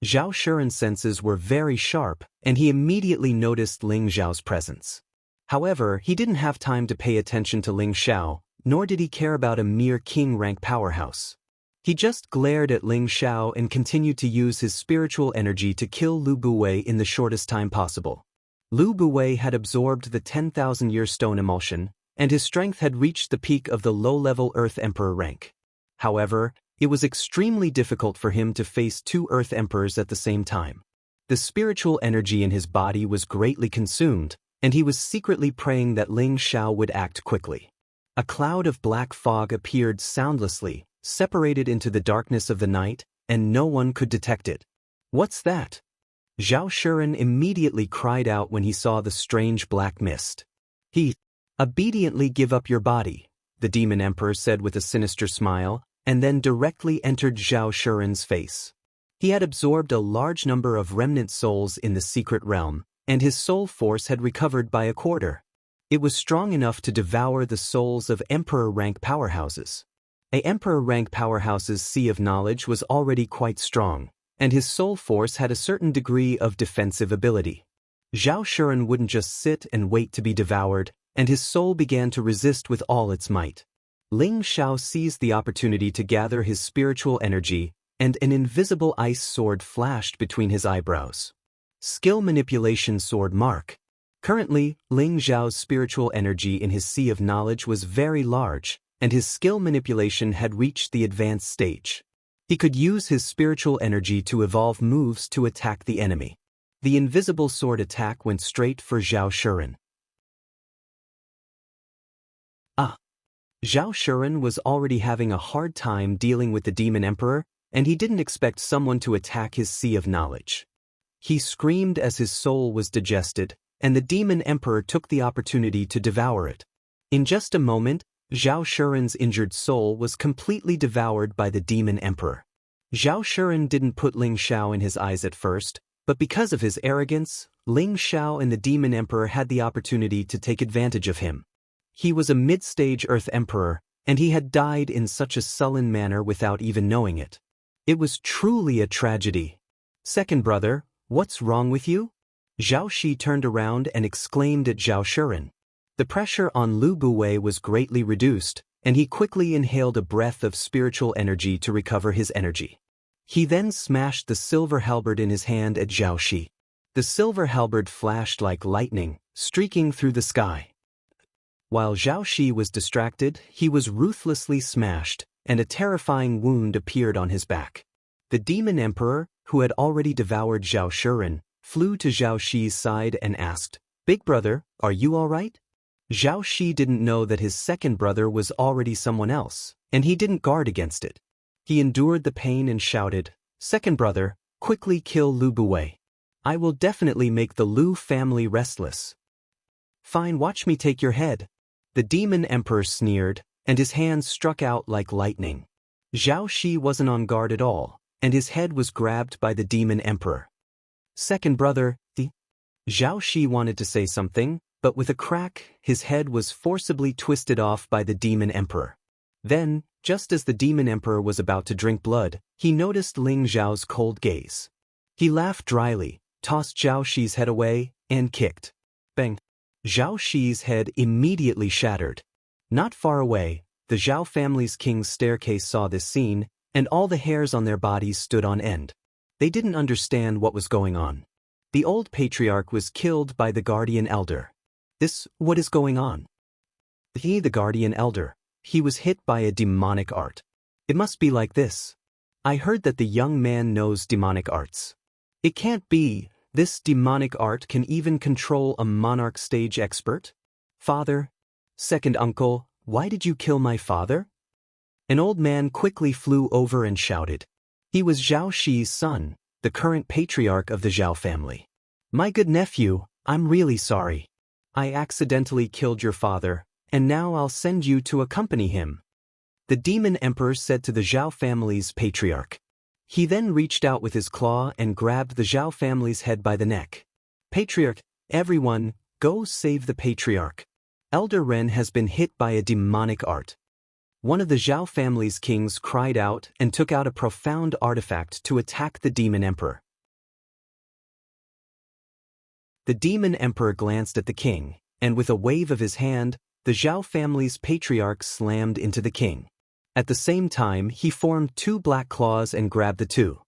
A: Zhao Shuren's senses were very sharp, and he immediately noticed Ling Xiao's presence. However, he didn't have time to pay attention to Ling Xiao, nor did he care about a mere king-rank powerhouse. He just glared at Ling Xiao and continued to use his spiritual energy to kill Lu Buwei in the shortest time possible. Lu Buwei had absorbed the 10,000-year stone emulsion, and his strength had reached the peak of the low-level Earth Emperor rank. However, it was extremely difficult for him to face two Earth Emperors at the same time. The spiritual energy in his body was greatly consumed, and he was secretly praying that Ling Xiao would act quickly. A cloud of black fog appeared soundlessly, separated into the darkness of the night, and no one could detect it. "What's that?" Zhao Shuren immediately cried out when he saw the strange black mist. "He, obediently give up your body," the demon emperor said with a sinister smile, and then directly entered Zhao Shuren's face. He had absorbed a large number of remnant souls in the secret realm, and his soul force had recovered by a quarter. It was strong enough to devour the souls of emperor-rank powerhouses. A emperor-rank powerhouse's sea of knowledge was already quite strong, and his soul force had a certain degree of defensive ability. Zhao Shuren wouldn't just sit and wait to be devoured, and his soul began to resist with all its might. Ling Xiao seized the opportunity to gather his spiritual energy, and an invisible ice sword flashed between his eyebrows. Skill Manipulation Sword Mark. Currently, Ling Xiao's spiritual energy in his sea of knowledge was very large, and his skill manipulation had reached the advanced stage. He could use his spiritual energy to evolve moves to attack the enemy. The invisible sword attack went straight for Zhao Shuren. Zhao Shuren was already having a hard time dealing with the demon emperor, and he didn't expect someone to attack his sea of knowledge. He screamed as his soul was digested, and the demon emperor took the opportunity to devour it. In just a moment, Zhao Shuren's injured soul was completely devoured by the demon emperor. Zhao Shuren didn't put Ling Xiao in his eyes at first, but because of his arrogance, Ling Xiao and the demon emperor had the opportunity to take advantage of him. He was a mid-stage Earth Emperor, and he had died in such a sullen manner without even knowing it. It was truly a tragedy. Second brother, what's wrong with you? Zhao Shi turned around and exclaimed at Zhao Shuren. The pressure on Lu Buwei was greatly reduced, and he quickly inhaled a breath of spiritual energy to recover his energy. He then smashed the silver halberd in his hand at Zhao Shi. The silver halberd flashed like lightning, streaking through the sky. While Zhao Shi was distracted, he was ruthlessly smashed, and a terrifying wound appeared on his back. The demon emperor, who had already devoured Zhao Shuren, flew to Zhao Shi's side and asked, "Big brother, are you all right?" Zhao Shi didn't know that his second brother was already someone else, and he didn't guard against it. He endured the pain and shouted, "Second brother, quickly kill Lu Buwei. I will definitely make the Lu family restless." "Fine, watch me take your head." The demon emperor sneered, and his hands struck out like lightning. Zhao Shi wasn't on guard at all, and his head was grabbed by the demon emperor. "Second brother, Zhao Shi wanted to say something, but with a crack, his head was forcibly twisted off by the demon emperor. Then, just as the demon emperor was about to drink blood, he noticed Ling Zhao's cold gaze. He laughed dryly, tossed Zhao Shi's head away, and kicked. Bang! Zhao Shi's head immediately shattered. Not far away, the Zhao family's king's staircase saw this scene, and all the hairs on their bodies stood on end. They didn't understand what was going on. The old patriarch was killed by the guardian elder. What is going on? The guardian elder. He was hit by a demonic art. It must be like this. I heard that the young man knows demonic arts. It can't be. This demonic art can even control a monarch stage expert? Father? Second uncle, why did you kill my father? An old man quickly flew over and shouted. He was Zhao Shi's son, the current patriarch of the Zhao family. My good nephew, I'm really sorry. I accidentally killed your father, and now I'll send you to accompany him. The demon emperor said to the Zhao family's patriarch. He then reached out with his claw and grabbed the Zhao family's head by the neck. Patriarch, everyone, go save the patriarch. Elder Ren has been hit by a demonic art. One of the Zhao family's kings cried out and took out a profound artifact to attack the demon emperor. The demon emperor glanced at the king, and with a wave of his hand, the Zhao family's patriarch slammed into the king. At the same time, he formed two black claws and grabbed the two.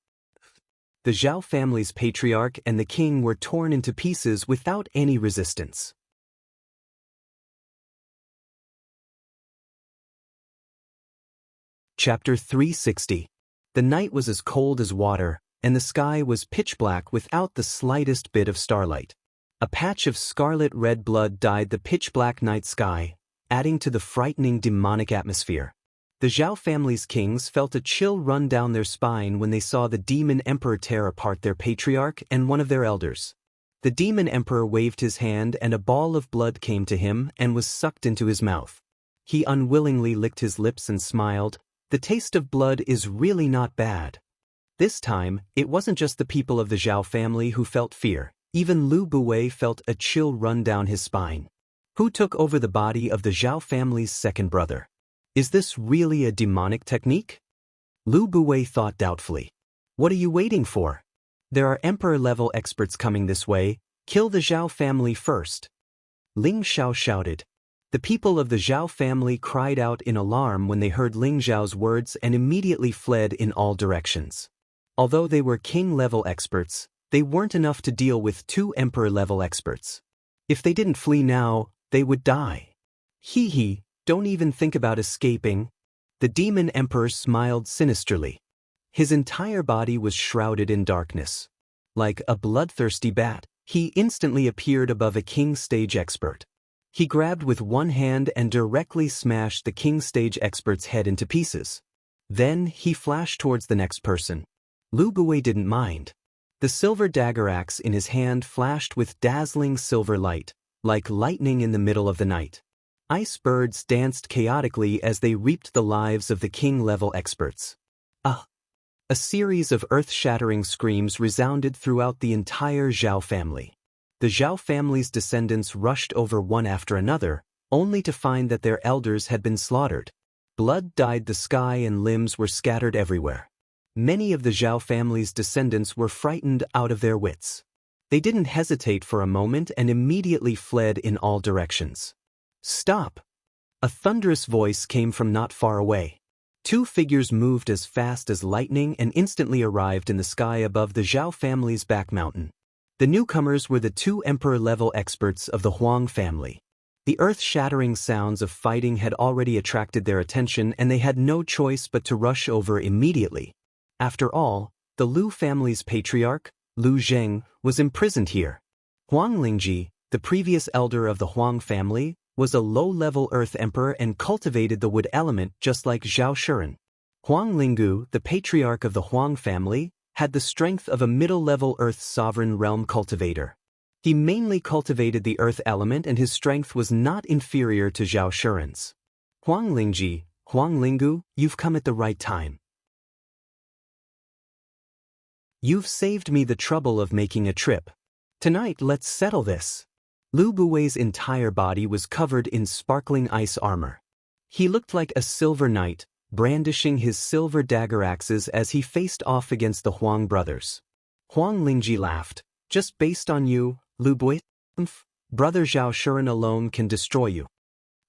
A: The Zhao family's patriarch and the king were torn into pieces without any resistance. Chapter 360. The night was as cold as water, and the sky was pitch black without the slightest bit of starlight. A patch of scarlet-red blood dyed the pitch-black night sky, adding to the frightening demonic atmosphere. The Zhao family's kings felt a chill run down their spine when they saw the demon emperor tear apart their patriarch and one of their elders. The demon emperor waved his hand and a ball of blood came to him and was sucked into his mouth. He unwillingly licked his lips and smiled. The taste of blood is really not bad. This time, it wasn't just the people of the Zhao family who felt fear. Even Lu Buwei felt a chill run down his spine. Who took over the body of the Zhao family's second brother? Is this really a demonic technique? Lu Buwei thought doubtfully. What are you waiting for? There are emperor-level experts coming this way. Kill the Zhao family first. Ling Xiao shouted. The people of the Zhao family cried out in alarm when they heard Ling Xiao's words and immediately fled in all directions. Although they were king-level experts, they weren't enough to deal with two emperor-level experts. If they didn't flee now, they would die. Hee, don't even think about escaping. The demon emperor smiled sinisterly. His entire body was shrouded in darkness. Like a bloodthirsty bat, he instantly appeared above a king stage expert. He grabbed with one hand and directly smashed the king stage expert's head into pieces. Then he flashed towards the next person. Lu Buwei didn't mind. The silver dagger axe in his hand flashed with dazzling silver light, like lightning in the middle of the night. Ice birds danced chaotically as they reaped the lives of the king-level experts. A series of earth-shattering screams resounded throughout the entire Zhao family. The Zhao family's descendants rushed over one after another, only to find that their elders had been slaughtered. Blood dyed the sky and limbs were scattered everywhere. Many of the Zhao family's descendants were frightened out of their wits. They didn't hesitate for a moment and immediately fled in all directions. "Stop!" A thunderous voice came from not far away. Two figures moved as fast as lightning and instantly arrived in the sky above the Zhao family's back mountain. The newcomers were the two emperor-level experts of the Huang family. The earth-shattering sounds of fighting had already attracted their attention and they had no choice but to rush over immediately. After all, the Lu family's patriarch, Lu Zheng, was imprisoned here. Huang Lingji, the previous elder of the Huang family, was a low-level earth emperor and cultivated the wood element just like Zhao Shuren. Huang Linggu, the patriarch of the Huang family, had the strength of a middle-level earth sovereign realm cultivator. He mainly cultivated the earth element and his strength was not inferior to Zhao Shuren's. Huang Lingji, Huang Linggu, you've come at the right time. You've saved me the trouble of making a trip. Tonight let's settle this. Lu Buwei's entire body was covered in sparkling ice armor. He looked like a silver knight, brandishing his silver dagger axes as he faced off against the Huang brothers. Huang Lingji laughed. Just based on you, Lu Buwei? Brother Zhao Shuren alone can destroy you.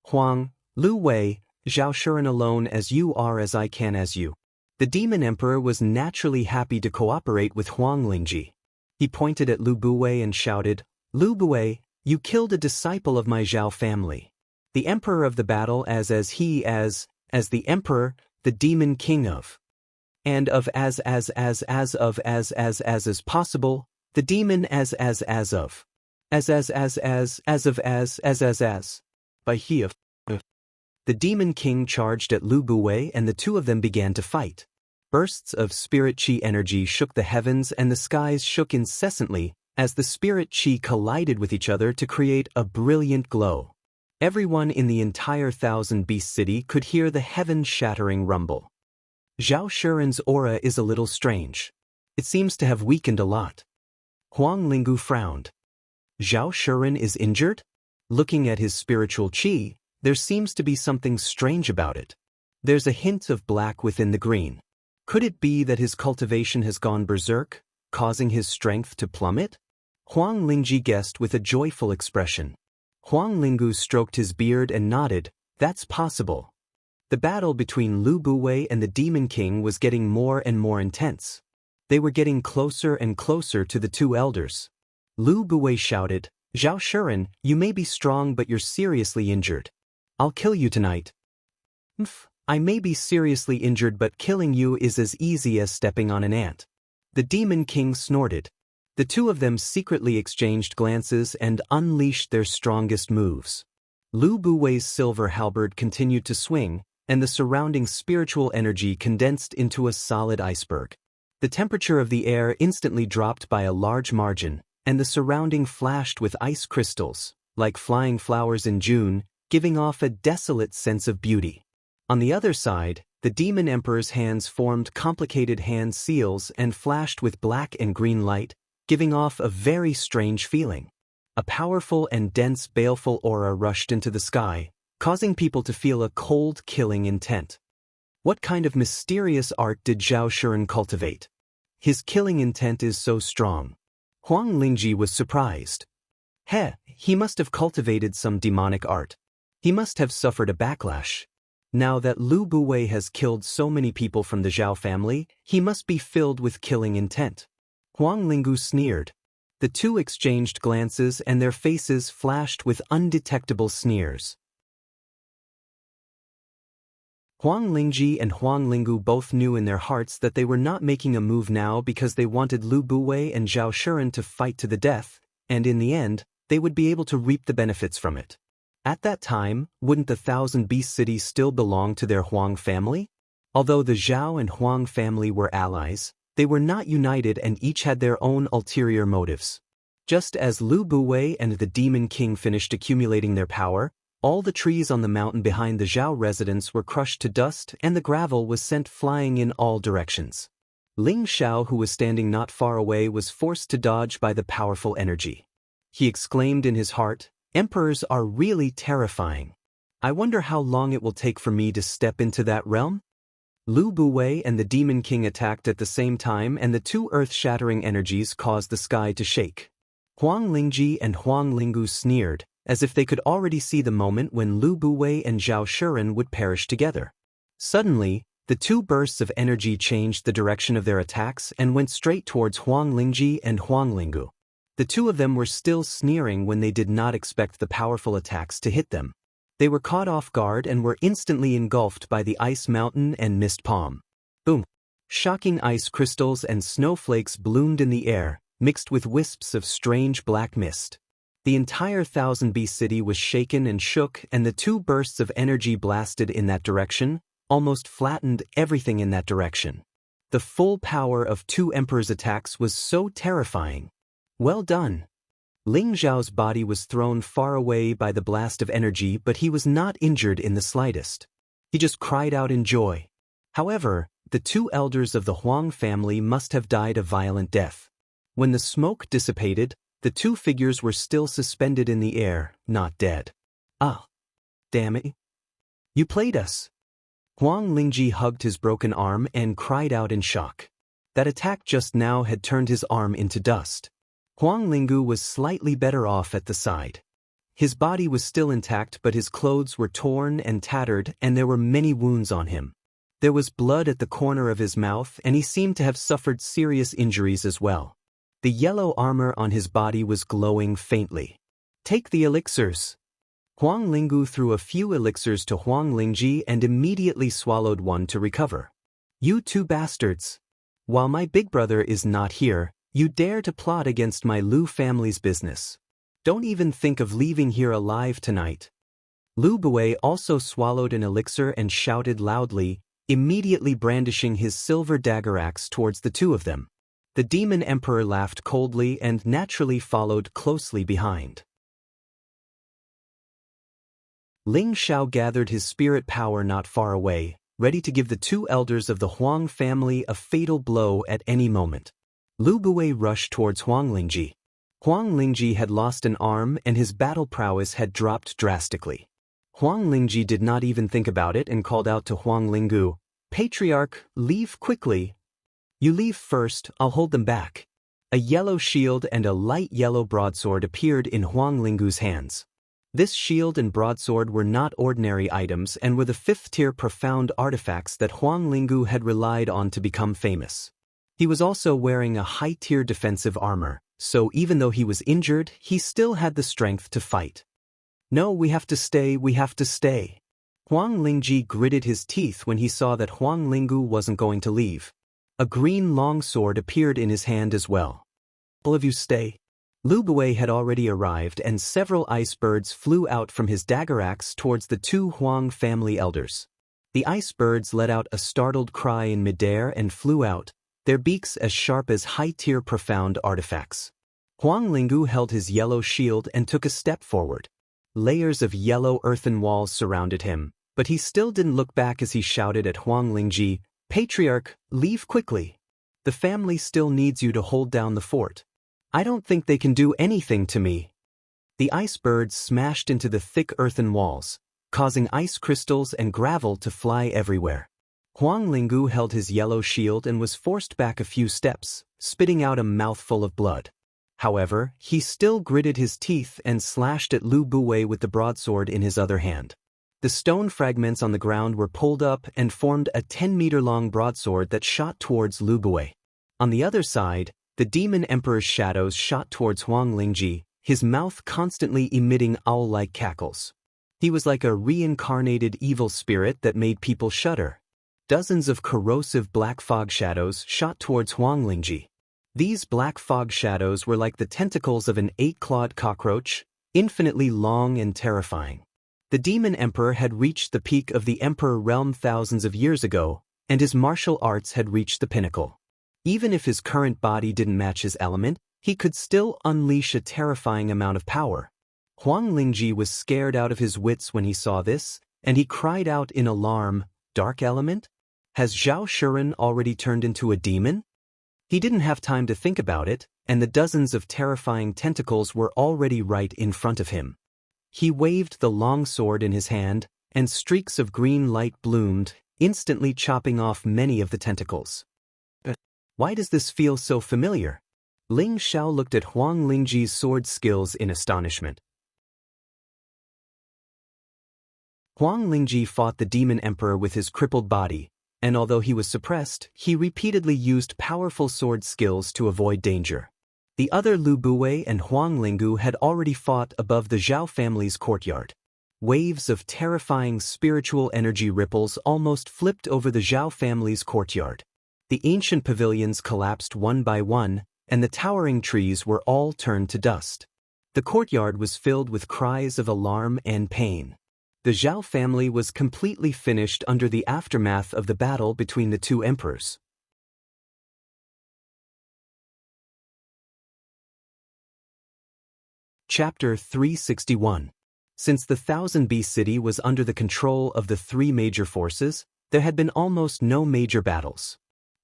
A: Huang, Lu Wei, Zhao Shuren alone as you are as I can as you. The demon emperor was naturally happy to cooperate with Huang Lingji. He pointed at Lu Buwei and shouted, Lu Buwei, you killed a disciple of my Zhao family. The emperor of the battle as the emperor, the demon king of. And of as possible, the demon as of. By he of. The demon king charged at Lu Buwei and the two of them began to fight. Bursts of spirit chi energy shook the heavens and the skies shook incessantly as the spirit chi collided with each other to create a brilliant glow. Everyone in the entire Thousand Beast City could hear the heaven-shattering rumble. Zhao Shuren's aura is a little strange. It seems to have weakened a lot. Huang Linggu frowned. Zhao Shuren is injured? Looking at his spiritual chi, there seems to be something strange about it. There's a hint of black within the green. Could it be that his cultivation has gone berserk, causing his strength to plummet? Huang Lingji guessed with a joyful expression. Huang Linggu stroked his beard and nodded, that's possible. The battle between Lu Buwei and the Demon King was getting more and more intense. They were getting closer and closer to the two elders. Lu Buwei shouted, Zhao Shuren, you may be strong but you're seriously injured. I'll kill you tonight. I may be seriously injured but killing you is as easy as stepping on an ant. The Demon King snorted. The two of them secretly exchanged glances and unleashed their strongest moves. Lu Buwei's silver halberd continued to swing, and the surrounding spiritual energy condensed into a solid iceberg. The temperature of the air instantly dropped by a large margin, and the surrounding flashed with ice crystals, like flying flowers in June, giving off a desolate sense of beauty. On the other side, the Demon Emperor's hands formed complicated hand seals and flashed with black and green light, giving off a very strange feeling. A powerful and dense baleful aura rushed into the sky, causing people to feel a cold, killing intent. What kind of mysterious art did Zhao Shuren cultivate? His killing intent is so strong. Huang Lingji was surprised. He must have cultivated some demonic art. He must have suffered a backlash. Now that Lu Buwei has killed so many people from the Zhao family, he must be filled with killing intent. Huang Linggu sneered. The two exchanged glances and their faces flashed with undetectable sneers. Huang Lingji and Huang Linggu both knew in their hearts that they were not making a move now because they wanted Lu Buwei and Zhao Shuren to fight to the death, and in the end, they would be able to reap the benefits from it. At that time, wouldn't the Thousand Beast City still belong to their Huang family? Although the Zhao and Huang family were allies, they were not united and each had their own ulterior motives. Just as Lu Buwei and the Demon King finished accumulating their power, all the trees on the mountain behind the Zhao residence were crushed to dust and the gravel was sent flying in all directions. Ling Xiao, who was standing not far away, was forced to dodge by the powerful energy. He exclaimed in his heart, "Emperors are really terrifying. I wonder how long it will take for me to step into that realm?" Lu Buwei and the Demon King attacked at the same time and the two earth-shattering energies caused the sky to shake. Huang Lingji and Huang Lingu sneered, as if they could already see the moment when Lu Buwei and Zhao Shiren would perish together. Suddenly, the two bursts of energy changed the direction of their attacks and went straight towards Huang Lingji and Huang Lingu. The two of them were still sneering when they did not expect the powerful attacks to hit them. They were caught off guard and were instantly engulfed by the ice mountain and mist palm. Boom! Shocking ice crystals and snowflakes bloomed in the air, mixed with wisps of strange black mist. The entire Thousand Beast City was shaken and shook, and the two bursts of energy blasted in that direction, almost flattened everything in that direction. The full power of two emperors' attacks was so terrifying. Well done. Ling Zhao's body was thrown far away by the blast of energy, but he was not injured in the slightest. He just cried out in joy. However, the two elders of the Huang family must have died a violent death. When the smoke dissipated, the two figures were still suspended in the air, not dead. Ah! Damn it! You played us! Huang Lingji hugged his broken arm and cried out in shock. That attack just now had turned his arm into dust. Huang Lingu was slightly better off at the side. His body was still intact, but his clothes were torn and tattered and there were many wounds on him. There was blood at the corner of his mouth and he seemed to have suffered serious injuries as well. The yellow armor on his body was glowing faintly. Take the elixirs. Huang Lingu threw a few elixirs to Huang Lingji and immediately swallowed one to recover. You two bastards! While my big brother is not here, you dare to plot against my Lu family's business. Don't even think of leaving here alive tonight. Lu Buwei also swallowed an elixir and shouted loudly, immediately brandishing his silver dagger axe towards the two of them. The Demon Emperor laughed coldly and naturally followed closely behind. Ling Xiao gathered his spirit power not far away, ready to give the two elders of the Huang family a fatal blow at any moment. Lu Buwei rushed towards Huang Lingji. Huang Lingji had lost an arm and his battle prowess had dropped drastically. Huang Lingji did not even think about it and called out to Huang Lingu, "Patriarch, leave quickly." "You leave first, I'll hold them back." A yellow shield and a light yellow broadsword appeared in Huang Lingu's hands. This shield and broadsword were not ordinary items and were the fifth-tier profound artifacts that Huang Lingu had relied on to become famous. He was also wearing a high-tier defensive armor, so even though he was injured, he still had the strength to fight. "No, we have to stay, we have to stay." Huang Lingji gritted his teeth when he saw that Huang Lingu wasn't going to leave. A green longsword appeared in his hand as well. "All of you stay." Lu Buwei had already arrived and several ice birds flew out from his dagger axe towards the two Huang family elders. The ice birds let out a startled cry in midair and flew out, their beaks as sharp as high-tier profound artifacts. Huang Lingu held his yellow shield and took a step forward. Layers of yellow earthen walls surrounded him, but he still didn't look back as he shouted at Huang Lingji, "Patriarch, leave quickly. The family still needs you to hold down the fort. I don't think they can do anything to me." The ice birds smashed into the thick earthen walls, causing ice crystals and gravel to fly everywhere. Huang Lingu held his yellow shield and was forced back a few steps, spitting out a mouthful of blood. However, he still gritted his teeth and slashed at Lu Buwei with the broadsword in his other hand. The stone fragments on the ground were pulled up and formed a 10-meter-long broadsword that shot towards Lu Buwei. On the other side, the Demon Emperor's shadows shot towards Huang Lingji, his mouth constantly emitting owl-like cackles. He was like a reincarnated evil spirit that made people shudder. Dozens of corrosive black fog shadows shot towards Huang Lingji. These black fog shadows were like the tentacles of an 8-clawed cockroach, infinitely long and terrifying. The demon emperor had reached the peak of the emperor realm thousands of years ago, and his martial arts had reached the pinnacle. Even if his current body didn't match his element, he could still unleash a terrifying amount of power. Huang Lingji was scared out of his wits when he saw this, and he cried out in alarm, "Dark element? Has Zhao Shuren already turned into a demon?" He didn't have time to think about it, and the dozens of terrifying tentacles were already right in front of him. He waved the long sword in his hand, and streaks of green light bloomed, instantly chopping off many of the tentacles. Why does this feel so familiar? Ling Xiao looked at Huang Lingji's sword skills in astonishment. Huang Lingji fought the demon emperor with his crippled body, and although he was suppressed, he repeatedly used powerful sword skills to avoid danger. The other Lu Buwei and Huang Linggu had already fought above the Zhao family's courtyard. Waves of terrifying spiritual energy ripples almost flipped over the Zhao family's courtyard. The ancient pavilions collapsed one by one, and the towering trees were all turned to dust. The courtyard was filled with cries of alarm and pain. The Zhao family was completely finished under the aftermath of the battle between the two emperors. Chapter 361. Since the 1000 BC city was under the control of the three major forces, there had been almost no major battles.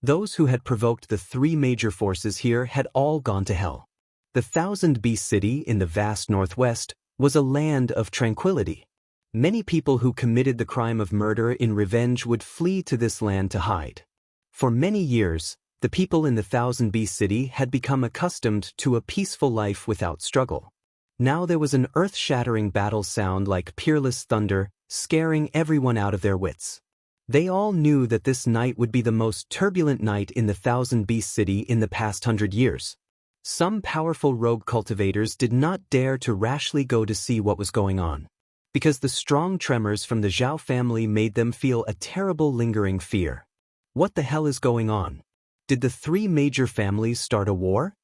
A: Those who had provoked the three major forces here had all gone to hell. The 1000 BC city in the vast northwest was a land of tranquility. Many people who committed the crime of murder in revenge would flee to this land to hide. For many years, the people in the 1000 BC city had become accustomed to a peaceful life without struggle. Now there was an earth-shattering battle sound like peerless thunder, scaring everyone out of their wits. They all knew that this night would be the most turbulent night in the 1000 BC city in the past 100 years. Some powerful rogue cultivators did not dare to rashly go to see what was going on, because the strong tremors from the Zhao family made them feel a terrible lingering fear. What the hell is going on? Did the three major families start a war?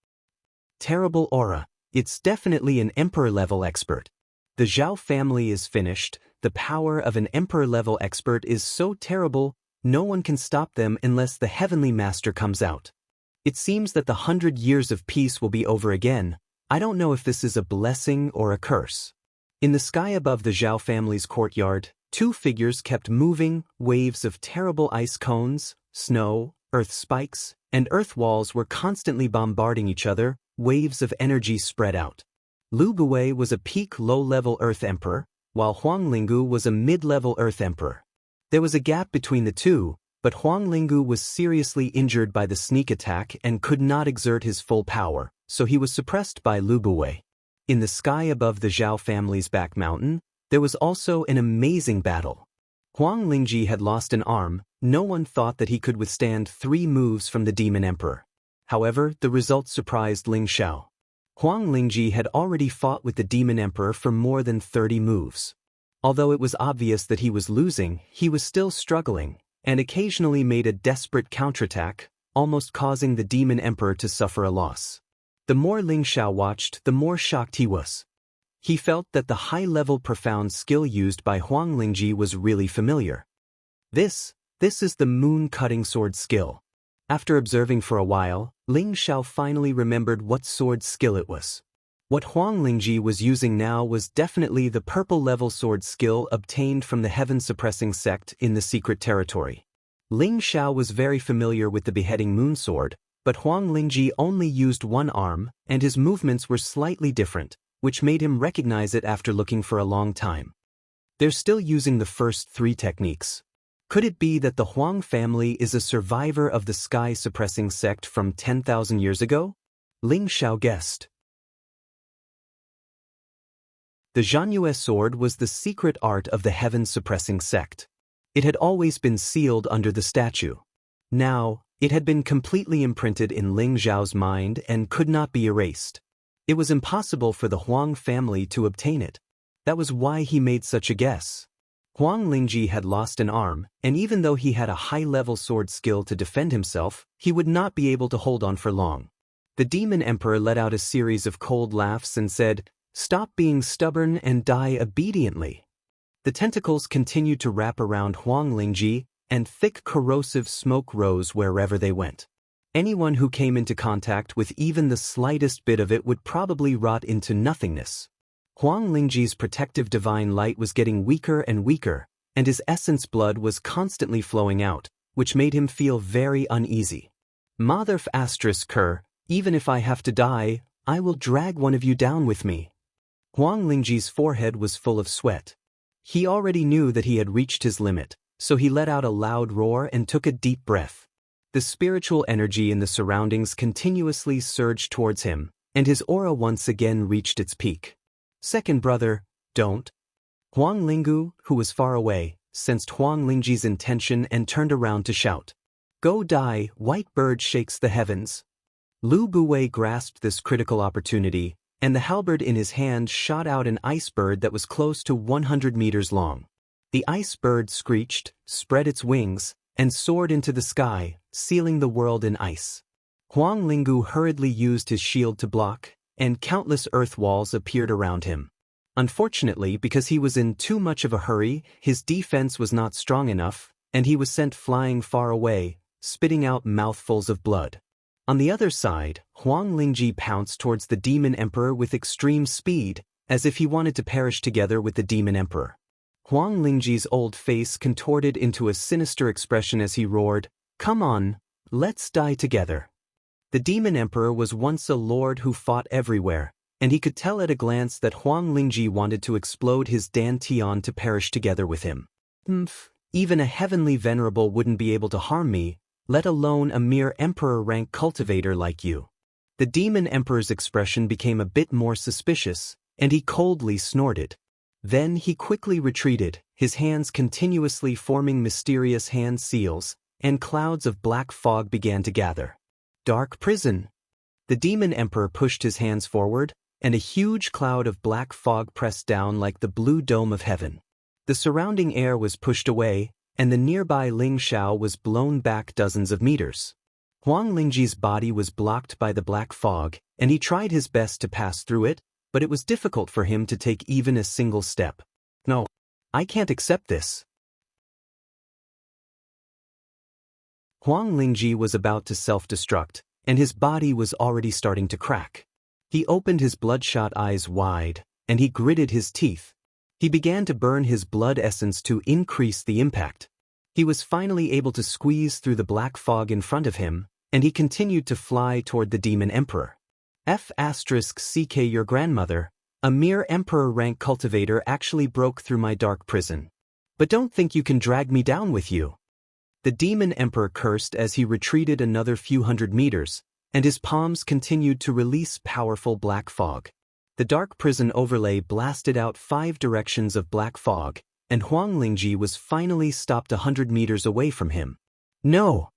A: Terrible aura. It's definitely an emperor-level expert. The Zhao family is finished. The power of an emperor-level expert is so terrible, no one can stop them unless the heavenly master comes out. It seems that the 100 years of peace will be over again. I don't know if this is a blessing or a curse. In the sky above the Zhao family's courtyard, two figures kept moving. Waves of terrible ice cones, snow, earth spikes, and earth walls were constantly bombarding each other. Waves of energy spread out. Lu Buwei was a peak low-level earth emperor, while Huang Linggu was a mid-level earth emperor. There was a gap between the two, but Huang Linggu was seriously injured by the sneak attack and could not exert his full power, so he was suppressed by Lu Buwei. In the sky above the Zhao family's back mountain, there was also an amazing battle. Huang Lingji had lost an arm. No one thought that he could withstand 3 moves from the demon emperor. However, the result surprised Ling Xiao. Huang Lingji had already fought with the demon emperor for more than 30 moves. Although it was obvious that he was losing, he was still struggling, and occasionally made a desperate counterattack, almost causing the demon emperor to suffer a loss. The more Ling Xiao watched, the more shocked he was. He felt that the high-level profound skill used by Huang Lingji was really familiar. This is the moon-cutting sword skill. After observing for a while, Ling Xiao finally remembered what sword skill it was. What Huang Lingji was using now was definitely the purple-level sword skill obtained from the heaven-suppressing sect in the secret territory. Ling Xiao was very familiar with the beheading moon sword, but Huang Lingji only used one arm, and his movements were slightly different, which made him recognize it after looking for a long time. They're still using the first 3 techniques. Could it be that the Huang family is a survivor of the sky-suppressing sect from 10,000 years ago? Ling Xiao guessed. The Xianxia sword was the secret art of the heaven-suppressing sect. It had always been sealed under the statue. Now, it had been completely imprinted in Ling Xiao's mind and could not be erased. It was impossible for the Huang family to obtain it. That was why he made such a guess. Huang Lingji had lost an arm, and even though he had a high-level sword skill to defend himself, he would not be able to hold on for long. The demon emperor let out a series of cold laughs and said, "Stop being stubborn and die obediently." The tentacles continued to wrap around Huang Lingji, and thick corrosive smoke rose wherever they went. Anyone who came into contact with even the slightest bit of it would probably rot into nothingness. Huang Lingji's protective divine light was getting weaker and weaker, and his essence blood was constantly flowing out, which made him feel very uneasy. Mother Ker, even if I have to die, I will drag one of you down with me. Huang Lingji's forehead was full of sweat. He already knew that he had reached his limit, so he let out a loud roar and took a deep breath. The spiritual energy in the surroundings continuously surged towards him, and his aura once again reached its peak. Second brother, don't. Huang Linggu, who was far away, sensed Huang Lingji's intention and turned around to shout. Go die, white bird shakes the heavens. Lu Buwei grasped this critical opportunity, and the halberd in his hand shot out an ice bird that was close to 100 meters long. The ice bird screeched, spread its wings, and soared into the sky, sealing the world in ice. Huang Linggu hurriedly used his shield to block, and countless earth walls appeared around him. Unfortunately, because he was in too much of a hurry, his defense was not strong enough, and he was sent flying far away, spitting out mouthfuls of blood. On the other side, Huang Lingji pounced towards the Demon Emperor with extreme speed, as if he wanted to perish together with the Demon Emperor. Huang Lingji's old face contorted into a sinister expression as he roared, Come on, let's die together. The Demon Emperor was once a lord who fought everywhere, and he could tell at a glance that Huang Lingji wanted to explode his dantian to perish together with him. Even a heavenly venerable wouldn't be able to harm me, let alone a mere emperor-rank cultivator like you. The Demon Emperor's expression became a bit more suspicious, and he coldly snorted. Then he quickly retreated, his hands continuously forming mysterious hand seals, and clouds of black fog began to gather. Dark prison. The Demon Emperor pushed his hands forward, and a huge cloud of black fog pressed down like the blue dome of heaven. The surrounding air was pushed away, and the nearby Ling Xiao was blown back dozens of meters. Huang Lingji's body was blocked by the black fog, and he tried his best to pass through it, but it was difficult for him to take even a single step. No, I can't accept this. Huang Lingji was about to self-destruct, and his body was already starting to crack. He opened his bloodshot eyes wide, and he gritted his teeth. He began to burn his blood essence to increase the impact. He was finally able to squeeze through the black fog in front of him, and he continued to fly toward the Demon Emperor. Ck your grandmother, a mere emperor-rank cultivator actually broke through my dark prison. But don't think you can drag me down with you. The Demon Emperor cursed as he retreated another few hundred meters, and his palms continued to release powerful black fog. The dark prison overlay blasted out 5 directions of black fog, and Huang Lingji was finally stopped 100 meters away from him. No!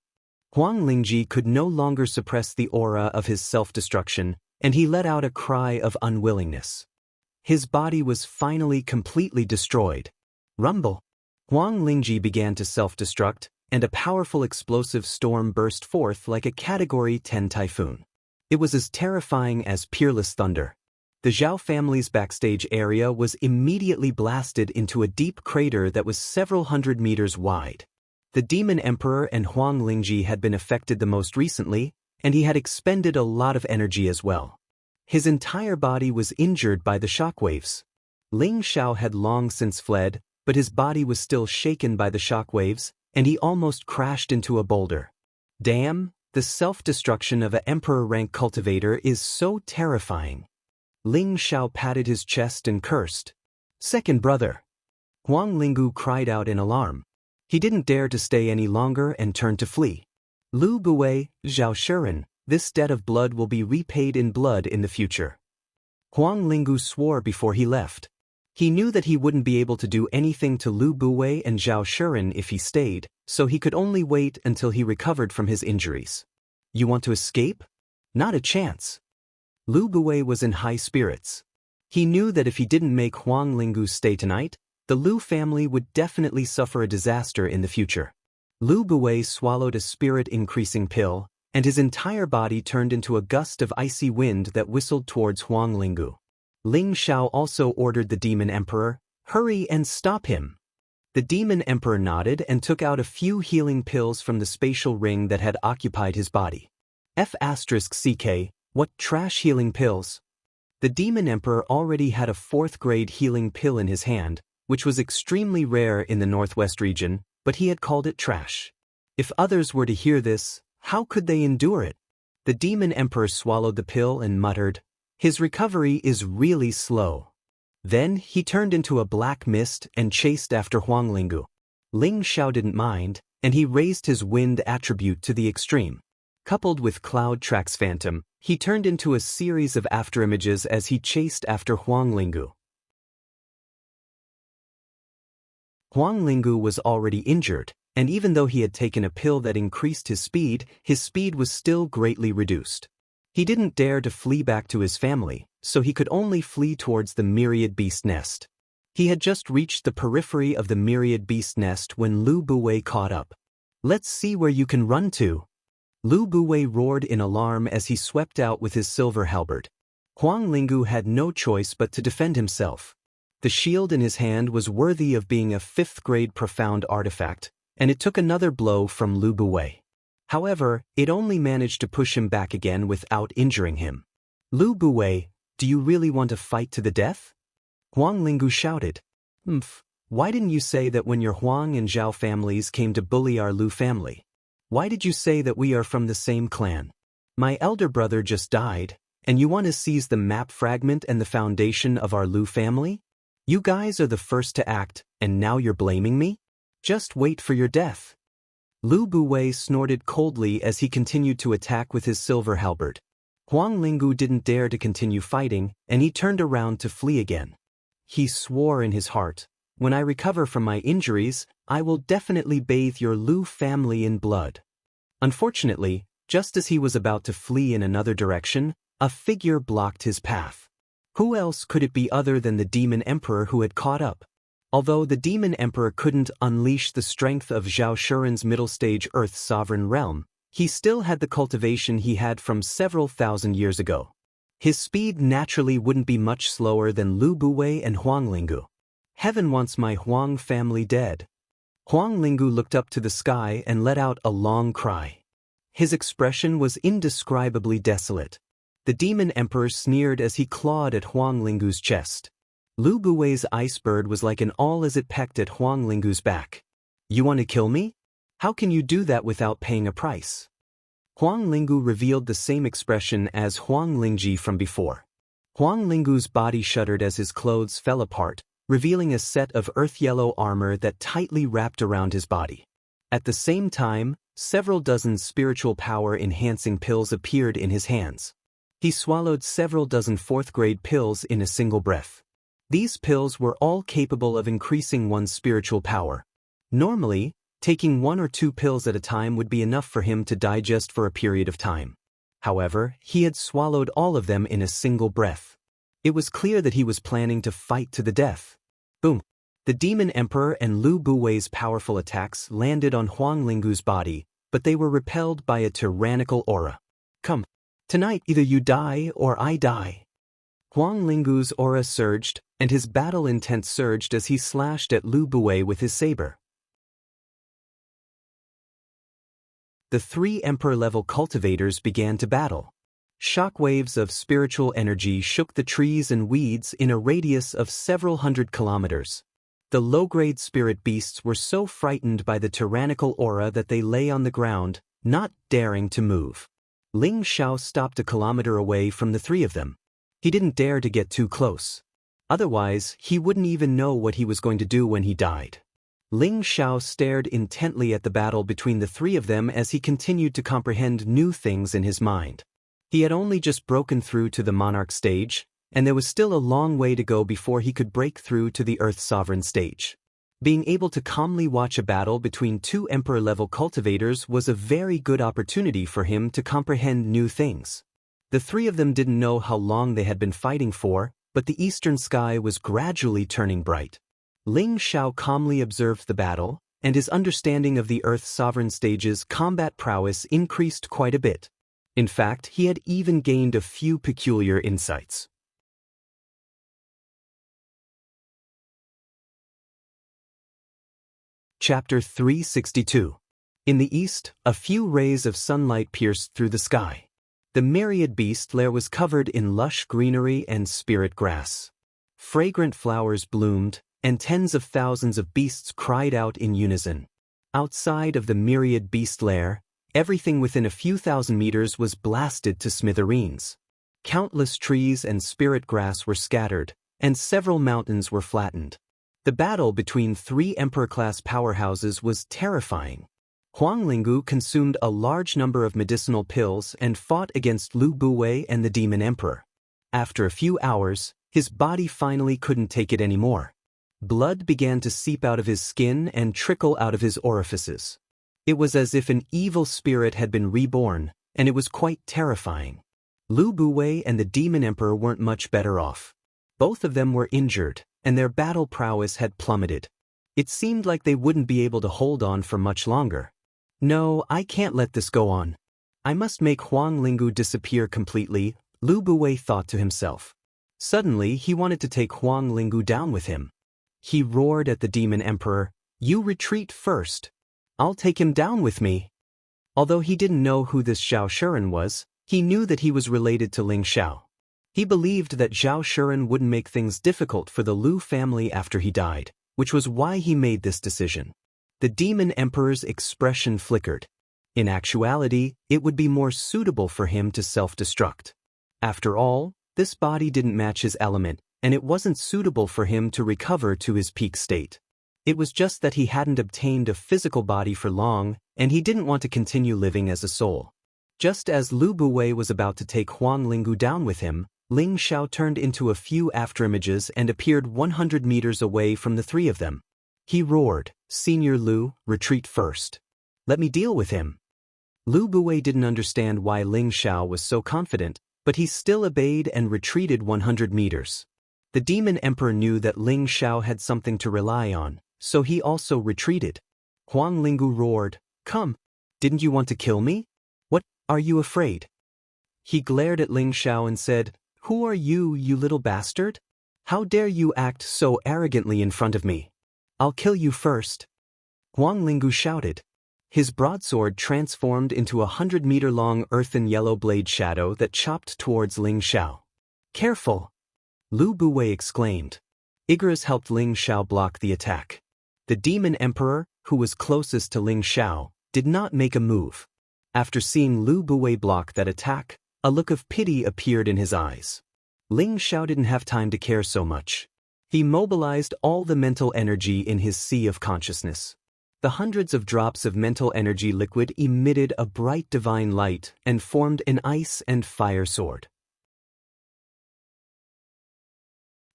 A: Huang Lingji could no longer suppress the aura of his self-destruction, and he let out a cry of unwillingness. His body was finally completely destroyed. Rumble! Huang Lingji began to self-destruct, and a powerful explosive storm burst forth like a Category 10 typhoon. It was as terrifying as peerless thunder. The Zhao family's backstage area was immediately blasted into a deep crater that was several hundred meters wide. The Demon Emperor and Huang Lingji had been affected the most recently, and he had expended a lot of energy as well. His entire body was injured by the shockwaves. Ling Xiao had long since fled, but his body was still shaken by the shockwaves, and he almost crashed into a boulder. Damn, the self-destruction of an emperor-rank cultivator is so terrifying. Ling Xiao patted his chest and cursed. Second brother. Huang Linggu cried out in alarm. He didn't dare to stay any longer and turned to flee. Lu Buwei, Zhao Shiren, this debt of blood will be repaid in blood in the future. Huang Linggu swore before he left. He knew that he wouldn't be able to do anything to Lu Buwei and Zhao Shiren if he stayed, so he could only wait until he recovered from his injuries. You want to escape? Not a chance. Lu Buwei was in high spirits. He knew that if he didn't make Huang Linggu stay tonight, the Lu family would definitely suffer a disaster in the future. Lu Buwei swallowed a spirit-increasing pill, and his entire body turned into a gust of icy wind that whistled towards Huang Linggu. Ling Xiao also ordered the Demon Emperor, Hurry and stop him. The demon emperor nodded and took out a few healing pills from the spatial ring that had occupied his body. F***ck, what trash healing pills? The demon emperor already had a 4th grade healing pill in his hand, which was extremely rare in the Northwest region, but he had called it trash. If others were to hear this, how could they endure it? The demon emperor swallowed the pill and muttered, "His recovery is really slow." Then he turned into a black mist and chased after Huang Lingu. Ling Xiao didn't mind, and he raised his wind attribute to the extreme. Coupled with Cloud Track's phantom, he turned into a series of afterimages as he chased after Huang Lingu. Huang Lingu was already injured, and even though he had taken a pill that increased his speed was still greatly reduced. He didn't dare to flee back to his family, so he could only flee towards the myriad beast nest. He had just reached the periphery of the myriad beast nest when Lu Buwei caught up. "Let's see where you can run to." Lu Buwei roared in alarm as he swept out with his silver halberd. Huang Lingu had no choice but to defend himself. The shield in his hand was worthy of being a 5th grade profound artifact, and it took another blow from Lu Buwei. However, it only managed to push him back again without injuring him. "Lu Buwei, do you really want to fight to the death?" Huang Lingu shouted. Why didn't you say that when your Huang and Zhao families came to bully our Lu family? Why did you say that we are from the same clan? My elder brother just died, and you want to seize the map fragment and the foundation of our Lu family? You guys are the first to act, and now you're blaming me? Just wait for your death." Lu Buwei snorted coldly as he continued to attack with his silver halberd. Huang Lingu didn't dare to continue fighting, and he turned around to flee again. He swore in his heart, "When I recover from my injuries, I will definitely bathe your Lu family in blood." Unfortunately, just as he was about to flee in another direction, a figure blocked his path. Who else could it be other than the demon emperor who had caught up? Although the demon emperor couldn't unleash the strength of Zhao Shuren's middle stage Earth sovereign realm, he still had the cultivation he had from several thousand years ago. His speed naturally wouldn't be much slower than Lu Buwei and Huang Lingu. Heaven wants my Huang family dead. Huang Lingu looked up to the sky and let out a long cry. His expression was indescribably desolate. The demon emperor sneered as he clawed at Huang Lingu's chest. Lu Buwei's ice bird was like an awl as it pecked at Huang Lingu's back. "You want to kill me? How can you do that without paying a price?" Huang Lingu revealed the same expression as Huang Lingji from before. Huang Lingu's body shuddered as his clothes fell apart, revealing a set of earth-yellow armor that tightly wrapped around his body. At the same time, several dozen spiritual power-enhancing pills appeared in his hands. He swallowed several dozen 4th-grade pills in a single breath. These pills were all capable of increasing one's spiritual power. Normally, taking 1 or 2 pills at a time would be enough for him to digest for a period of time. However, he had swallowed all of them in a single breath. It was clear that he was planning to fight to the death. Boom! The demon emperor and Lu Buwei's powerful attacks landed on Huang Lingu's body, but they were repelled by a tyrannical aura. "Come. Tonight either you die or I die." Huang Lingu's aura surged, and his battle intent surged as he slashed at Lu Buwei with his saber. The 3 emperor-level cultivators began to battle. Shockwaves of spiritual energy shook the trees and weeds in a radius of several hundred kilometers. The low-grade spirit beasts were so frightened by the tyrannical aura that they lay on the ground, not daring to move. Ling Xiao stopped a kilometer away from the 3 of them. He didn't dare to get too close. Otherwise, he wouldn't even know what he was going to do when he died. Ling Xiao stared intently at the battle between the 3 of them as he continued to comprehend new things in his mind. He had only just broken through to the monarch stage, and there was still a long way to go before he could break through to the Earth Sovereign stage. Being able to calmly watch a battle between 2 emperor-level cultivators was a very good opportunity for him to comprehend new things. The 3 of them didn't know how long they had been fighting for, but the eastern sky was gradually turning bright. Ling Xiao calmly observed the battle, and his understanding of the Earth Sovereign stage's combat prowess increased quite a bit. In fact, he had even gained a few peculiar insights. Chapter 362. In the east, a few rays of sunlight pierced through the sky. The myriad beast lair was covered in lush greenery and spirit grass. Fragrant flowers bloomed, and tens of thousands of beasts cried out in unison. Outside of the myriad beast lair, everything within a few thousand meters was blasted to smithereens. Countless trees and spirit grass were scattered, and several mountains were flattened. The battle between three emperor-class powerhouses was terrifying. Huang Lingu consumed a large number of medicinal pills and fought against Lu Buwei and the Demon Emperor. After a few hours, his body finally couldn't take it anymore. Blood began to seep out of his skin and trickle out of his orifices. It was as if an evil spirit had been reborn, and it was quite terrifying. Lu Buwei and the Demon Emperor weren't much better off. Both of them were injured, and their battle prowess had plummeted. It seemed like they wouldn't be able to hold on for much longer. No, I can't let this go on. I must make Huang Lingu disappear completely, Lu Buwei thought to himself. Suddenly, he wanted to take Huang Lingu down with him. He roared at the Demon Emperor, "You retreat first. I'll take him down with me." Although he didn't know who this Zhao Shuren was, he knew that he was related to Ling Xiao. He believed that Zhao Shuren wouldn't make things difficult for the Lu family after he died, which was why he made this decision. The Demon Emperor's expression flickered. In actuality, it would be more suitable for him to self-destruct. After all, this body didn't match his element, and it wasn't suitable for him to recover to his peak state. It was just that he hadn't obtained a physical body for long, and he didn't want to continue living as a soul. Just as Lu Buwei was about to take Huang Lingu down with him, Ling Xiao turned into a few afterimages and appeared 100 meters away from the three of them. He roared, "Senior Lu, retreat first. Let me deal with him." Lu Buwei didn't understand why Ling Xiao was so confident, but he still obeyed and retreated 100 meters. The Demon Emperor knew that Ling Xiao had something to rely on, so he also retreated. Huang Lingu roared, "Come! Didn't you want to kill me? What, are you afraid?" He glared at Ling Xiao and said, "Who are you, you little bastard? How dare you act so arrogantly in front of me? I'll kill you first." Huang Lingu shouted. His broadsword transformed into a 100-meter-long earthen yellow blade shadow that chopped towards Ling Xiao. "Careful!" Lu Buwei exclaimed. Igris helped Ling Xiao block the attack. The Demon Emperor, who was closest to Ling Xiao, did not make a move. After seeing Lu Buwei block that attack, a look of pity appeared in his eyes. Ling Xiao didn't have time to care so much. He mobilized all the mental energy in his sea of consciousness. The hundreds of drops of mental energy liquid emitted a bright divine light and formed an ice and fire sword.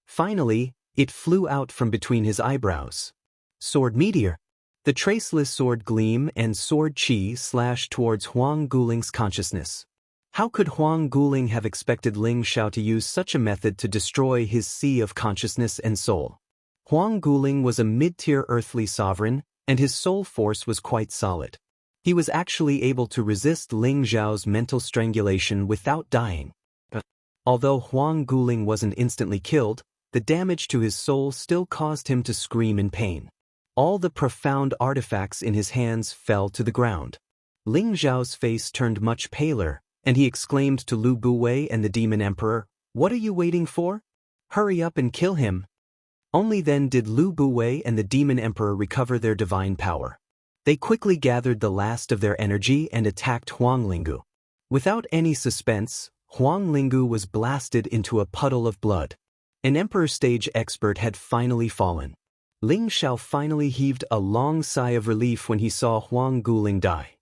A: Finally, it flew out from between his eyebrows. Sword meteor. The traceless sword gleam and sword chi slashed towards Huang Guling's consciousness. How could Huang Guling have expected Ling Xiao to use such a method to destroy his sea of consciousness and soul? Huang Guling was a mid-tier earthly sovereign, and his soul force was quite solid. He was actually able to resist Ling Xiao's mental strangulation without dying. Although Huang Guling wasn't instantly killed, the damage to his soul still caused him to scream in pain. All the profound artifacts in his hands fell to the ground. Ling Xiao's face turned much paler, and he exclaimed to Lu Buwei and the Demon Emperor, "What are you waiting for? Hurry up and kill him." Only then did Lu Buwei and the Demon Emperor recover their divine power. They quickly gathered the last of their energy and attacked Huang Lingu. Without any suspense, Huang Lingu was blasted into a puddle of blood. An Emperor stage expert had finally fallen. Ling Xiao finally heaved a long sigh of relief when he saw Huang Guling die.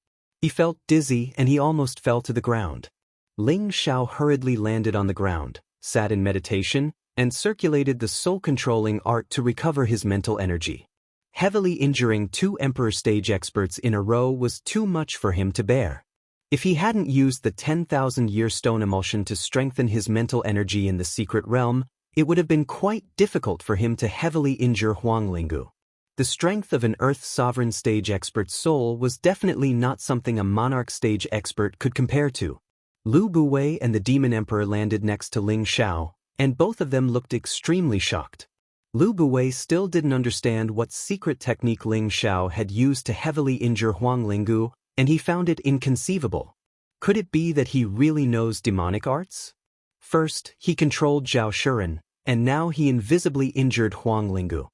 A: He felt dizzy and he almost fell to the ground. Ling Xiao hurriedly landed on the ground, sat in meditation, and circulated the soul-controlling art to recover his mental energy. Heavily injuring two Emperor stage experts in a row was too much for him to bear. If he hadn't used the 10,000-year stone emulsion to strengthen his mental energy in the secret realm, it would have been quite difficult for him to heavily injure Huang Lingu. The strength of an Earth Sovereign stage expert's soul was definitely not something a Monarch stage expert could compare to. Lu Buwei and the Demon Emperor landed next to Ling Xiao, and both of them looked extremely shocked. Lu Buwei still didn't understand what secret technique Ling Xiao had used to heavily injure Huang Linggu, and he found it inconceivable. Could it be that he really knows demonic arts? First, he controlled Zhao Shuren, and now he invisibly injured Huang Linggu.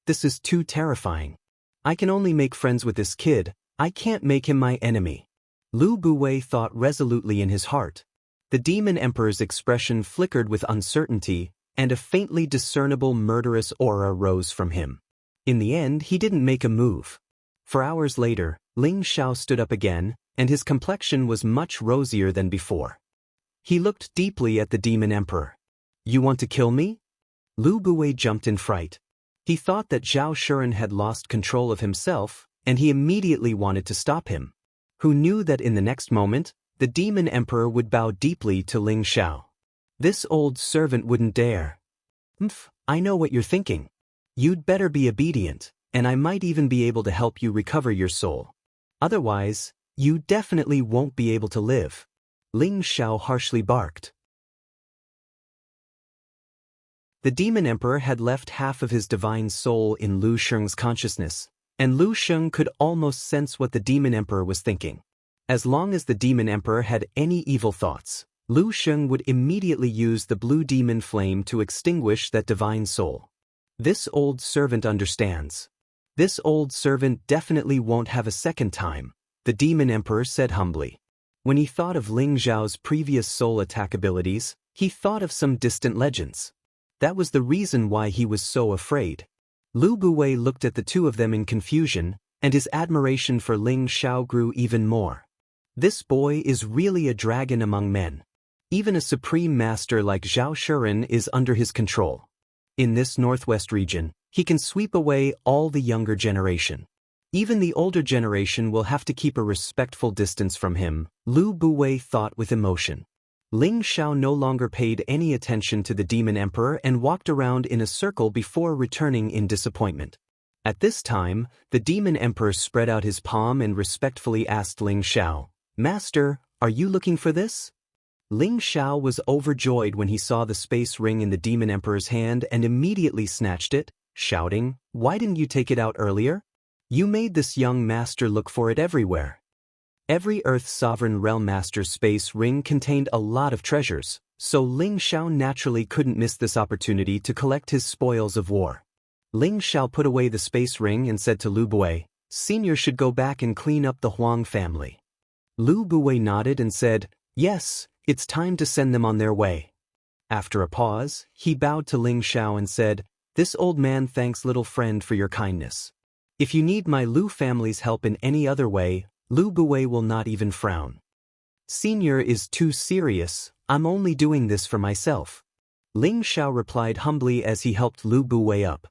A: This is too terrifying. I can only make friends with this kid, I can't make him my enemy. Lu Buwei thought resolutely in his heart. The Demon Emperor's expression flickered with uncertainty, and a faintly discernible murderous aura rose from him. In the end, he didn't make a move. For hours later, Ling Xiao stood up again, and his complexion was much rosier than before. He looked deeply at the Demon Emperor. You want to kill me? Lu Buwei jumped in fright. He thought that Zhao Shuren had lost control of himself, and he immediately wanted to stop him. Who knew that in the next moment, the Demon Emperor would bow deeply to Ling Xiao? This old servant wouldn't dare. I know what you're thinking. You'd better be obedient, and I might even be able to help you recover your soul. Otherwise, you definitely won't be able to live. Ling Xiao harshly barked. The Demon Emperor had left half of his divine soul in Lu Sheng's consciousness, and Lu Sheng could almost sense what the Demon Emperor was thinking. As long as the Demon Emperor had any evil thoughts, Lu Sheng would immediately use the blue demon flame to extinguish that divine soul. This old servant understands. This old servant definitely won't have a second time, the Demon Emperor said humbly. When he thought of Ling Xiao's previous soul attack abilities, he thought of some distant legends. That was the reason why he was so afraid. Lu Buwei looked at the two of them in confusion, and his admiration for Ling Xiao grew even more. This boy is really a dragon among men. Even a supreme master like Zhao Shuren is under his control. In this northwest region, he can sweep away all the younger generation. Even the older generation will have to keep a respectful distance from him, Lu Buwei thought with emotion. Ling Xiao no longer paid any attention to the Demon Emperor and walked around in a circle before returning in disappointment. At this time, the Demon Emperor spread out his palm and respectfully asked Ling Xiao, "Master, are you looking for this?" Ling Xiao was overjoyed when he saw the space ring in the Demon Emperor's hand and immediately snatched it, shouting, "Why didn't you take it out earlier? You made this young master look for it everywhere." Every Earth Sovereign Realm Master's space ring contained a lot of treasures, so Ling Xiao naturally couldn't miss this opportunity to collect his spoils of war. Ling Xiao put away the space ring and said to Lu Buwei, "Senior should go back and clean up the Huang family." Lu Buwei nodded and said, "Yes, it's time to send them on their way." After a pause, he bowed to Ling Xiao and said, "This old man thanks little friend for your kindness. If you need my Lu family's help in any other way, Lu Buwei will not even frown. Senior is too serious, I'm only doing this for myself." Ling Xiao replied humbly as he helped Lu Buwei up.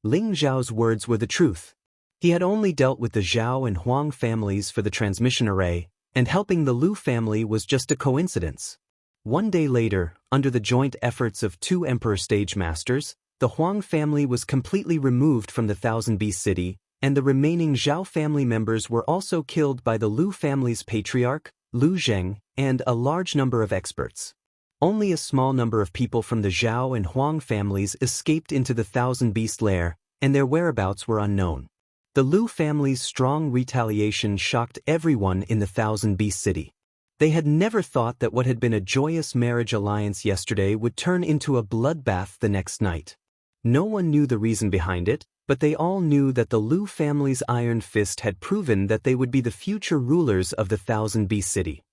A: Ling Xiao's words were the truth. He had only dealt with the Zhao and Huang families for the transmission array, and helping the Lu family was just a coincidence. One day later, under the joint efforts of two Emperor Stage Masters, the Huang family was completely removed from the Thousand Beast City, and the remaining Zhao family members were also killed by the Lu family's patriarch, Lu Zheng, and a large number of experts. Only a small number of people from the Zhao and Huang families escaped into the Thousand Beast Lair, and their whereabouts were unknown. The Lu family's strong retaliation shocked everyone in the Thousand Beast City. They had never thought that what had been a joyous marriage alliance yesterday would turn into a bloodbath the next night. No one knew the reason behind it, but they all knew that the Lu family's iron fist had proven that they would be the future rulers of the Thousand Beast City.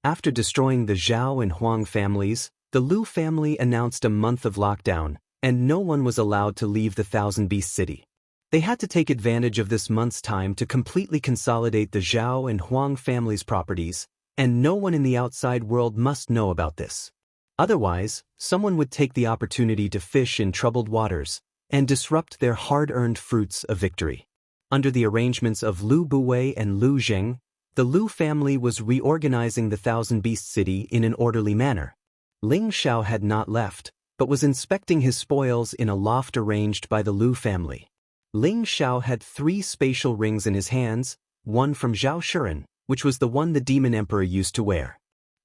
A: After destroying the Zhao and Huang families, the Lu family announced a month of lockdown, and no one was allowed to leave the Thousand Beast City. They had to take advantage of this month's time to completely consolidate the Zhao and Huang families' properties, and no one in the outside world must know about this. Otherwise, someone would take the opportunity to fish in troubled waters and disrupt their hard-earned fruits of victory. Under the arrangements of Lu Buwei and Lu Zheng, the Lu family was reorganizing the Thousand Beast City in an orderly manner. Ling Xiao had not left, but was inspecting his spoils in a loft arranged by the Lu family. Ling Xiao had 3 spatial rings in his hands, one from Zhao Shuren, which was the one the Demon Emperor used to wear.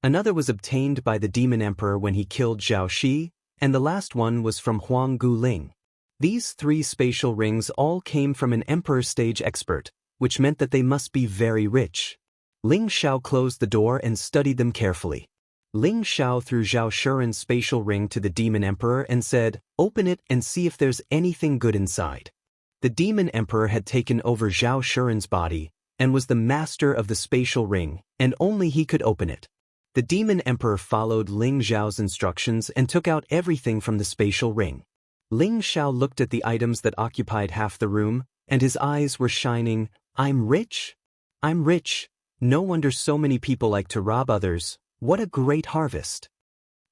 A: Another was obtained by the Demon Emperor when he killed Zhao Shi, and the last one was from Huang Guling. These 3 spatial rings all came from an emperor stage expert, which meant that they must be very rich. Ling Xiao closed the door and studied them carefully. Ling Xiao threw Zhao Shuren's spatial ring to the demon emperor and said, "Open it and see if there's anything good inside." The demon emperor had taken over Zhao Shuren's body and was the master of the spatial ring, and only he could open it. The demon emperor followed Ling Xiao's instructions and took out everything from the spatial ring. Ling Xiao looked at the items that occupied half the room, and his eyes were shining. "I'm rich? I'm rich. No wonder so many people like to rob others. What a great harvest!"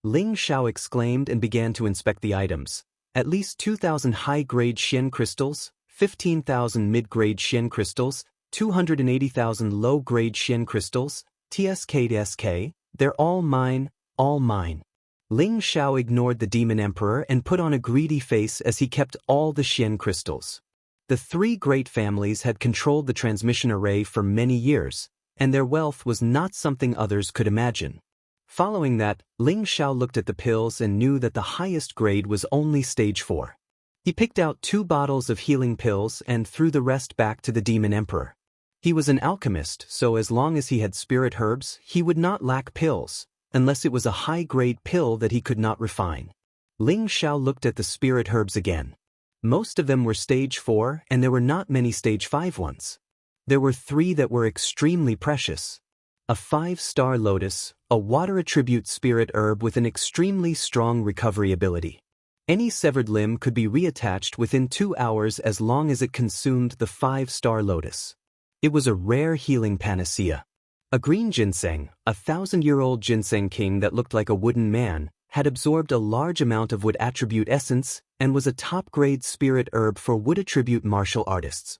A: Ling Xiao exclaimed and began to inspect the items. At least 2,000 high-grade Xian crystals, 15,000 mid-grade Xian crystals, 280,000 low-grade Xian crystals, TSK, they're all mine, all mine. Ling Xiao ignored the demon emperor and put on a greedy face as he kept all the Xian crystals. The 3 great families had controlled the transmission array for many years, and their wealth was not something others could imagine. Following that, Ling Xiao looked at the pills and knew that the highest grade was only stage 4. He picked out 2 bottles of healing pills and threw the rest back to the demon emperor. He was an alchemist, so as long as he had spirit herbs, he would not lack pills, unless it was a high-grade pill that he could not refine. Ling Xiao looked at the spirit herbs again. Most of them were stage 4, and there were not many stage 5 ones. There were 3 that were extremely precious. A 5-star lotus, a water attribute spirit herb with an extremely strong recovery ability. Any severed limb could be reattached within 2 hours as long as it consumed the 5-star lotus. It was a rare healing panacea. A green ginseng, a 1,000-year-old ginseng king that looked like a wooden man, had absorbed a large amount of wood attribute essence and was a top-grade spirit herb for wood attribute martial artists.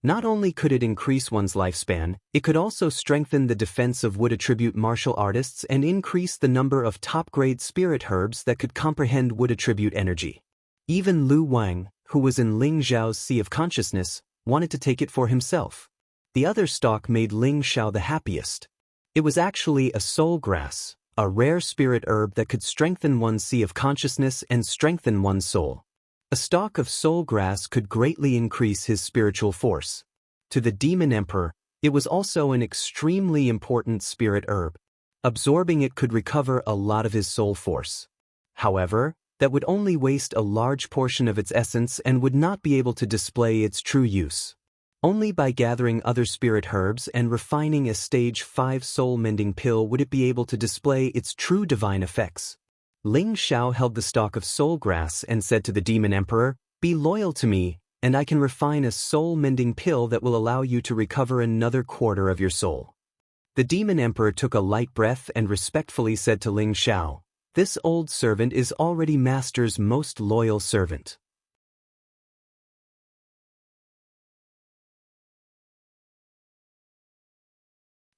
A: Not only could it increase one's lifespan, it could also strengthen the defense of wood attribute martial artists and increase the number of top-grade spirit herbs that could comprehend wood attribute energy. Even Lu Wang, who was in Ling Xiao's Sea of Consciousness, wanted to take it for himself. The other stalk made Ling Xiao the happiest. It was actually a soul grass, a rare spirit herb that could strengthen one's Sea of Consciousness and strengthen one's soul. A stalk of soul grass could greatly increase his spiritual force. To the demon emperor, it was also an extremely important spirit herb. Absorbing it could recover a lot of his soul force. However, that would only waste a large portion of its essence and would not be able to display its true use. Only by gathering other spirit herbs and refining a stage 5 soul-mending pill would it be able to display its true divine effects. Ling Xiao held the stalk of soul grass and said to the demon emperor, "Be loyal to me, and I can refine a soul-mending pill that will allow you to recover another quarter of your soul." The demon emperor took a light breath and respectfully said to Ling Xiao, "This old servant is already master's most loyal servant."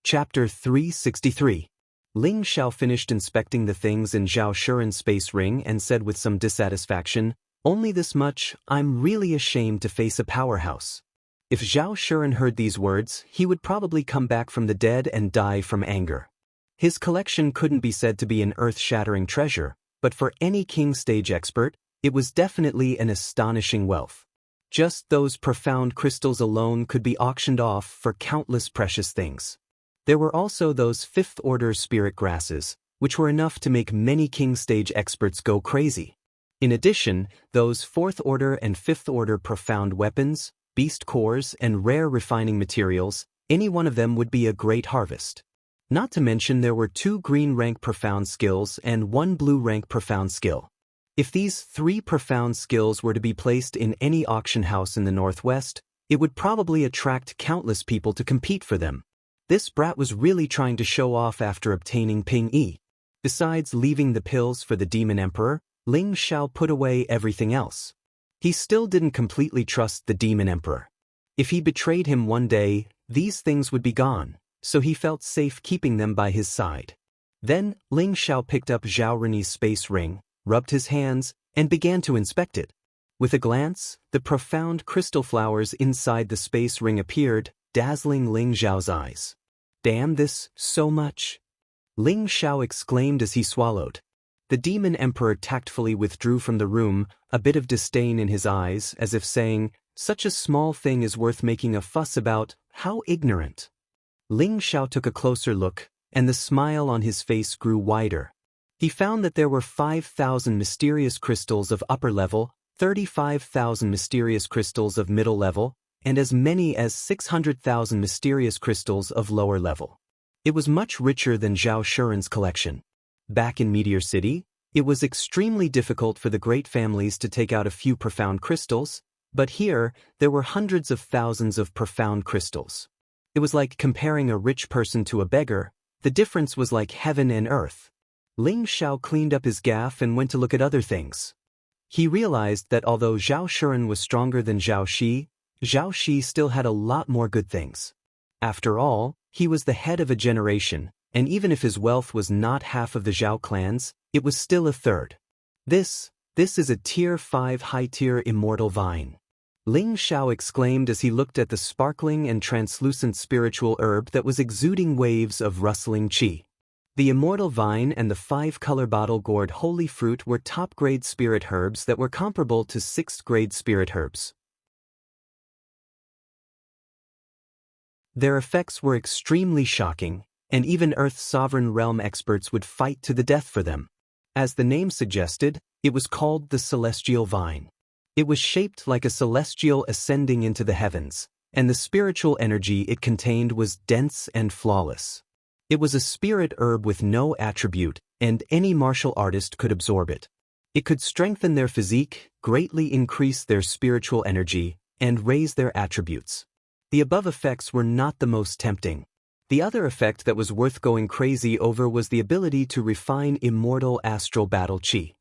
A: Chapter 363. Ling Xiao finished inspecting the things in Zhao Shuren's space ring and said with some dissatisfaction, "Only this much, I'm really ashamed to face a powerhouse." If Zhao Shuren heard these words, he would probably come back from the dead and die from anger. His collection couldn't be said to be an earth-shattering treasure, but for any king stage expert, it was definitely an astonishing wealth. Just those profound crystals alone could be auctioned off for countless precious things. There were also those 5th-order spirit grasses, which were enough to make many king stage experts go crazy. In addition, those 4th-order and 5th-order profound weapons, beast cores, and rare refining materials, any one of them would be a great harvest. Not to mention there were 2 green-rank profound skills and 1 blue-rank profound skill. If these 3 profound skills were to be placed in any auction house in the Northwest, it would probably attract countless people to compete for them. This brat was really trying to show off after obtaining Ping Yi. Besides leaving the pills for the demon emperor, Ling Xiao put away everything else. He still didn't completely trust the demon emperor. If he betrayed him one day, these things would be gone, so he felt safe keeping them by his side. Then, Ling Xiao picked up Zhao Renyi's space ring, rubbed his hands, and began to inspect it. With a glance, the profound crystal flowers inside the space ring appeared, dazzling Ling Xiao's eyes. "Damn this, so much." Ling Xiao exclaimed as he swallowed. The demon emperor tactfully withdrew from the room, a bit of disdain in his eyes, as if saying, "Such a small thing is worth making a fuss about, how ignorant." Ling Xiao took a closer look, and the smile on his face grew wider. He found that there were 5,000 mysterious crystals of upper level, 35,000 mysterious crystals of middle level, and as many as 600,000 mysterious crystals of lower level. It was much richer than Zhao Shuren's collection. Back in Meteor City, it was extremely difficult for the great families to take out a few profound crystals, but here, there were hundreds of thousands of profound crystals. It was like comparing a rich person to a beggar. The difference was like heaven and earth. Ling Xiao cleaned up his gaff and went to look at other things. He realized that although Zhao Shuren was stronger than Zhao Shi still had a lot more good things. After all, he was the head of a generation, and even if his wealth was not half of the Zhao clans, it was still a third. This is a Tier 5 high-tier immortal vine. Ling Xiao exclaimed as he looked at the sparkling and translucent spiritual herb that was exuding waves of rustling qi. The immortal vine and the 5-color bottle-gourd holy fruit were top-grade spirit herbs that were comparable to 6th-grade spirit herbs. Their effects were extremely shocking, and even Earth's sovereign realm experts would fight to the death for them. As the name suggested, it was called the Celestial Vine. It was shaped like a celestial ascending into the heavens, and the spiritual energy it contained was dense and flawless. It was a spirit herb with no attribute, and any martial artist could absorb it. It could strengthen their physique, greatly increase their spiritual energy, and raise their attributes. The above effects were not the most tempting. The other effect that was worth going crazy over was the ability to refine immortal astral battle qi.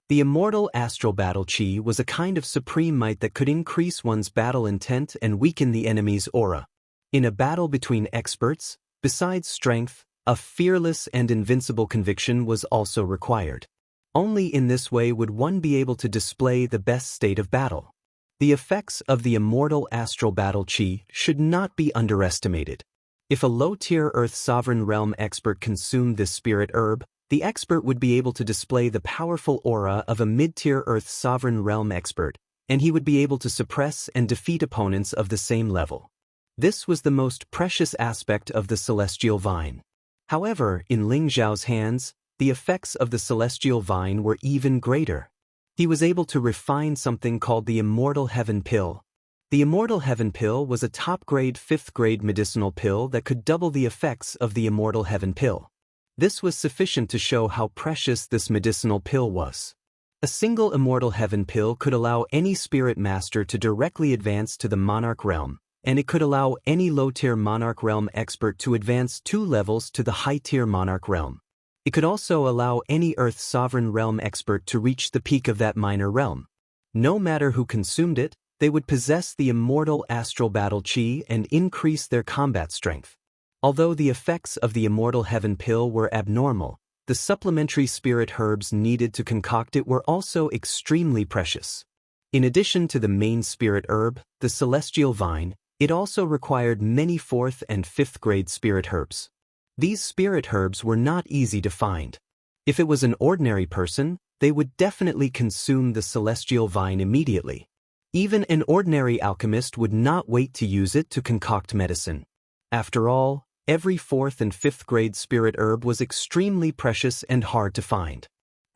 A: The immortal astral battle qi was a kind of supreme might that could increase one's battle intent and weaken the enemy's aura. In a battle between experts, besides strength, a fearless and invincible conviction was also required. Only in this way would one be able to display the best state of battle. The effects of the immortal astral battle qi should not be underestimated. If a low-tier Earth Sovereign Realm expert consumed this spirit herb, the expert would be able to display the powerful aura of a mid-tier Earth Sovereign Realm expert, and he would be able to suppress and defeat opponents of the same level. This was the most precious aspect of the Celestial Vine. However, in Ling Xiao's hands, the effects of the Celestial Vine were even greater. He was able to refine something called the Immortal Heaven Pill. The Immortal Heaven Pill was a top-grade 5th-grade medicinal pill that could double the effects of the Immortal Heaven Pill. This was sufficient to show how precious this medicinal pill was. A single Immortal Heaven Pill could allow any spirit master to directly advance to the Monarch Realm, and it could allow any low-tier Monarch Realm expert to advance 2 levels to the high-tier Monarch Realm. It could also allow any Earth Sovereign Realm expert to reach the peak of that minor realm. No matter who consumed it, they would possess the immortal astral battle qi and increase their combat strength. Although the effects of the Immortal Heaven Pill were abnormal, the supplementary spirit herbs needed to concoct it were also extremely precious. In addition to the main spirit herb, the Celestial Vine, it also required many 4th and 5th grade spirit herbs. These spirit herbs were not easy to find. If it was an ordinary person, they would definitely consume the Celestial Vine immediately. Even an ordinary alchemist would not wait to use it to concoct medicine. After all, every 4th and 5th grade spirit herb was extremely precious and hard to find.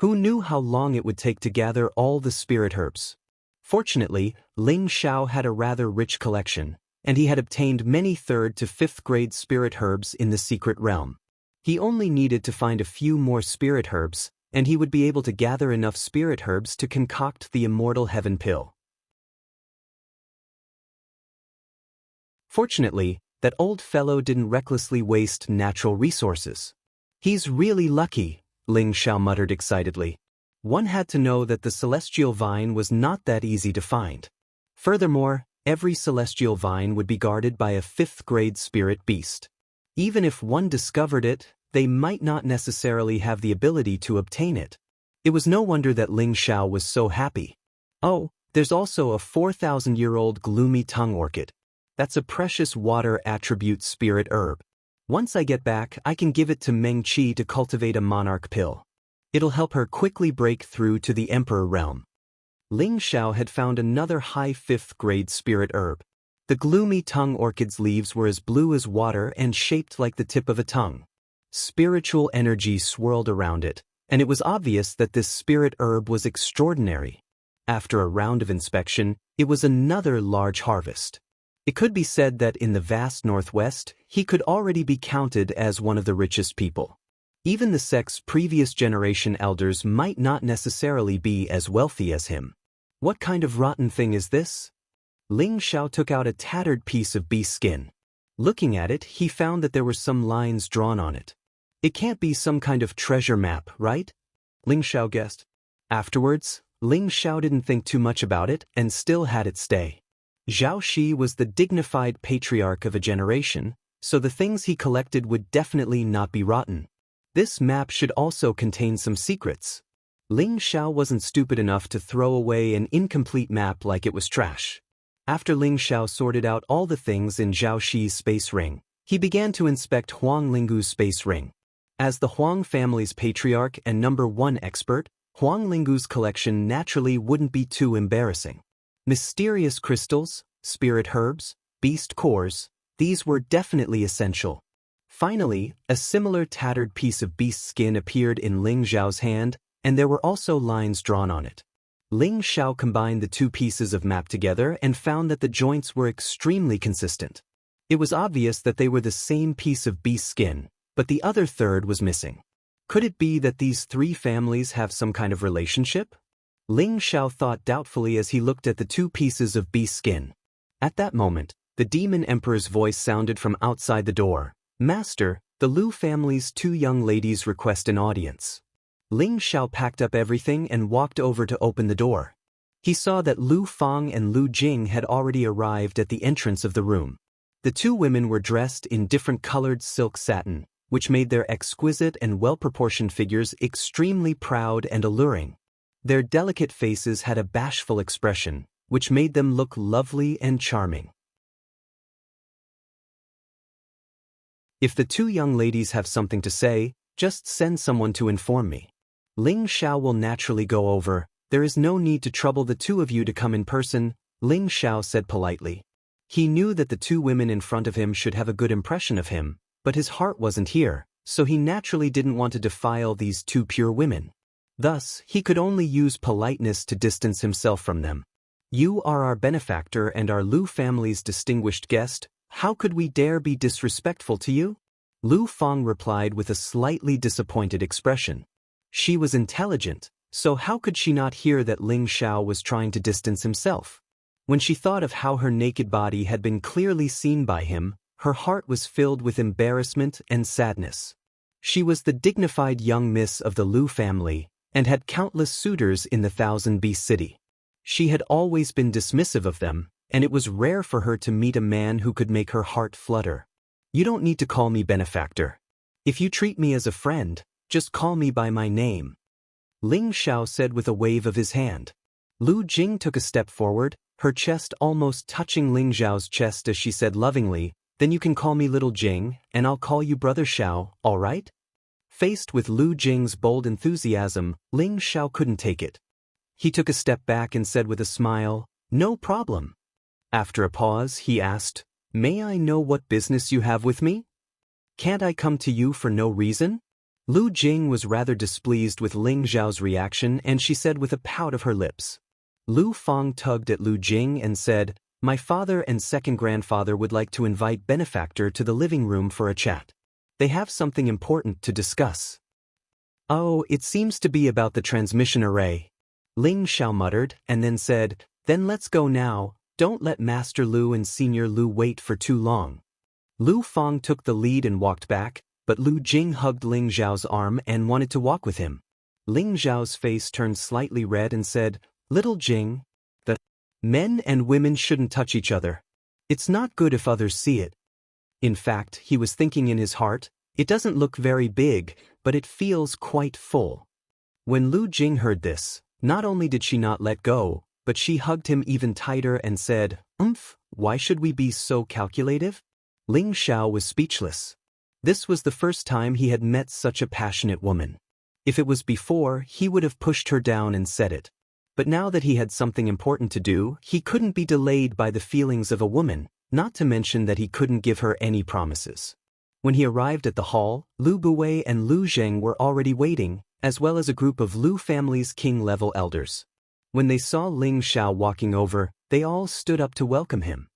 A: Who knew how long it would take to gather all the spirit herbs? Fortunately, Ling Xiao had a rather rich collection, and he had obtained many 3rd to 5th grade spirit herbs in the secret realm. He only needed to find a few more spirit herbs, and he would be able to gather enough spirit herbs to concoct the Immortal Heaven Pill. Fortunately, that old fellow didn't recklessly waste natural resources. He's really lucky, Ling Xiao muttered excitedly. One had to know that the Celestial Vine was not that easy to find. Furthermore, every Celestial Vine would be guarded by a 5th grade spirit beast. Even if one discovered it, they might not necessarily have the ability to obtain it. It was no wonder that Ling Xiao was so happy. Oh, there's also a 4,000-year-old gloomy tongue orchid. That's a precious water attribute spirit herb. Once I get back, I can give it to Meng Qi to cultivate a monarch pill. It'll help her quickly break through to the emperor realm. Ling Xiao had found another high 5th grade spirit herb. The gloomy tongue orchid's leaves were as blue as water and shaped like the tip of a tongue. Spiritual energy swirled around it, and it was obvious that this spirit herb was extraordinary. After a round of inspection, it was another large harvest. It could be said that in the vast Northwest, he could already be counted as one of the richest people. Even the sect's previous generation elders might not necessarily be as wealthy as him. What kind of rotten thing is this? Ling Xiao took out a tattered piece of beast skin. Looking at it, he found that there were some lines drawn on it. It can't be some kind of treasure map, right? Ling Xiao guessed. Afterwards, Ling Xiao didn't think too much about it and still had it stay. Zhao Shi was the dignified patriarch of a generation, so the things he collected would definitely not be rotten. This map should also contain some secrets. Ling Xiao wasn't stupid enough to throw away an incomplete map like it was trash. After Ling Xiao sorted out all the things in Zhao Shi's space ring, he began to inspect Huang Lingu's space ring. As the Huang family's patriarch and #1 expert, Huang Lingu's collection naturally wouldn't be too embarrassing. Mysterious crystals, spirit herbs, beast cores, these were definitely essential. Finally, a similar tattered piece of beast skin appeared in Ling Xiao's hand, and there were also lines drawn on it. Ling Xiao combined the two pieces of map together and found that the joints were extremely consistent. It was obvious that they were the same piece of beast skin, but the other third was missing. Could it be that these three families have some kind of relationship? Ling Xiao thought doubtfully as he looked at the two pieces of beast skin. At that moment, the demon emperor's voice sounded from outside the door. "Master, the Lu family's 2 young ladies request an audience." Ling Xiao packed up everything and walked over to open the door. He saw that Lu Fang and Lu Jing had already arrived at the entrance of the room. The 2 women were dressed in different colored silk satin, which made their exquisite and well-proportioned figures extremely proud and alluring. Their delicate faces had a bashful expression, which made them look lovely and charming. If the 2 young ladies have something to say, just send someone to inform me. Ling Xiao will naturally go over. There is no need to trouble the 2 of you to come in person, Ling Xiao said politely. He knew that the 2 women in front of him should have a good impression of him, but his heart wasn't here, so he naturally didn't want to defile these 2 pure women. Thus, he could only use politeness to distance himself from them. "You are our benefactor and our Lu family's distinguished guest. How could we dare be disrespectful to you?" Lu Fang replied with a slightly disappointed expression. She was intelligent, so how could she not hear that Ling Xiao was trying to distance himself? When she thought of how her naked body had been clearly seen by him, her heart was filled with embarrassment and sadness. She was the dignified young miss of the Lu family, and had countless suitors in the Thousand Beast City. She had always been dismissive of them, and it was rare for her to meet a man who could make her heart flutter. "You don't need to call me benefactor. If you treat me as a friend, just call me by my name," Ling Xiao said with a wave of his hand. Lu Jing took a step forward, her chest almost touching Ling Xiao's chest as she said lovingly, "Then you can call me Little Jing, and I'll call you Brother Xiao, all right?" Faced with Lu Jing's bold enthusiasm, Ling Xiao couldn't take it. He took a step back and said with a smile, "No problem." After a pause, he asked, "May I know what business you have with me? Can't I come to you for no reason?" Lu Jing was rather displeased with Ling Xiao's reaction, and she said with a pout of her lips. Lu Fang tugged at Lu Jing and said, "My father and second grandfather would like to invite Benefactor to the living room for a chat. They have something important to discuss." "Oh, it seems to be about the transmission array," Ling Xiao muttered, and then said, "Then let's go now. Don't let Master Lu and Senior Lu wait for too long." Lu Fang took the lead and walked back, but Lu Jing hugged Ling Xiao's arm and wanted to walk with him. Ling Xiao's face turned slightly red and said, "Little Jing, the men and women shouldn't touch each other. It's not good if others see it." In fact, he was thinking in his heart, "It doesn't look very big, but it feels quite full." When Lu Jing heard this, not only did she not let go, but she hugged him even tighter and said, "Why should we be so calculative?" Ling Xiao was speechless. This was the first time he had met such a passionate woman. If it was before, he would have pushed her down and said it. But now that he had something important to do, he couldn't be delayed by the feelings of a woman, not to mention that he couldn't give her any promises. When he arrived at the hall, Lu Buwei and Lu Zheng were already waiting, as well as a group of Lu family's king-level elders. When they saw Ling Xiao walking over, they all stood up to welcome him.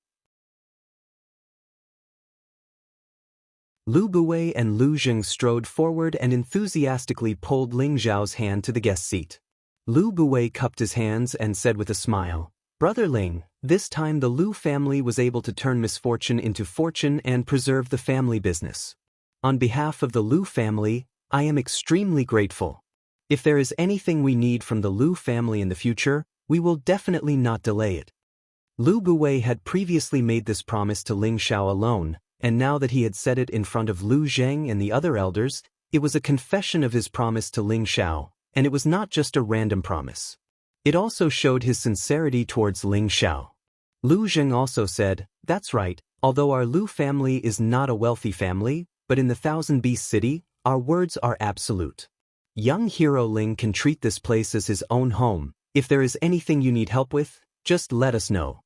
A: Lu Buwei and Lu Zheng strode forward and enthusiastically pulled Ling Xiao's hand to the guest seat. Lu Buwei cupped his hands and said with a smile, "Brother Ling, this time the Lu family was able to turn misfortune into fortune and preserve the family business. On behalf of the Lu family, I am extremely grateful. If there is anything we need from the Lu family in the future, we will definitely not delay it." Lu Buwei had previously made this promise to Ling Xiao alone, and now that he had said it in front of Lu Zheng and the other elders, it was a confession of his promise to Ling Xiao, and it was not just a random promise. It also showed his sincerity towards Ling Xiao. Lu Zheng also said, "That's right, although our Lu family is not a wealthy family, but in the Thousand Beast City, our words are absolute. Young hero Ling can treat this place as his own home. If there is anything you need help with, just let us know."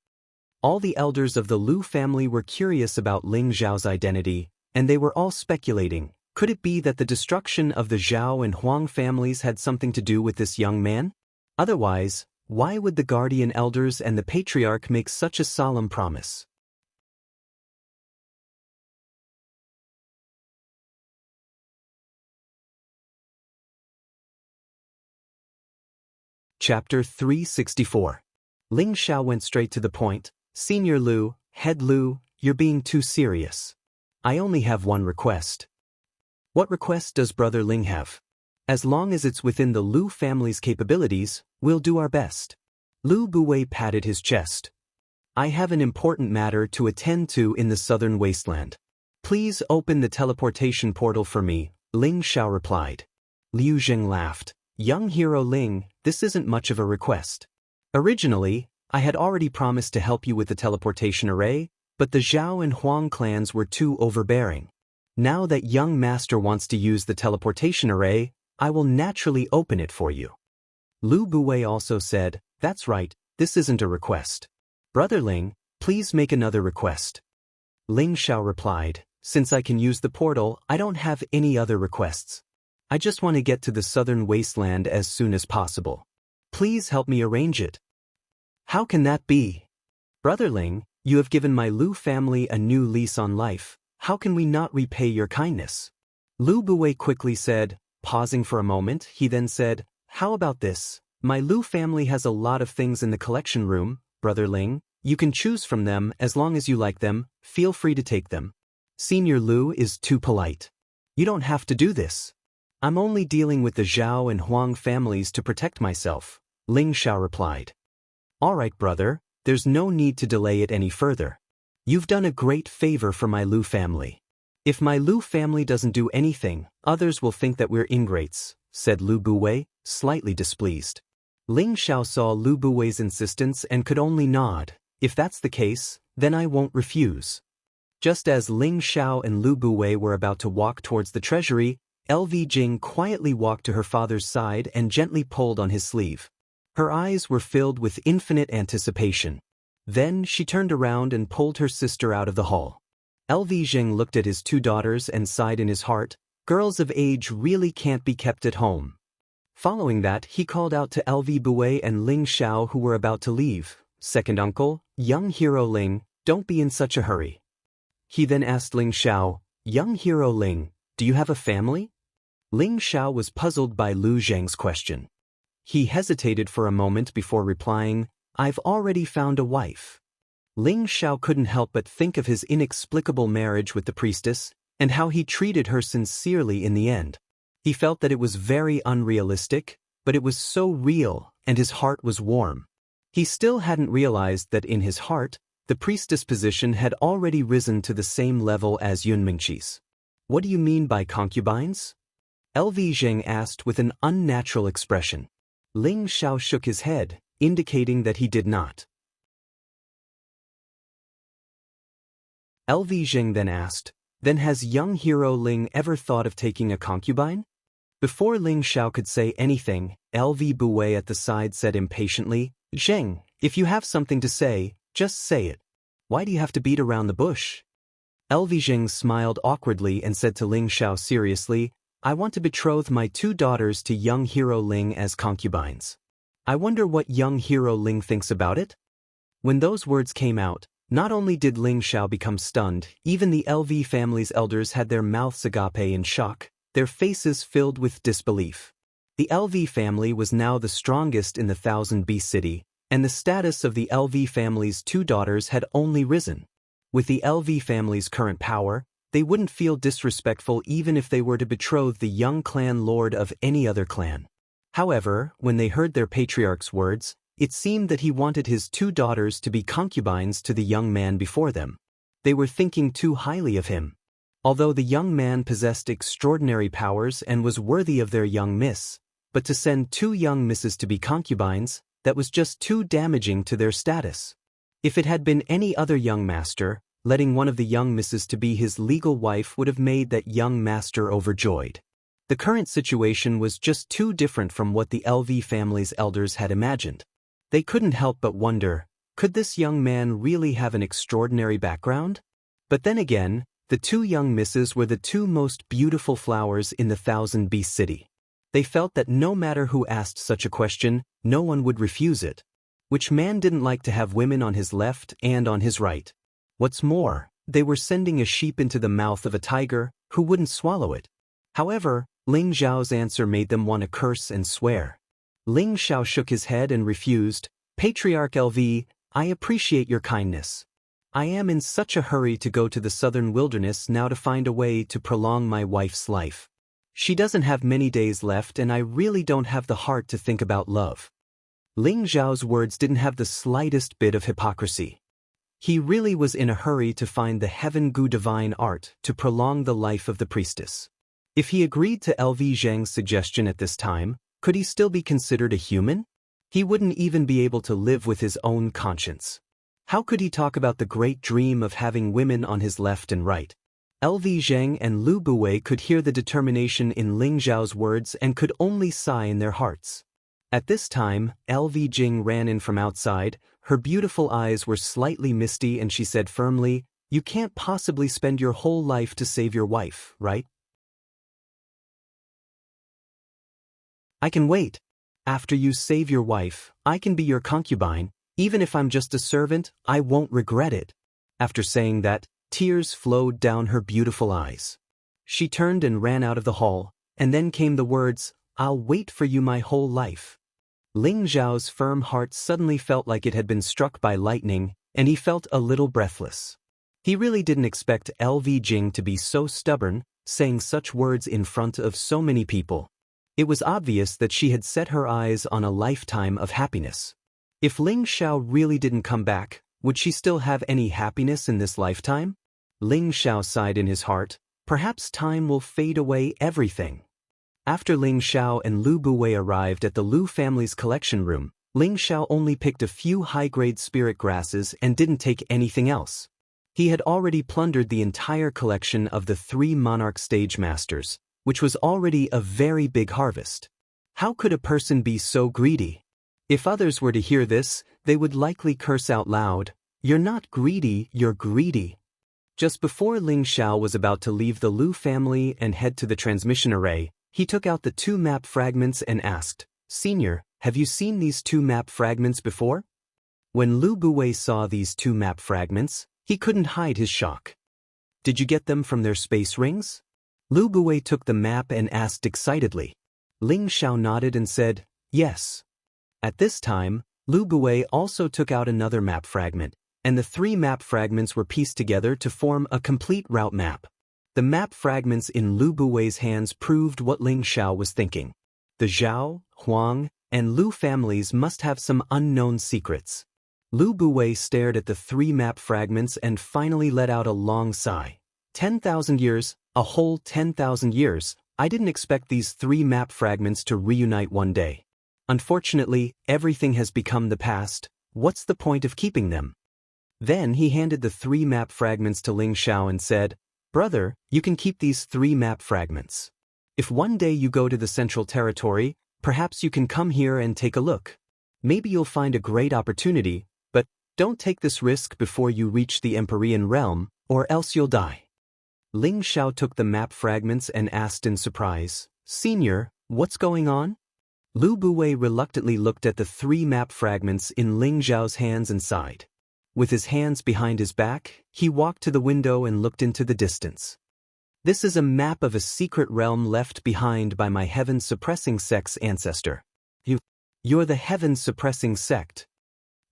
A: All the elders of the Lu family were curious about Ling Xiao's identity, and they were all speculating, could it be that the destruction of the Zhao and Huang families had something to do with this young man? Otherwise, why would the guardian elders and the patriarch make such a solemn promise? Chapter 364. Ling Xiao went straight to the point. "Senior Lu, Head Lu, you're being too serious. I only have one request." "What request does Brother Ling have?" "As long as it's within the Lu family's capabilities, we'll do our best." Lu Buwei patted his chest. "I have an important matter to attend to in the southern wasteland. Please open the teleportation portal for me," Ling Xiao replied. Liu Zheng laughed. "Young hero Ling, this isn't much of a request. Originally, I had already promised to help you with the teleportation array, but the Zhao and Huang clans were too overbearing. Now that young master wants to use the teleportation array, I will naturally open it for you." Lu Buwei also said, "That's right, this isn't a request. Brother Ling, please make another request." Ling Xiao replied, "Since I can use the portal, I don't have any other requests. I just want to get to the southern wasteland as soon as possible. Please help me arrange it." "How can that be? Brother Ling, you have given my Lu family a new lease on life. How can we not repay your kindness?" Lu Buwei quickly said, pausing for a moment, he then said, "How about this? My Lu family has a lot of things in the collection room, Brother Ling. You can choose from them as long as you like them, feel free to take them." "Senior Lu is too polite. You don't have to do this. I'm only dealing with the Zhao and Huang families to protect myself," Ling Xiao replied. "All right, brother, there's no need to delay it any further. You've done a great favor for my Lu family. If my Lu family doesn't do anything, others will think that we're ingrates," said Lu Buwei, slightly displeased. Ling Xiao saw Lu Buwei's insistence and could only nod. "If that's the case, then I won't refuse." Just as Ling Xiao and Lu Buwei were about to walk towards the treasury, LV Jing quietly walked to her father's side and gently pulled on his sleeve. Her eyes were filled with infinite anticipation. Then she turned around and pulled her sister out of the hall. LV Jing looked at his two daughters and sighed in his heart, "Girls of age really can't be kept at home." Following that, he called out to LV Buwei and Ling Xiao who were about to leave, "Second uncle, young hero Ling, don't be in such a hurry." He then asked Ling Xiao, "Young hero Ling, do you have a family?" Ling Xiao was puzzled by Lu Zheng's question. He hesitated for a moment before replying, "I've already found a wife." Ling Xiao couldn't help but think of his inexplicable marriage with the priestess, and how he treated her sincerely in the end. He felt that it was very unrealistic, but it was so real, and his heart was warm. He still hadn't realized that in his heart, the priestess position had already risen to the same level as Yunmingqi's. "What do you mean by concubines?" LV Zheng asked with an unnatural expression. Ling Xiao shook his head, indicating that he did not. LV Zheng then asked, Then has young hero Ling ever thought of taking a concubine? Before Ling Xiao could say anything, LV Buwei at the side said impatiently, Zheng, if you have something to say, just say it. Why do you have to beat around the bush? LV Zheng smiled awkwardly and said to Ling Xiao seriously, I want to betroth my 2 daughters to young hero Ling as concubines. I wonder what young hero Ling thinks about it? When those words came out, not only did Ling Xiao become stunned, even the LV family's elders had their mouths agape in shock, their faces filled with disbelief. The LV family was now the strongest in the 1000 Beast City, and the status of the LV family's 2 daughters had only risen. With the LV family's current power, they wouldn't feel disrespectful even if they were to betroth the young clan lord of any other clan. However, when they heard their patriarch's words, it seemed that he wanted his 2 daughters to be concubines to the young man before them. They were thinking too highly of him. Although the young man possessed extraordinary powers and was worthy of their young miss, but to send 2 young misses to be concubines, that was just too damaging to their status. If it had been any other young master, letting one of the young misses to be his legal wife would have made that young master overjoyed. The current situation was just too different from what the LV family's elders had imagined. They couldn't help but wonder, could this young man really have an extraordinary background? But then again, the 2 young misses were the 2 most beautiful flowers in the 1000 Beast City. They felt that no matter who asked such a question, no one would refuse it. Which man didn't like to have women on his left and on his right? What's more, they were sending a sheep into the mouth of a tiger, who wouldn't swallow it. However, Ling Xiao's answer made them want to curse and swear. Ling Xiao shook his head and refused, Patriarch LV, I appreciate your kindness. I am in such a hurry to go to the southern wilderness now to find a way to prolong my wife's life. She doesn't have many days left and I really don't have the heart to think about love. Ling Xiao's words didn't have the slightest bit of hypocrisy. He really was in a hurry to find the Heaven Gu divine art to prolong the life of the priestess. If he agreed to LV Zheng's suggestion at this time, could he still be considered a human? He wouldn't even be able to live with his own conscience. How could he talk about the great dream of having women on his left and right? LV Zheng and Lu Buwei could hear the determination in Ling Xiao's words and could only sigh in their hearts. At this time, LV Jing ran in from outside, her beautiful eyes were slightly misty and she said firmly, You can't possibly spend your whole life to save your wife, right? I can wait. After you save your wife, I can be your concubine, even if I'm just a servant, I won't regret it. After saying that, tears flowed down her beautiful eyes. She turned and ran out of the hall, and then came the words, I'll wait for you my whole life. Ling Xiao's firm heart suddenly felt like it had been struck by lightning, and he felt a little breathless. He really didn't expect LV Jing to be so stubborn, saying such words in front of so many people. It was obvious that she had set her eyes on a lifetime of happiness. If Ling Xiao really didn't come back, would she still have any happiness in this lifetime? Ling Xiao sighed in his heart, perhaps time will fade away everything. After Ling Xiao and Lu Buwei arrived at the Lu family's collection room, Ling Xiao only picked a few high-grade spirit grasses and didn't take anything else. He had already plundered the entire collection of the 3 monarch stage masters, which was already a very big harvest. How could a person be so greedy? If others were to hear this, they would likely curse out loud, You're not greedy, you're greedy. Just before Ling Xiao was about to leave the Lu family and head to the transmission array, he took out the 2 map fragments and asked, Senior, have you seen these 2 map fragments before? When Lu Buwei saw these 2 map fragments, he couldn't hide his shock. Did you get them from their space rings? Lu Buwei took the map and asked excitedly. Ling Xiao nodded and said, Yes. At this time, Lu Buwei also took out another map fragment, and the 3 map fragments were pieced together to form a complete route map. The map fragments in Lu Buwei's hands proved what Ling Xiao was thinking. The Zhao, Huang, and Lu families must have some unknown secrets. Lu Buwei stared at the 3 map fragments and finally let out a long sigh. 10,000 years, a whole 10,000 years, I didn't expect these 3 map fragments to reunite one day. Unfortunately, everything has become the past, what's the point of keeping them? Then he handed the 3 map fragments to Ling Xiao and said, Brother, you can keep these 3 map fragments. If one day you go to the Central Territory, perhaps you can come here and take a look. Maybe you'll find a great opportunity, but don't take this risk before you reach the Empyrean realm, or else you'll die. Ling Xiao took the map fragments and asked in surprise, Senior, what's going on? Lu Buwei reluctantly looked at the 3 map fragments in Ling Xiao's hands and sighed. With his hands behind his back, he walked to the window and looked into the distance. This is a map of a secret realm left behind by my heaven-suppressing sect's ancestor. You're the heaven-suppressing sect.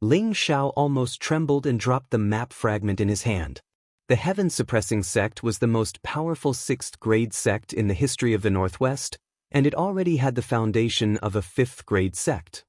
A: Ling Xiao almost trembled and dropped the map fragment in his hand. The heaven-suppressing sect was the most powerful 6th-grade sect in the history of the Northwest, and it already had the foundation of a 5th-grade sect.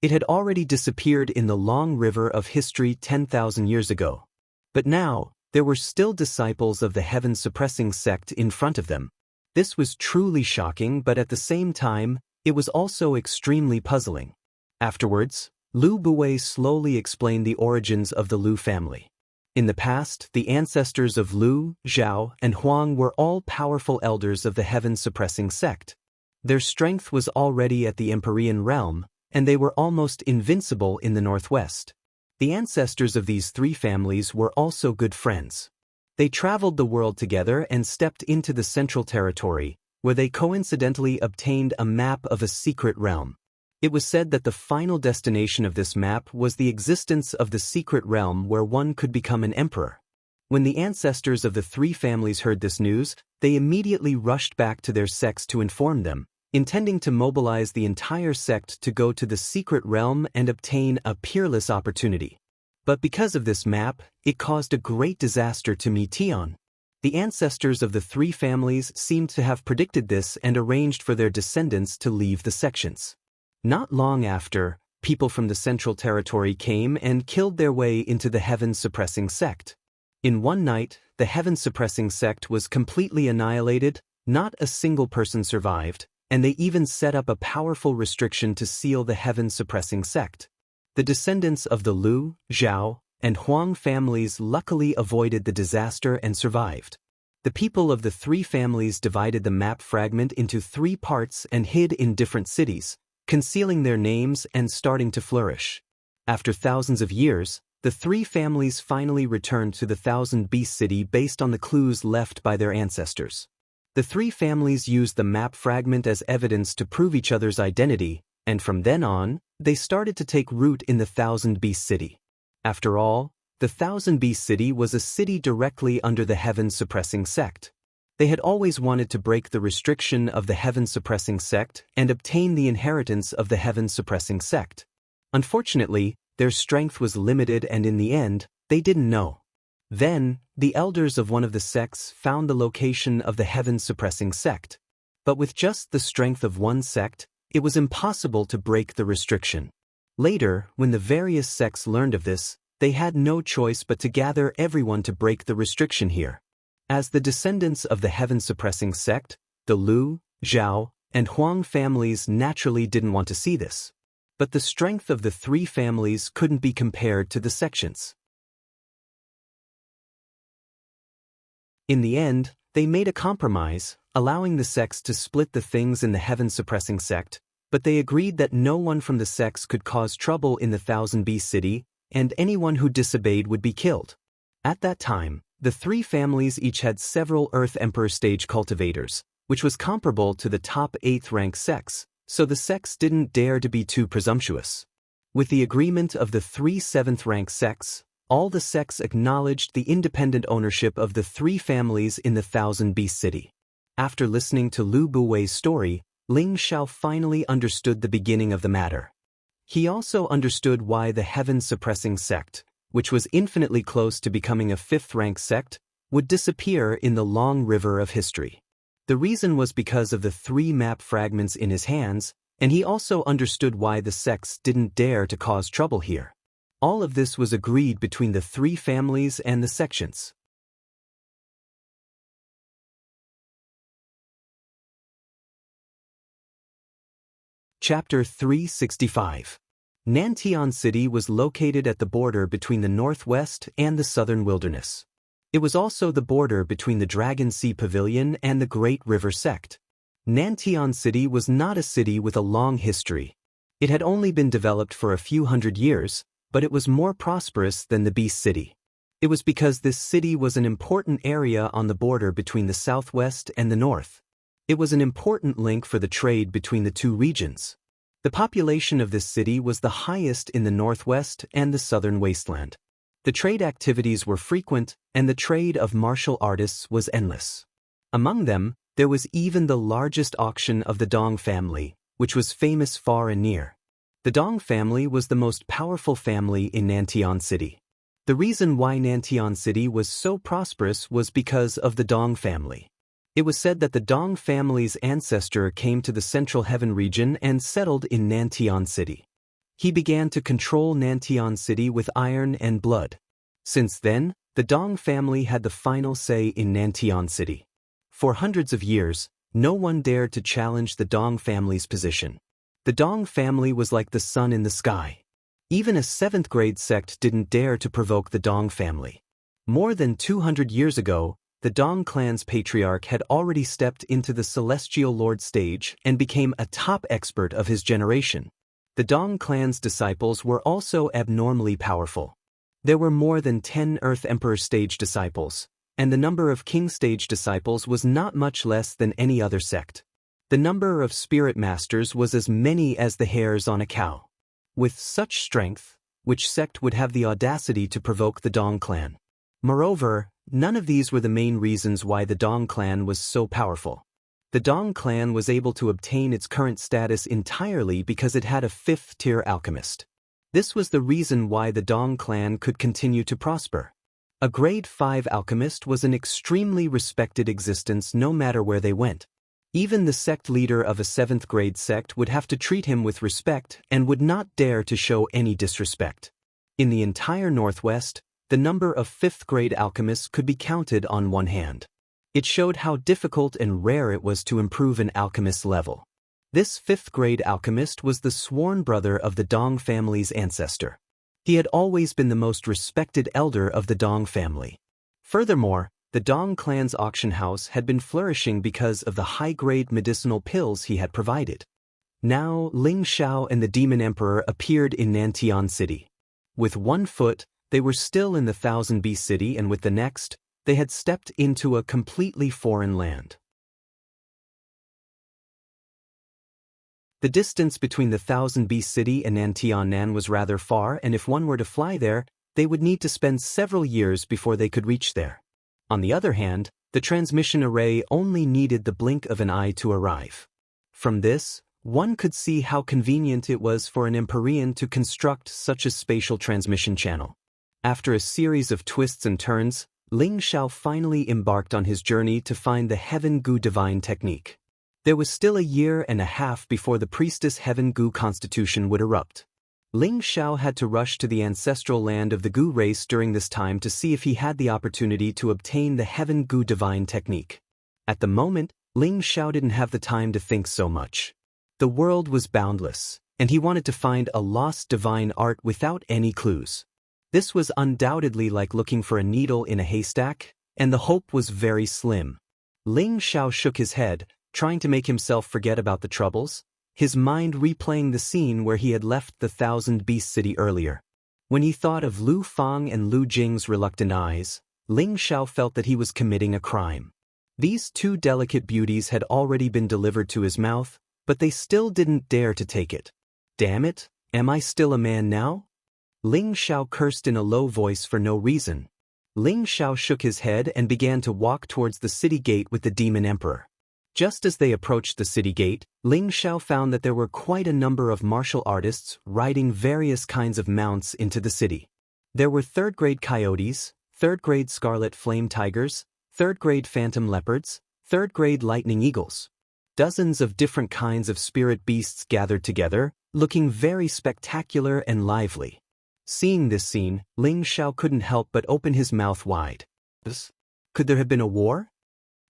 A: It had already disappeared in the long river of history 10,000 years ago. But now, there were still disciples of the heaven-suppressing sect in front of them. This was truly shocking, but at the same time, it was also extremely puzzling. Afterwards, Lu Buwei slowly explained the origins of the Lu family. In the past, the ancestors of Lu, Zhao, and Huang were all powerful elders of the heaven-suppressing sect. Their strength was already at the Empyrean realm, and they were almost invincible in the Northwest. The ancestors of these 3 families were also good friends. They traveled the world together and stepped into the Central Territory, where they coincidentally obtained a map of a secret realm. It was said that the final destination of this map was the existence of the secret realm where one could become an emperor. When the ancestors of the 3 families heard this news, they immediately rushed back to their sects to inform them, intending to mobilize the entire sect to go to the secret realm and obtain a peerless opportunity. But because of this map, it caused a great disaster to Tian. The ancestors of the 3 families seemed to have predicted this and arranged for their descendants to leave the sections. Not long after, people from the Central Territory came and killed their way into the heaven-suppressing sect. In one night, the heaven-suppressing sect was completely annihilated, not a single person survived, and they even set up a powerful restriction to seal the heaven-suppressing sect. The descendants of the Lu, Zhao, and Huang families luckily avoided the disaster and survived. The people of the 3 families divided the map fragment into 3 parts and hid in different cities, concealing their names and starting to flourish. After thousands of years, the 3 families finally returned to the 1000 Beast City based on the clues left by their ancestors. The 3 families used the map fragment as evidence to prove each other's identity, and from then on, they started to take root in the 1000 Beast City. After all, the 1000 Beast City was a city directly under the heaven-suppressing sect. They had always wanted to break the restriction of the heaven-suppressing sect and obtain the inheritance of the heaven-suppressing sect. Unfortunately, their strength was limited and in the end, they didn't know. Then, the elders of one of the sects found the location of the heaven-suppressing sect. But with just the strength of one sect, it was impossible to break the restriction. Later, when the various sects learned of this, they had no choice but to gather everyone to break the restriction here. As the descendants of the heaven-suppressing sect, the Lu, Zhao, and Huang families naturally didn't want to see this. But the strength of the 3 families couldn't be compared to the sections. In the end, they made a compromise, allowing the sects to split the things in the heaven-suppressing sect, but they agreed that no one from the sects could cause trouble in the 1000 Beast City, and anyone who disobeyed would be killed. At that time, the 3 families each had several Earth Emperor stage cultivators, which was comparable to the top 8th rank sects, so the sects didn't dare to be too presumptuous. With the agreement of the 3 7th rank sects, all the sects acknowledged the independent ownership of the 3 families in the 1000 Beast City. After listening to Lu Buwei's story, Ling Xiao finally understood the beginning of the matter. He also understood why the heaven-suppressing sect, which was infinitely close to becoming a 5th-rank sect, would disappear in the long river of history. The reason was because of the 3 map fragments in his hands, and he also understood why the sects didn't dare to cause trouble here. All of this was agreed between the 3 families and the sections. Chapter 365. Nantian City was located at the border between the northwest and the southern wilderness. It was also the border between the Dragon Sea Pavilion and the Great River Sect. Nantian City was not a city with a long history. It had only been developed for a few hundred years, but it was more prosperous than the Beast City. It was because this city was an important area on the border between the southwest and the north. It was an important link for the trade between the two regions. The population of this city was the highest in the northwest and the southern wasteland. The trade activities were frequent, and the trade of martial artists was endless. Among them, there was even the largest auction of the Dong family, which was famous far and near. The Dong family was the most powerful family in Nantian City. The reason why Nantian City was so prosperous was because of the Dong family. It was said that the Dong family's ancestor came to the Central Heaven region and settled in Nantian City. He began to control Nantian City with iron and blood. Since then, the Dong family had the final say in Nantian City. For hundreds of years, no one dared to challenge the Dong family's position. The Dong family was like the sun in the sky. Even a 7th grade sect didn't dare to provoke the Dong family. More than 200 years ago, the Dong clan's patriarch had already stepped into the Celestial Lord stage and became a top expert of his generation. The Dong clan's disciples were also abnormally powerful. There were more than 10 Earth Emperor stage disciples, and the number of King stage disciples was not much less than any other sect. The number of spirit masters was as many as the hairs on a cow. With such strength, which sect would have the audacity to provoke the Dong clan? Moreover, none of these were the main reasons why the Dong clan was so powerful. The Dong clan was able to obtain its current status entirely because it had a 5th-tier alchemist. This was the reason why the Dong clan could continue to prosper. A grade 5 alchemist was an extremely respected existence no matter where they went. Even the sect leader of a 7th grade sect would have to treat him with respect and would not dare to show any disrespect. In the entire Northwest, the number of 5th grade alchemists could be counted on one hand. It showed how difficult and rare it was to improve an alchemist's level. This 5th grade alchemist was the sworn brother of the Dong family's ancestor. He had always been the most respected elder of the Dong family. Furthermore, the Dong clan's auction house had been flourishing because of the high-grade medicinal pills he had provided. Now, Ling Xiao and the Demon Emperor appeared in Nantian City. With one foot, they were still in the Thousand Beast City, and with the next, they had stepped into a completely foreign land. The distance between the Thousand Beast City and Nantianan was rather far, and if one were to fly there, they would need to spend several years before they could reach there. On the other hand, the transmission array only needed the blink of an eye to arrive. From this, one could see how convenient it was for an Empyrean to construct such a spatial transmission channel. After a series of twists and turns, Ling Xiao finally embarked on his journey to find the Heaven Gu divine technique. There was still a year and a half before the Priestess Heaven Gu constitution would erupt. Ling Xiao had to rush to the ancestral land of the Gu race during this time to see if he had the opportunity to obtain the Heaven Gu divine technique. At the moment, Ling Xiao didn't have the time to think so much. The world was boundless, and he wanted to find a lost divine art without any clues. This was undoubtedly like looking for a needle in a haystack, and the hope was very slim. Ling Xiao shook his head, trying to make himself forget about the troubles, his mind replaying the scene where he had left the Thousand Beast City earlier. When he thought of Lu Fang and Lu Jing's reluctant eyes, Ling Xiao felt that he was committing a crime. These two delicate beauties had already been delivered to his mouth, but they still didn't dare to take it. Damn it, am I still a man now? Ling Xiao cursed in a low voice for no reason. Ling Xiao shook his head and began to walk towards the city gate with the Demon Emperor. Just as they approached the city gate, Ling Xiao found that there were quite a number of martial artists riding various kinds of mounts into the city. There were 3rd-grade coyotes, 3rd-grade scarlet flame tigers, 3rd-grade phantom leopards, 3rd-grade lightning eagles. Dozens of different kinds of spirit beasts gathered together, looking very spectacular and lively. Seeing this scene, Ling Xiao couldn't help but open his mouth wide. Could there have been a war?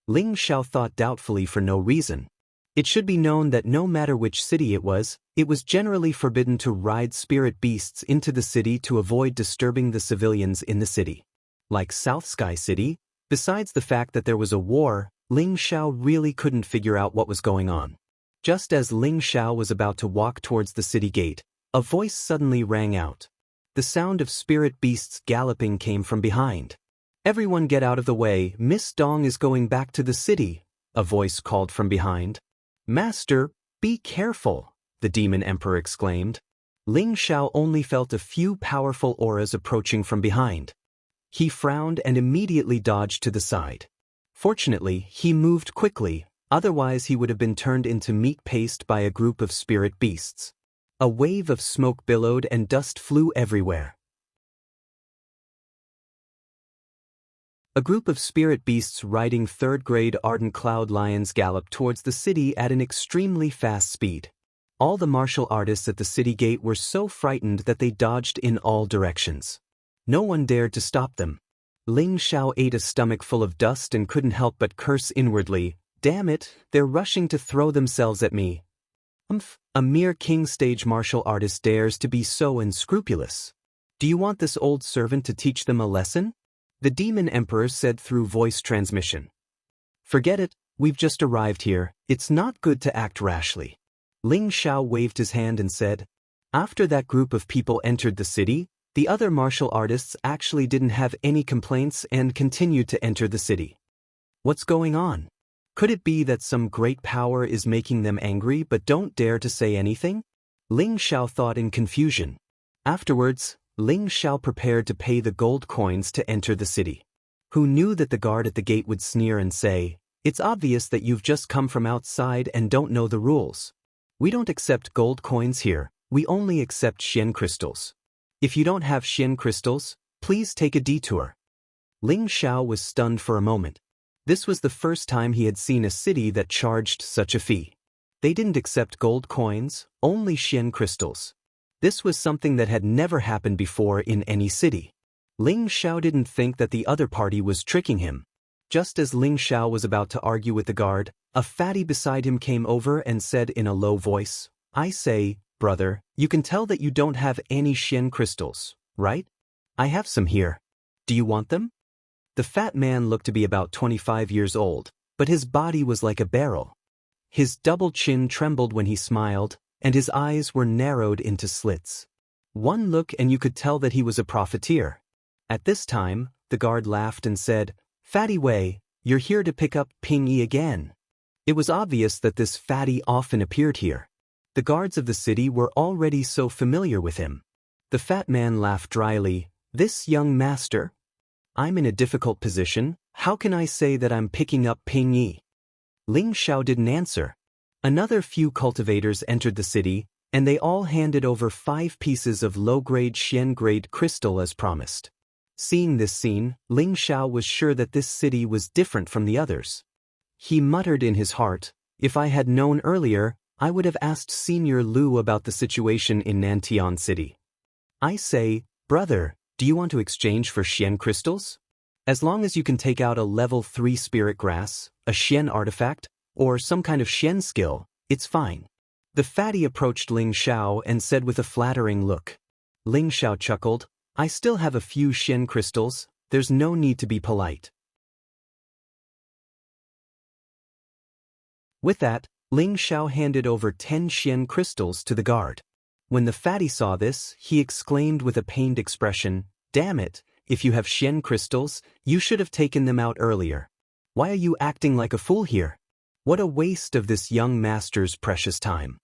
A: Ling Xiao thought doubtfully for no reason. It should be known that no matter which city it was generally forbidden to ride spirit beasts into the city to avoid disturbing the civilians in the city. Like South Sky City, besides the fact that there was a war, Ling Xiao really couldn't figure out what was going on. Just as Ling Xiao was about to walk towards the city gate, a voice suddenly rang out. The sound of spirit beasts galloping came from behind. "Everyone get out of the way, Miss Dong is going back to the city," a voice called from behind. "Master, be careful," the demon emperor exclaimed. Ling Xiao only felt a few powerful auras approaching from behind. He frowned and immediately dodged to the side. Fortunately, he moved quickly, otherwise he would have been turned into meat paste by a group of spirit beasts. A wave of smoke billowed and dust flew everywhere. A group of spirit beasts riding third-grade ardent cloud lions galloped towards the city at an extremely fast speed. All the martial artists at the city gate were so frightened that they dodged in all directions. No one dared to stop them. Ling Xiao ate a stomach full of dust and couldn't help but curse inwardly, "Damn it, they're rushing to throw themselves at me. A mere king-stage martial artist dares to be so unscrupulous. Do you want this old servant to teach them a lesson?" The demon emperor said through voice transmission. "Forget it, we've just arrived here, it's not good to act rashly." Ling Xiao waved his hand and said. After that group of people entered the city, the other martial artists actually didn't have any complaints and continued to enter the city. What's going on? Could it be that some great power is making them angry but don't dare to say anything? Ling Xiao thought in confusion. Afterwards, Ling Xiao prepared to pay the gold coins to enter the city. Who knew that the guard at the gate would sneer and say, "It's obvious that you've just come from outside and don't know the rules. We don't accept gold coins here, we only accept Xian crystals. If you don't have Xian crystals, please take a detour." Ling Xiao was stunned for a moment. This was the first time he had seen a city that charged such a fee. They didn't accept gold coins, only Xian crystals. This was something that had never happened before in any city. Ling Xiao didn't think that the other party was tricking him. Just as Ling Xiao was about to argue with the guard, a fatty beside him came over and said in a low voice, "I say, brother, you can tell that you don't have any Xian crystals, right? I have some here. Do you want them?" The fat man looked to be about 25 years old, but his body was like a barrel. His double chin trembled when he smiled, and his eyes were narrowed into slits. One look and you could tell that he was a profiteer. At this time, the guard laughed and said, "Fatty Wei, you're here to pick up Ping Yi again." It was obvious that this fatty often appeared here. The guards of the city were already so familiar with him. The fat man laughed dryly, "This young master? I'm in a difficult position, how can I say that I'm picking up Ping Yi?" Ling Xiao didn't answer. Another few cultivators entered the city, and they all handed over 5 pieces of low-grade Xian-grade crystal as promised. Seeing this scene, Ling Xiao was sure that this city was different from the others. He muttered in his heart, "If I had known earlier, I would have asked Senior Lu about the situation in Nantian City. I say, brother, do you want to exchange for Xian crystals? As long as you can take out a level 3 spirit grass, a Xian artifact, or some kind of Xian skill, it's fine." The fatty approached Ling Xiao and said with a flattering look. Ling Xiao chuckled, "I still have a few Xian crystals, there's no need to be polite." With that, Ling Xiao handed over 10 Xian crystals to the guard. When the fatty saw this, he exclaimed with a pained expression, "Damn it, if you have Xian crystals, you should have taken them out earlier. Why are you acting like a fool here? What a waste of this young master's precious time."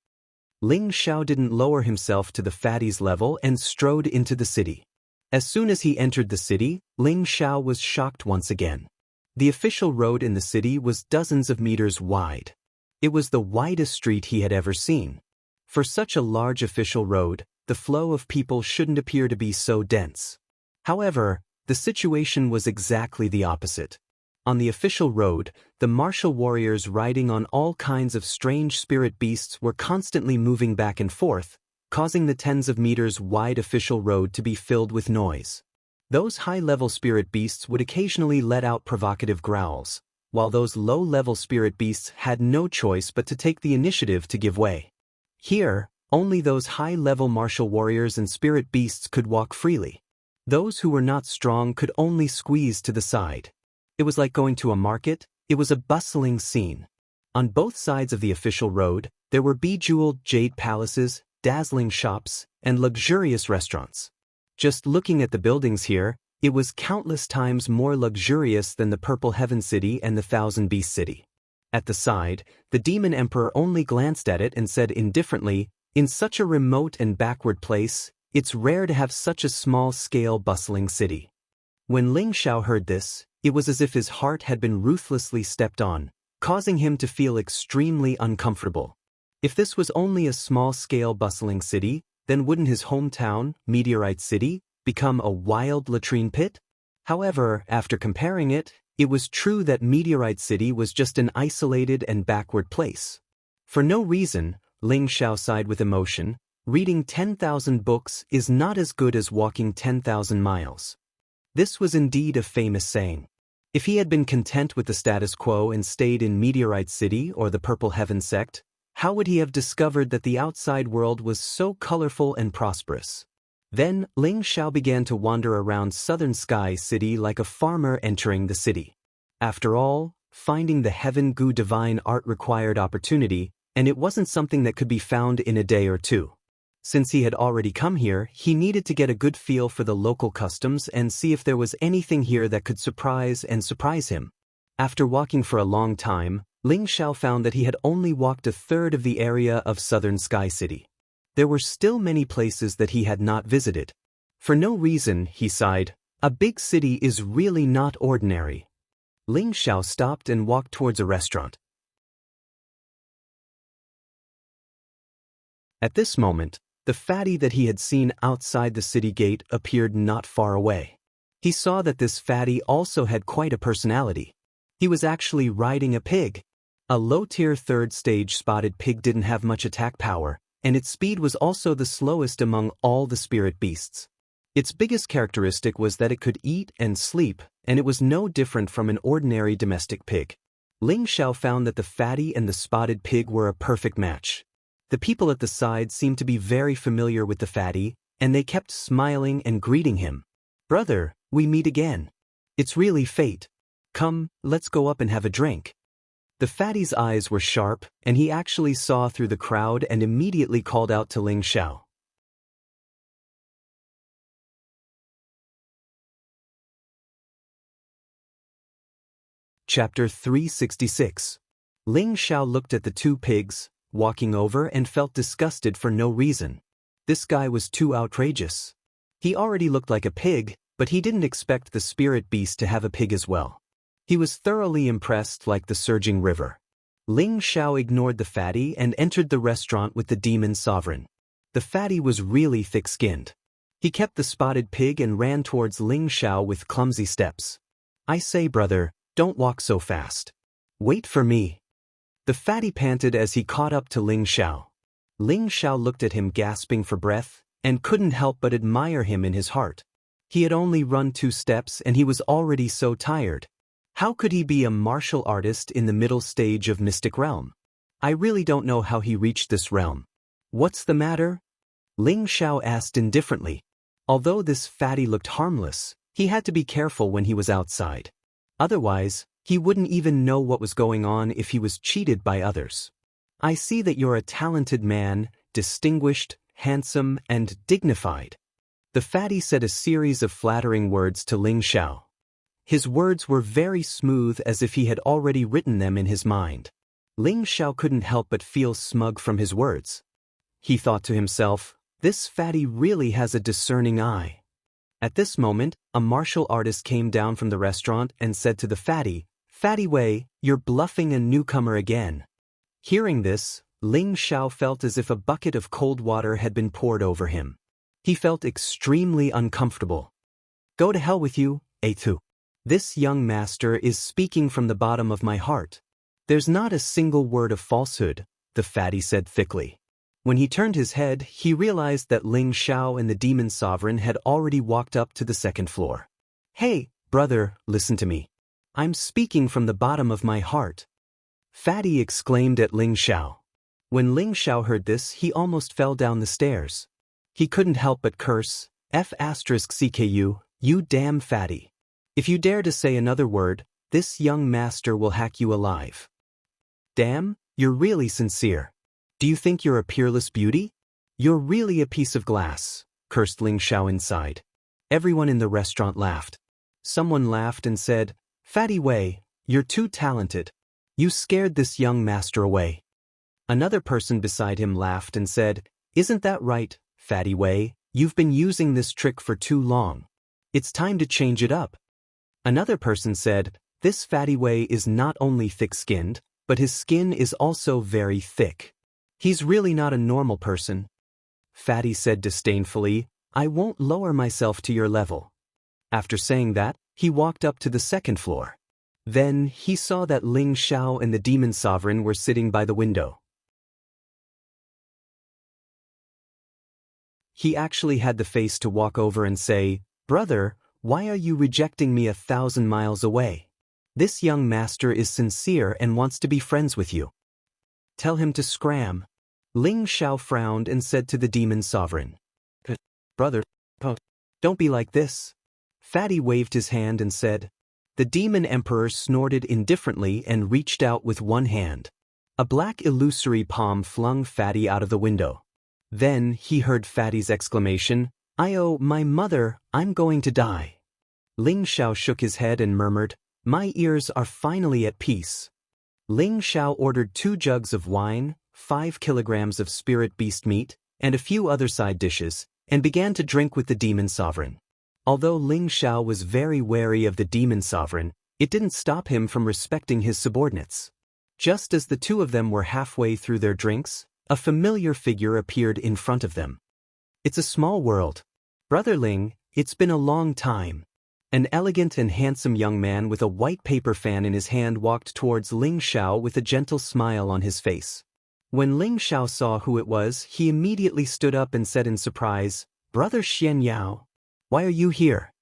A: Ling Xiao didn't lower himself to the fatty's level and strode into the city. As soon as he entered the city, Ling Xiao was shocked once again. The official road in the city was dozens of meters wide. It was the widest street he had ever seen. For such a large official road, the flow of people shouldn't appear to be so dense. However, the situation was exactly the opposite. On the official road, the martial warriors riding on all kinds of strange spirit beasts were constantly moving back and forth, causing the tens of meters wide official road to be filled with noise. Those high-level spirit beasts would occasionally let out provocative growls. while those low-level spirit beasts had no choice but to take the initiative to give way. Here, only those high-level martial warriors and spirit beasts could walk freely. Those who were not strong could only squeeze to the side. It was like going to a market. It was a bustling scene. On both sides of the official road, there were bejeweled jade palaces, dazzling shops, and luxurious restaurants. Just looking at the buildings here, it was countless times more luxurious than the Purple Heaven City and the Thousand Beast City. At the side, the Demon Emperor only glanced at it and said indifferently, "In such a remote and backward place, it's rare to have such a small-scale bustling city." When Ling Xiao heard this, it was as if his heart had been ruthlessly stepped on, causing him to feel extremely uncomfortable. If this was only a small-scale bustling city, then wouldn't his hometown, Meteorite City, become a wild latrine pit? However, after comparing it, it was true that Meteorite City was just an isolated and backward place. For no reason, Ling Xiao sighed with emotion. Reading 10,000 books is not as good as walking 10,000 miles. This was indeed a famous saying. If he had been content with the status quo and stayed in Meteorite City or the Purple Heaven sect, how would he have discovered that the outside world was so colorful and prosperous? Then, Ling Xiao began to wander around Southern Sky City like a farmer entering the city. After all, finding the Heaven Gu divine art required opportunity, and it wasn't something that could be found in a day or two. Since he had already come here, he needed to get a good feel for the local customs and see if there was anything here that could surprise him. After walking for a long time, Ling Xiao found that he had only walked a third of the area of Southern Sky City. There were still many places that he had not visited. For no reason, he sighed, a big city is really not ordinary. Ling Xiao stopped and walked towards a restaurant. At this moment, the fatty that he had seen outside the city gate appeared not far away. He saw that this fatty also had quite a personality. He was actually riding a pig. A low-tier third-stage spotted pig didn't have much attack power, and its speed was also the slowest among all the spirit beasts. Its biggest characteristic was that it could eat and sleep, and it was no different from an ordinary domestic pig. Ling Xiao found that the fatty and the spotted pig were a perfect match. The people at the side seemed to be very familiar with the fatty, and they kept smiling and greeting him. "Brother, we meet again. It's really fate. Come, let's go up and have a drink." The fatty's eyes were sharp, and he actually saw through the crowd and immediately called out to Ling Xiao. Chapter 366. Ling Xiao looked at the two pigs, walking over, and felt disgusted for no reason. This guy was too outrageous. He already looked like a pig, but he didn't expect the spirit beast to have a pig as well. He was thoroughly impressed like the surging river. Ling Xiao ignored the fatty and entered the restaurant with the demon sovereign. The fatty was really thick-skinned. He kept the spotted pig and ran towards Ling Xiao with clumsy steps. "I say, brother, don't walk so fast. Wait for me." The fatty panted as he caught up to Ling Xiao. Ling Xiao looked at him gasping for breath, and couldn't help but admire him in his heart. He had only run 2 steps and he was already so tired. How could he be a martial artist in the middle stage of Mystic Realm? I really don't know how he reached this realm. "What's the matter?" Ling Xiao asked indifferently. Although this fatty looked harmless, he had to be careful when he was outside. Otherwise, he wouldn't even know what was going on if he was cheated by others. "I see that you're a talented man, distinguished, handsome, and dignified." The fatty said a series of flattering words to Ling Xiao. His words were very smooth, as if he had already written them in his mind. Ling Xiao couldn't help but feel smug from his words. He thought to himself, this fatty really has a discerning eye. At this moment, a martial artist came down from the restaurant and said to the fatty, "Fatty Wei, you're bluffing a newcomer again." Hearing this, Ling Xiao felt as if a bucket of cold water had been poured over him. He felt extremely uncomfortable. "Go to hell with you, A2. This young master is speaking from the bottom of my heart. There's not a single word of falsehood," the fatty said thickly. When he turned his head, he realized that Ling Xiao and the demon sovereign had already walked up to the second floor. "Hey, brother, listen to me. I'm speaking from the bottom of my heart. Fatty exclaimed at Ling Xiao. When Ling Xiao heard this, he almost fell down the stairs. He couldn't help but curse, F***CKU, you damn fatty. If you dare to say another word, this young master will hack you alive. Damn, you're really sincere. Do you think you're a peerless beauty? You're really a piece of glass, cursed Ling Xiao inside. Everyone in the restaurant laughed. Someone laughed and said, Fatty Wei, you're too talented. You scared this young master away. Another person beside him laughed and said, Isn't that right, Fatty Wei? You've been using this trick for too long. It's time to change it up. Another person said, This Fatty Wei is not only thick-skinned, but his skin is also very thick. He's really not a normal person. Fatty said disdainfully, I won't lower myself to your level. After saying that, he walked up to the second floor. Then, he saw that Ling Xiao and the demon sovereign were sitting by the window. He actually had the face to walk over and say, Brother, why are you rejecting me 1,000 miles away? This young master is sincere and wants to be friends with you. Tell him to scram. Ling Xiao frowned and said to the demon sovereign, Brother, don't be like this. Fatty waved his hand and said. The demon emperor snorted indifferently and reached out with one hand. A black illusory palm flung Fatty out of the window. Then he heard Fatty's exclamation, "Oh, my mother, I'm going to die." Ling Xiao shook his head and murmured, "My ears are finally at peace." Ling Xiao ordered 2 jugs of wine, 5 kilograms of spirit beast meat, and a few other side dishes, and began to drink with the demon sovereign. Although Ling Xiao was very wary of the demon sovereign, it didn't stop him from respecting his subordinates. Just as the 2 of them were halfway through their drinks, a familiar figure appeared in front of them. "It's a small world. Brother Ling, it's been a long time." An elegant and handsome young man with a white paper fan in his hand walked towards Ling Xiao with a gentle smile on his face. When Ling Xiao saw who it was, he immediately stood up and said in surprise, "Brother Xianxia, why are you here?"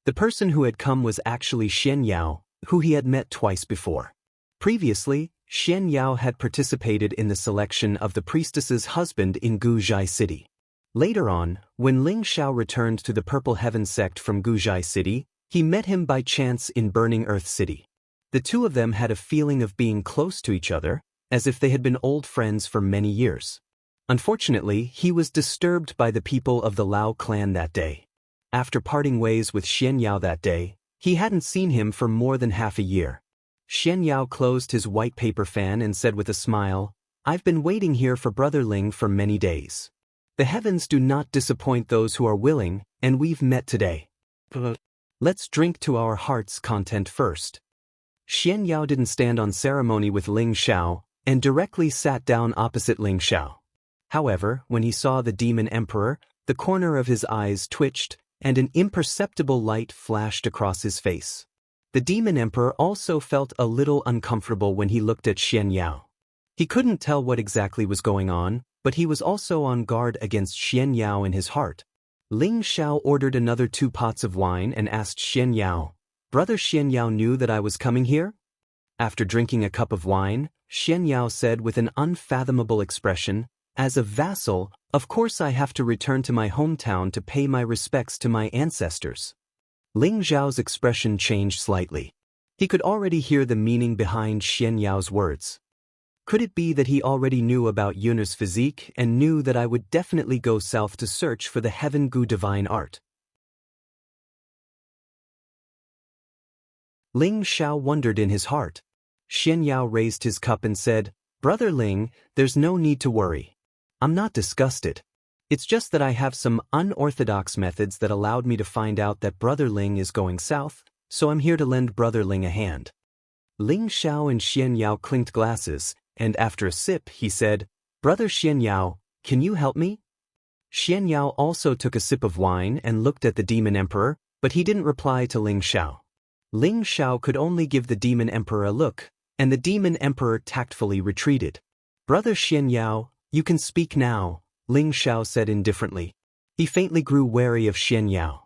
A: The person who had come was actually Xianxia, who he had met twice before. Previously, Xianxia had participated in the selection of the priestess's husband in Guzhai City. Later on, when Ling Xiao returned to the Purple Heaven sect from Guzhai City, he met him by chance in Burning Earth City. The 2 of them had a feeling of being close to each other, as if they had been old friends for many years. Unfortunately, he was disturbed by the people of the Lao clan that day. After parting ways with Xianxia that day, he hadn't seen him for more than half a year. Xianxia closed his white paper fan and said with a smile, "I've been waiting here for Brother Ling for many days. The heavens do not disappoint those who are willing, and we've met today. Let's drink to our heart's content first." Xianxia didn't stand on ceremony with Ling Xiao, and directly sat down opposite Ling Xiao. However, when he saw the demon emperor, the corner of his eyes twitched, and an imperceptible light flashed across his face. The demon emperor also felt a little uncomfortable when he looked at Xianxia. He couldn't tell what exactly was going on, but he was also on guard against Xianxia in his heart. Ling Xiao ordered another 2 pots of wine and asked Xianxia, "Brother Xianxia knew that I was coming here?" After drinking a cup of wine, Xianxia said with an unfathomable expression, "As a vassal, of course I have to return to my hometown to pay my respects to my ancestors." Ling Xiao's expression changed slightly. He could already hear the meaning behind Xianxia's words. Could it be that he already knew about Yuna's physique and knew that I would definitely go south to search for the Heaven Gu divine art? Ling Xiao wondered in his heart. Xianxia raised his cup and said, "Brother Ling, there's no need to worry. I'm not disgusted. It's just that I have some unorthodox methods that allowed me to find out that Brother Ling is going south, so I'm here to lend Brother Ling a hand." Ling Xiao and Xianxia clinked glasses, and after a sip, he said, "Brother Xianxia, can you help me?" Xianxia also took a sip of wine and looked at the demon emperor, but he didn't reply to Ling Xiao. Ling Xiao could only give the demon emperor a look, and the demon emperor tactfully retreated. "Brother Xianxia, you can speak now," Ling Xiao said indifferently. He faintly grew wary of Xianxia.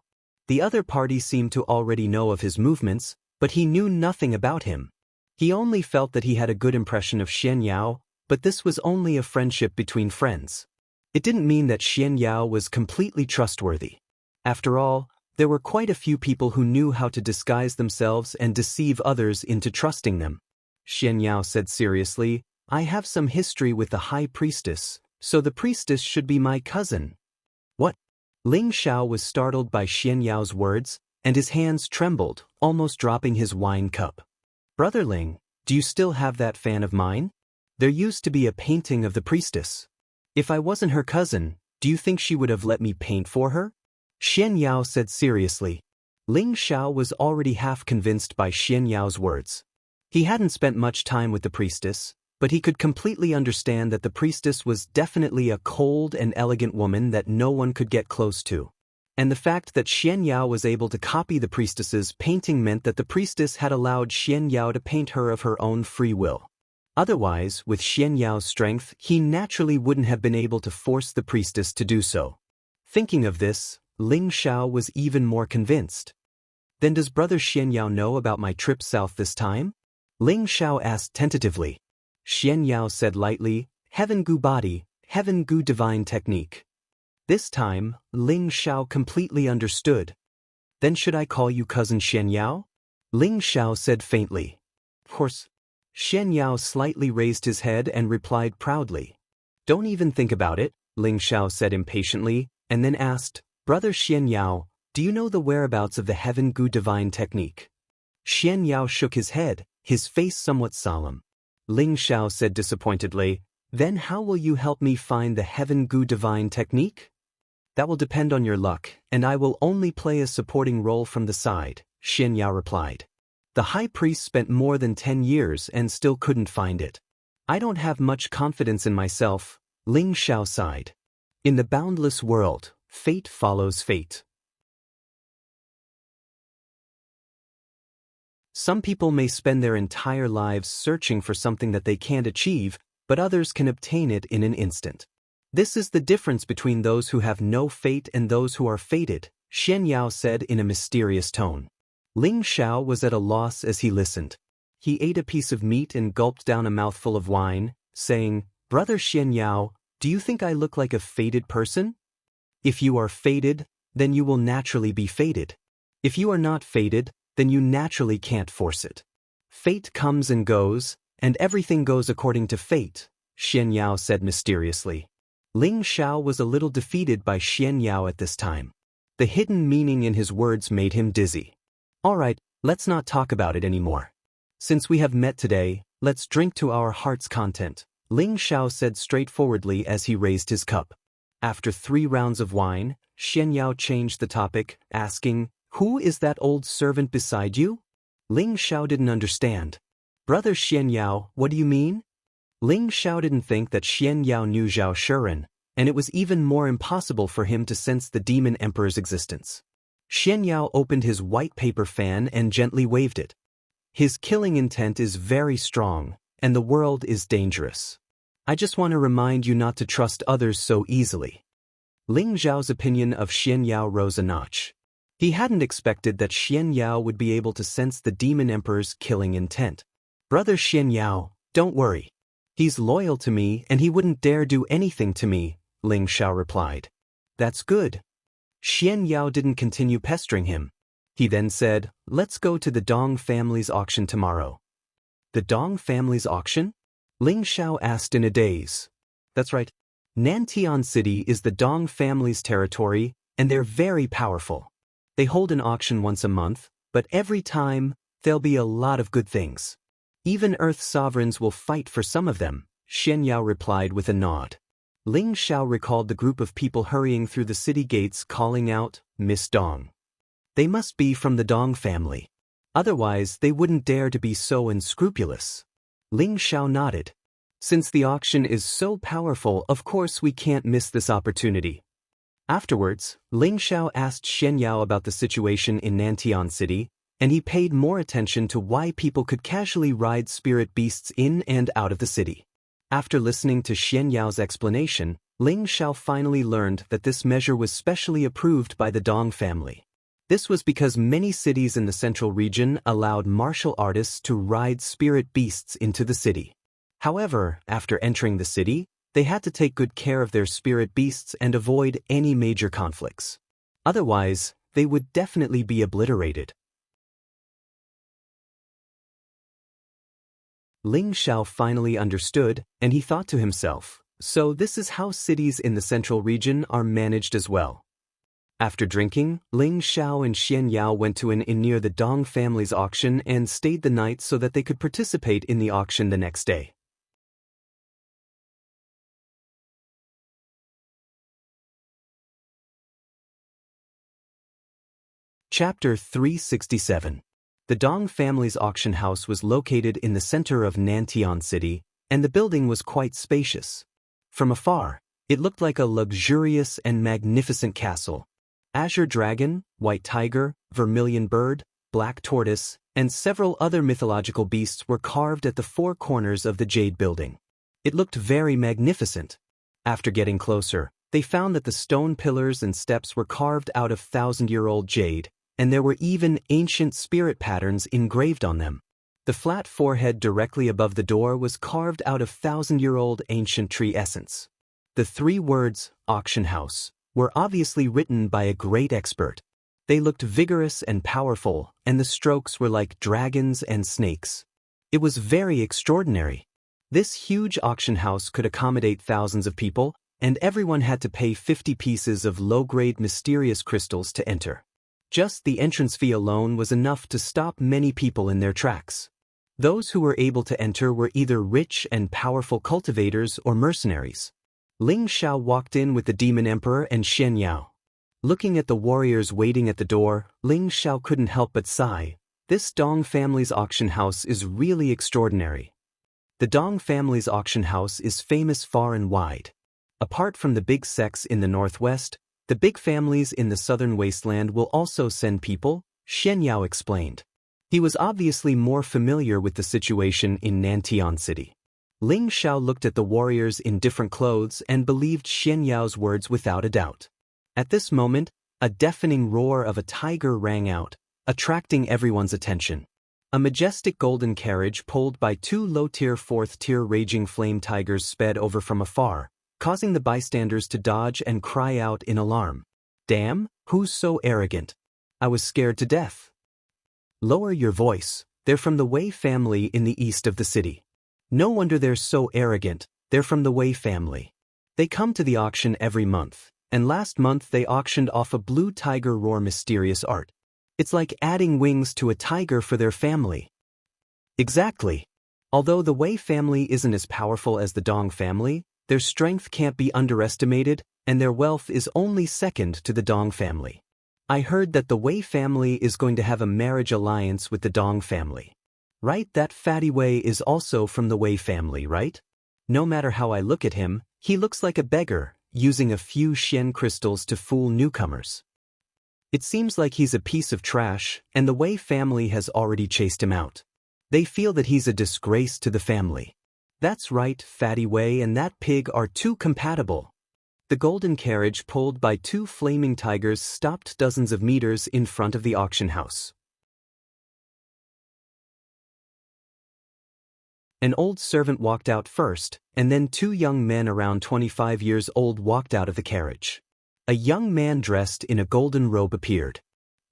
A: The other party seemed to already know of his movements, but he knew nothing about him. He only felt that he had a good impression of Xianxia, but this was only a friendship between friends. It didn't mean that Xianxia was completely trustworthy. After all, there were quite a few people who knew how to disguise themselves and deceive others into trusting them. Xianxia said seriously, "I have some history with the high priestess, so the priestess should be my cousin." What? Ling Xiao was startled by Xianxia's words, and his hands trembled, almost dropping his wine cup. "Brother Ling, do you still have that fan of mine? There used to be a painting of the priestess. If I wasn't her cousin, do you think she would have let me paint for her?" Xianxia said seriously. Ling Xiao was already half convinced by Xianxia's words. He hadn't spent much time with the priestess, but he could completely understand that the priestess was definitely a cold and elegant woman that no one could get close to. And the fact that Xianxia was able to copy the priestess's painting meant that the priestess had allowed Xianxia to paint her of her own free will. Otherwise, with Xianxia's strength, he naturally wouldn't have been able to force the priestess to do so. Thinking of this, Ling Xiao was even more convinced. "Then does Brother Xianxia know about my trip south this time?" Ling Xiao asked tentatively. Xianxia said lightly, "Heaven Gu Body, Heaven Gu Divine Technique." This time, Ling Xiao completely understood. "Then should I call you Cousin Xianxia?" Ling Xiao said faintly. "Of course." Xianxia slightly raised his head and replied proudly. "Don't even think about it," Ling Xiao said impatiently, and then asked, "Brother Xianxia, do you know the whereabouts of the Heaven Gu Divine Technique?" Xianxia shook his head, his face somewhat solemn. Ling Xiao said disappointedly, "Then how will you help me find the Heaven Gu Divine Technique?" "That will depend on your luck, and I will only play a supporting role from the side," Xianxia replied. The high priest spent more than 10 years and still couldn't find it. "I don't have much confidence in myself," Ling Xiao sighed. In the boundless world, fate follows fate. Some people may spend their entire lives searching for something that they can't achieve, but others can obtain it in an instant. This is the difference between those who have no fate and those who are fated, Xianxia said in a mysterious tone. Ling Xiao was at a loss as he listened. He ate a piece of meat and gulped down a mouthful of wine, saying, "Brother Xianxia, do you think I look like a fated person? If you are fated, then you will naturally be fated. If you are not fated, then you naturally can't force it. Fate comes and goes, and everything goes according to fate," Xianxia said mysteriously. Ling Xiao was a little defeated by Xianxia at this time. The hidden meaning in his words made him dizzy. "All right, let's not talk about it anymore. Since we have met today, let's drink to our heart's content," Ling Xiao said straightforwardly as he raised his cup. After 3 rounds of wine, Xianxia changed the topic, asking, "Who is that old servant beside you?" Ling Xiao didn't understand. "Brother Xianxia, what do you mean?" Ling Xiao didn't think that Xianxia knew Zhao Shiren, and it was even more impossible for him to sense the demon emperor's existence. Xianxia opened his white paper fan and gently waved it. "His killing intent is very strong, and the world is dangerous. I just want to remind you not to trust others so easily." Ling Zhao's opinion of Xianxia rose a notch. He hadn't expected that Xianxia would be able to sense the demon emperor's killing intent. "Brother Xianxia, don't worry. He's loyal to me and he wouldn't dare do anything to me," Ling Xiao replied. "That's good." Xianxia didn't continue pestering him. He then said, "Let's go to the Dong family's auction tomorrow." "The Dong family's auction?" Ling Xiao asked in a daze. "That's right. Nantian City is the Dong family's territory, and they're very powerful. They hold an auction once a month, but every time, there'll be a lot of good things. Even Earth sovereigns will fight for some of them," Xianxia replied with a nod. Ling Xiao recalled the group of people hurrying through the city gates calling out, "Miss Dong." They must be from the Dong family. Otherwise, they wouldn't dare to be so unscrupulous. Ling Xiao nodded. "Since the auction is so powerful, of course we can't miss this opportunity." Afterwards, Ling Xiao asked Xianxia about the situation in Nantian City, and he paid more attention to why people could casually ride spirit beasts in and out of the city. After listening to Xianxia's explanation, Ling Xiao finally learned that this measure was specially approved by the Dong family. This was because many cities in the central region allowed martial artists to ride spirit beasts into the city. However, after entering the city, they had to take good care of their spirit beasts and avoid any major conflicts. Otherwise, they would definitely be obliterated. Ling Xiao finally understood, and he thought to himself, so this is how cities in the central region are managed as well. After drinking, Ling Xiao and Xianxia went to an inn near the Dong family's auction and stayed the night so that they could participate in the auction the next day. Chapter 367. The Dong family's auction house was located in the center of Nantian City, and the building was quite spacious. From afar, it looked like a luxurious and magnificent castle. Azure dragon, white tiger, vermilion bird, black tortoise, and several other mythological beasts were carved at the four corners of the jade building. It looked very magnificent. After getting closer, they found that the stone pillars and steps were carved out of thousand-year-old jade, and there were even ancient spirit patterns engraved on them. The flat forehead directly above the door was carved out of thousand-year-old ancient tree essence. The three words, auction house, were obviously written by a great expert. They looked vigorous and powerful, and the strokes were like dragons and snakes. It was very extraordinary. This huge auction house could accommodate thousands of people, and everyone had to pay 50 pieces of low-grade mysterious crystals to enter. Just the entrance fee alone was enough to stop many people in their tracks. Those who were able to enter were either rich and powerful cultivators or mercenaries. Ling Xiao walked in with the Demon Emperor and Xianxia. Looking at the warriors waiting at the door, Ling Xiao couldn't help but sigh. This Dong family's auction house is really extraordinary. The Dong family's auction house is famous far and wide. Apart from the big sects in the northwest, the big families in the southern wasteland will also send people, Xianxia explained. He was obviously more familiar with the situation in Nantian City. Ling Xiao looked at the warriors in different clothes and believed Xianxia's words without a doubt. At this moment, a deafening roar of a tiger rang out, attracting everyone's attention. A majestic golden carriage pulled by two low-tier fourth-tier raging flame tigers sped over from afar, causing the bystanders to dodge and cry out in alarm. Damn, who's so arrogant? I was scared to death. Lower your voice, they're from the Wei family in the east of the city. No wonder they're so arrogant, they're from the Wei family. They come to the auction every month, and last month they auctioned off a blue tiger roar mysterious art. It's like adding wings to a tiger for their family. Exactly. Although the Wei family isn't as powerful as the Dong family, their strength can't be underestimated, and their wealth is only second to the Dong family. I heard that the Wei family is going to have a marriage alliance with the Dong family. Right, that fatty Wei is also from the Wei family, right? No matter how I look at him, he looks like a beggar, using a few Xian crystals to fool newcomers. It seems like he's a piece of trash, and the Wei family has already chased him out. They feel that he's a disgrace to the family. That's right, Fatty Wei and that pig are too compatible. The golden carriage pulled by two flaming tigers stopped dozens of meters in front of the auction house. An old servant walked out first, and then two young men around 25 years old walked out of the carriage. A young man dressed in a golden robe appeared.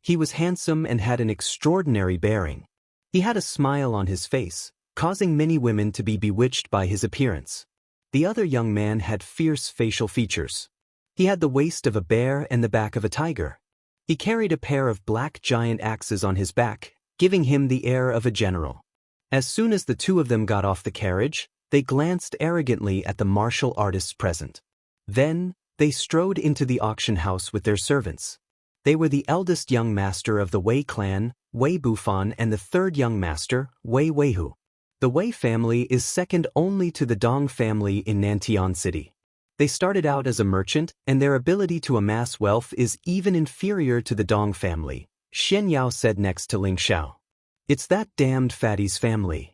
A: He was handsome and had an extraordinary bearing. He had a smile on his face, causing many women to be bewitched by his appearance. The other young man had fierce facial features. He had the waist of a bear and the back of a tiger. He carried a pair of black giant axes on his back, giving him the air of a general. As soon as the two of them got off the carriage, they glanced arrogantly at the martial artists present. Then, they strode into the auction house with their servants. They were the eldest young master of the Wei clan, Wei Bufan, and the third young master, Wei Weihu. The Wei family is second only to the Dong family in Nantian City. They started out as a merchant, and their ability to amass wealth is even inferior to the Dong family, Xianxia said next to Ling Xiao. It's that damned fatty's family.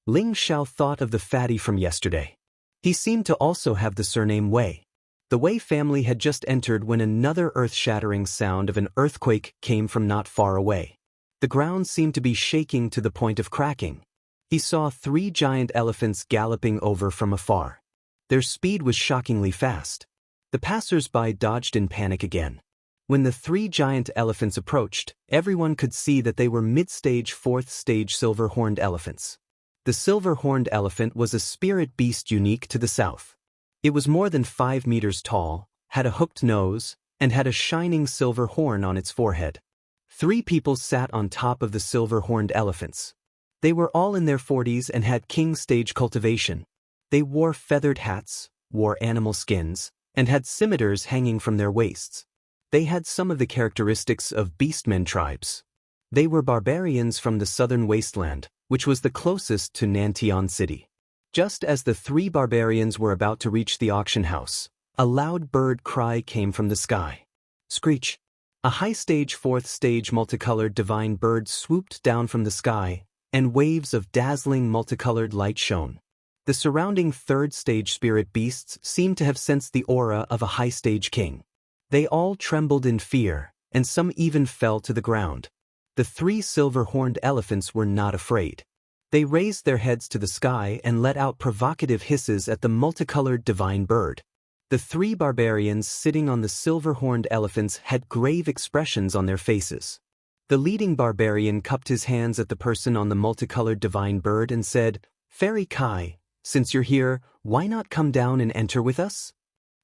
A: Ling Xiao thought of the fatty from yesterday. He seemed to also have the surname Wei. The Wei family had just entered when another earth-shattering sound of an earthquake came from not far away. The ground seemed to be shaking to the point of cracking. He saw 3 giant elephants galloping over from afar. Their speed was shockingly fast. The passers-by dodged in panic again. When the 3 giant elephants approached, everyone could see that they were mid-stage 4th stage silver-horned elephants. The silver-horned elephant was a spirit beast unique to the south. It was more than 5 meters tall, had a hooked nose, and had a shining silver horn on its forehead. 3 people sat on top of the silver-horned elephants. They were all in their 40s and had king-stage cultivation. They wore feathered hats, wore animal skins, and had scimitars hanging from their waists. They had some of the characteristics of beastmen tribes. They were barbarians from the southern wasteland, which was the closest to Nantian City. Just as the 3 barbarians were about to reach the auction house, a loud bird cry came from the sky. Screech! A high-stage 4th stage multicolored divine bird swooped down from the sky, and waves of dazzling multicolored light shone. The surrounding 3rd stage spirit beasts seemed to have sensed the aura of a high-stage king. They all trembled in fear, and some even fell to the ground. The 3 silver-horned elephants were not afraid. They raised their heads to the sky and let out provocative hisses at the multicolored divine bird. The 3 barbarians sitting on the silver-horned elephants had grave expressions on their faces. The leading barbarian cupped his hands at the person on the multicolored divine bird and said, "Fairy Kai, since you're here, why not come down and enter with us?"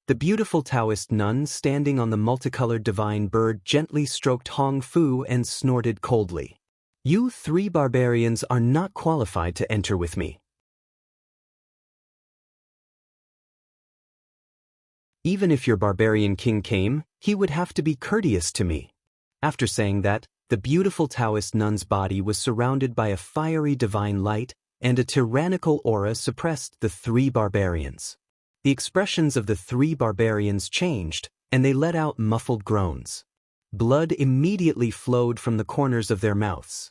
A: The beautiful Taoist nun standing on the multicolored divine bird gently stroked Hong Fu and snorted coldly. "You 3 barbarians are not qualified to enter with me. Even if your barbarian king came, he would have to be courteous to me." After saying that, the beautiful Taoist nun's body was surrounded by a fiery divine light, and a tyrannical aura suppressed the 3 barbarians. The expressions of the 3 barbarians changed, and they let out muffled groans. Blood immediately flowed from the corners of their mouths.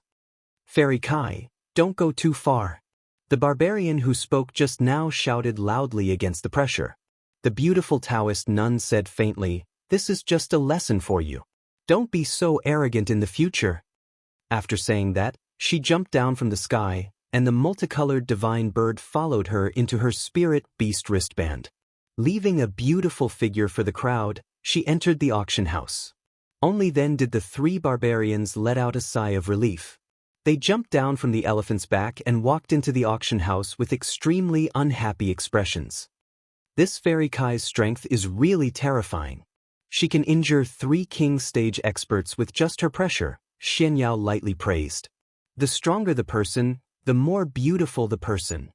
A: "Fairy Kai, don't go too far." The barbarian who spoke just now shouted loudly against the pressure. The beautiful Taoist nun said faintly, "This is just a lesson for you. Don't be so arrogant in the future." After saying that, she jumped down from the sky, and the multicolored divine bird followed her into her spirit beast wristband. Leaving a beautiful figure for the crowd, she entered the auction house. Only then did the 3 barbarians let out a sigh of relief. They jumped down from the elephant's back and walked into the auction house with extremely unhappy expressions. This Fairy Kai's strength is really terrifying. She can injure 3 king stage experts with just her pressure, Xianxia lightly praised. The stronger the person, the more beautiful the person.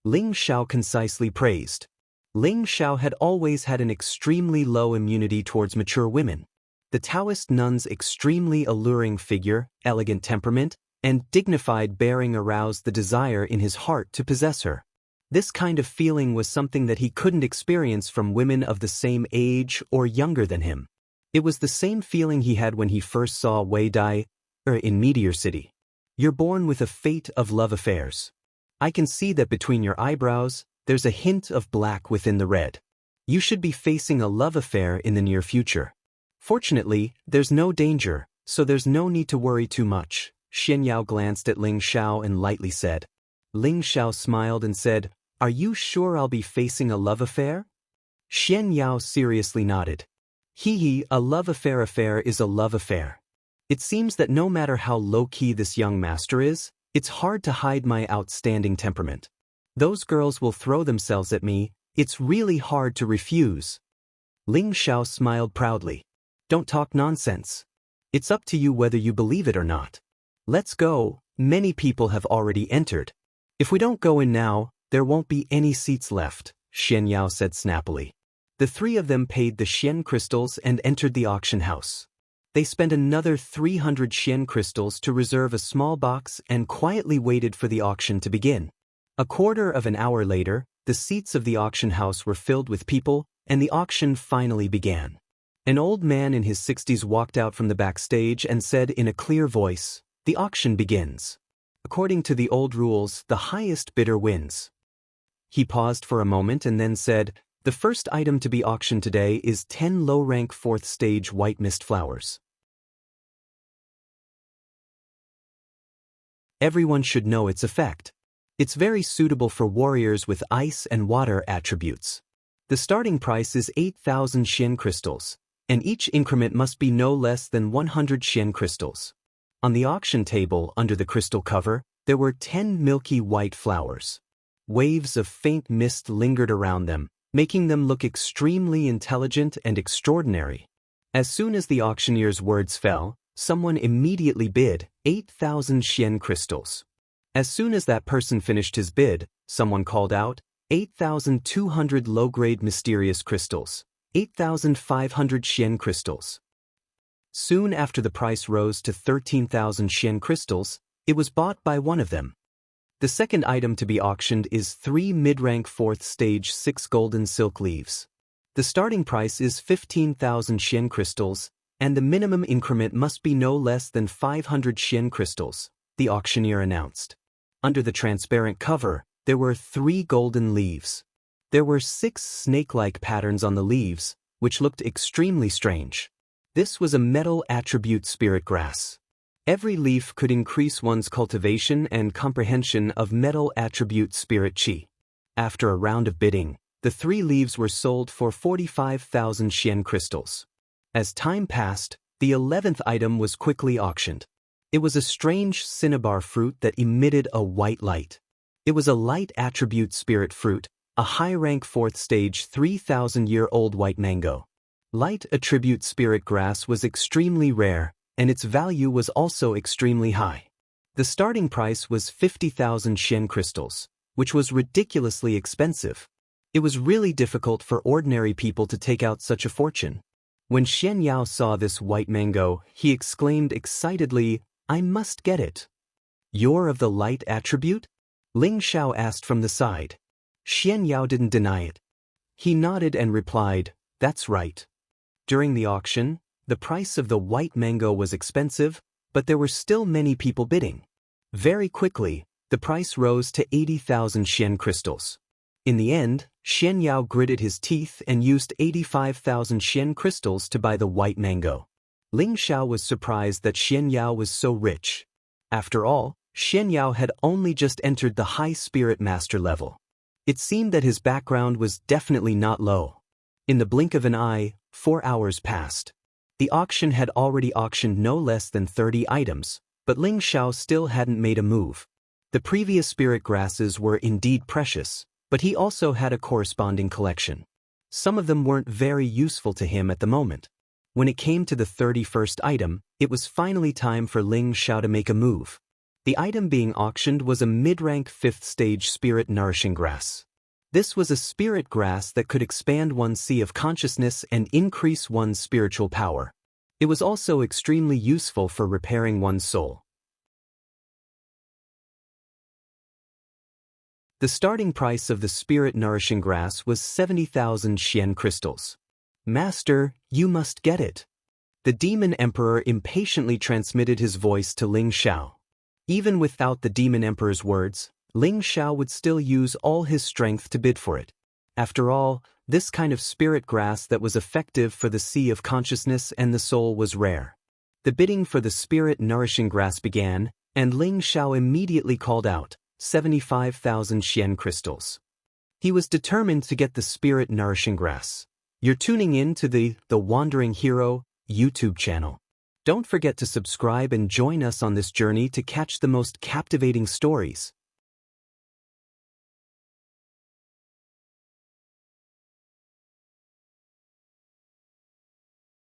A: Ling Xiao concisely praised. Ling Xiao had always had an extremely low immunity towards mature women. The Taoist nun's extremely alluring figure, elegant temperament, and dignified bearing aroused the desire in his heart to possess her. This kind of feeling was something that he couldn't experience from women of the same age or younger than him. It was the same feeling he had when he first saw Wei Dai in Meteor City. "You're born with a fate of love affairs. I can see that between your eyebrows, there's a hint of black within the red. You should be facing a love affair in the near future. Fortunately, there's no danger, so there's no need to worry too much." Xianxia glanced at Ling Xiao and lightly said. Ling Xiao smiled and said, "Are you sure I'll be facing a love affair?" Xianxia seriously nodded. A love affair is a love affair. It seems that no matter how low-key this young master is, it's hard to hide my outstanding temperament. Those girls will throw themselves at me, it's really hard to refuse." Ling Xiao smiled proudly. "Don't talk nonsense. It's up to you whether you believe it or not. Let's go, many people have already entered. If we don't go in now, there won't be any seats left," Xianxia said snappily. The 3 of them paid the Xian crystals and entered the auction house. They spent another 300 Xian crystals to reserve a small box and quietly waited for the auction to begin. A quarter of an hour later, the seats of the auction house were filled with people, and the auction finally began. An old man in his 60s walked out from the backstage and said in a clear voice, "The auction begins. According to the old rules, the highest bidder wins." He paused for a moment and then said, The first item to be auctioned today is 10 low-rank 4th stage white mist flowers. Everyone should know its effect. It's very suitable for warriors with ice and water attributes. The starting price is 8,000 Xian crystals, and each increment must be no less than 100 Xian crystals. On the auction table under the crystal cover, there were 10 milky white flowers. Waves of faint mist lingered around them, making them look extremely intelligent and extraordinary. As soon as the auctioneer's words fell, someone immediately bid 8,000 Xian crystals. As soon as that person finished his bid, someone called out, 8,200 low-grade mysterious crystals, 8,500 Xian crystals. Soon after the price rose to 13,000 Xian crystals, it was bought by one of them. The second item to be auctioned is 3 mid-rank 4th stage 6 golden silk leaves. The starting price is 15,000 Xian crystals, and the minimum increment must be no less than 500 Xian crystals, the auctioneer announced. Under the transparent cover, there were 3 golden leaves. There were 6 snake-like patterns on the leaves, which looked extremely strange. This was a metal attribute spirit grass. Every leaf could increase one's cultivation and comprehension of metal attribute spirit chi. After a round of bidding, the 3 leaves were sold for 45,000 Xian crystals. As time passed, the 11th item was quickly auctioned. It was a strange cinnabar fruit that emitted a white light. It was a light attribute spirit fruit, a high-rank 4th stage 3,000-year-old white mango. Light attribute spirit grass was extremely rare, and its value was also extremely high. The starting price was 50,000 Xian crystals, which was ridiculously expensive. It was really difficult for ordinary people to take out such a fortune. When Xianxia saw this white mango, he exclaimed excitedly, "I must get it." "You're of the light attribute?" Ling Xiao asked from the side. Xianxia didn't deny it. He nodded and replied, "That's right." During the auction, the price of the white mango was expensive, but there were still many people bidding. Very quickly, the price rose to 80,000 Xian crystals. In the end, Xianxia gritted his teeth and used 85,000 Xian crystals to buy the white mango. Ling Xiao was surprised that Xianxia was so rich. After all, Xianxia had only just entered the high spirit master level. It seemed that his background was definitely not low. In the blink of an eye, 4 hours passed. The auction had already auctioned no less than 30 items, but Ling Xiao still hadn't made a move. The previous spirit grasses were indeed precious, but he also had a corresponding collection. Some of them weren't very useful to him at the moment. When it came to the 31st item, it was finally time for Ling Xiao to make a move. The item being auctioned was a mid-rank 5th stage spirit nourishing grass. This was a spirit grass that could expand one's sea of consciousness and increase one's spiritual power. It was also extremely useful for repairing one's soul. The starting price of the spirit nourishing grass was 70,000 Xian crystals. "Master, you must get it." The demon emperor impatiently transmitted his voice to Ling Xiao. Even without the demon emperor's words, Ling Xiao would still use all his strength to bid for it. After all, this kind of spirit grass that was effective for the sea of consciousness and the soul was rare. The bidding for the spirit nourishing grass began, and Ling Xiao immediately called out, 75,000 Xian crystals. He was determined to get the spirit nourishing grass. You're tuning in to the Wandering Hero YouTube channel. Don't forget to subscribe and join us on this journey to catch the most captivating stories,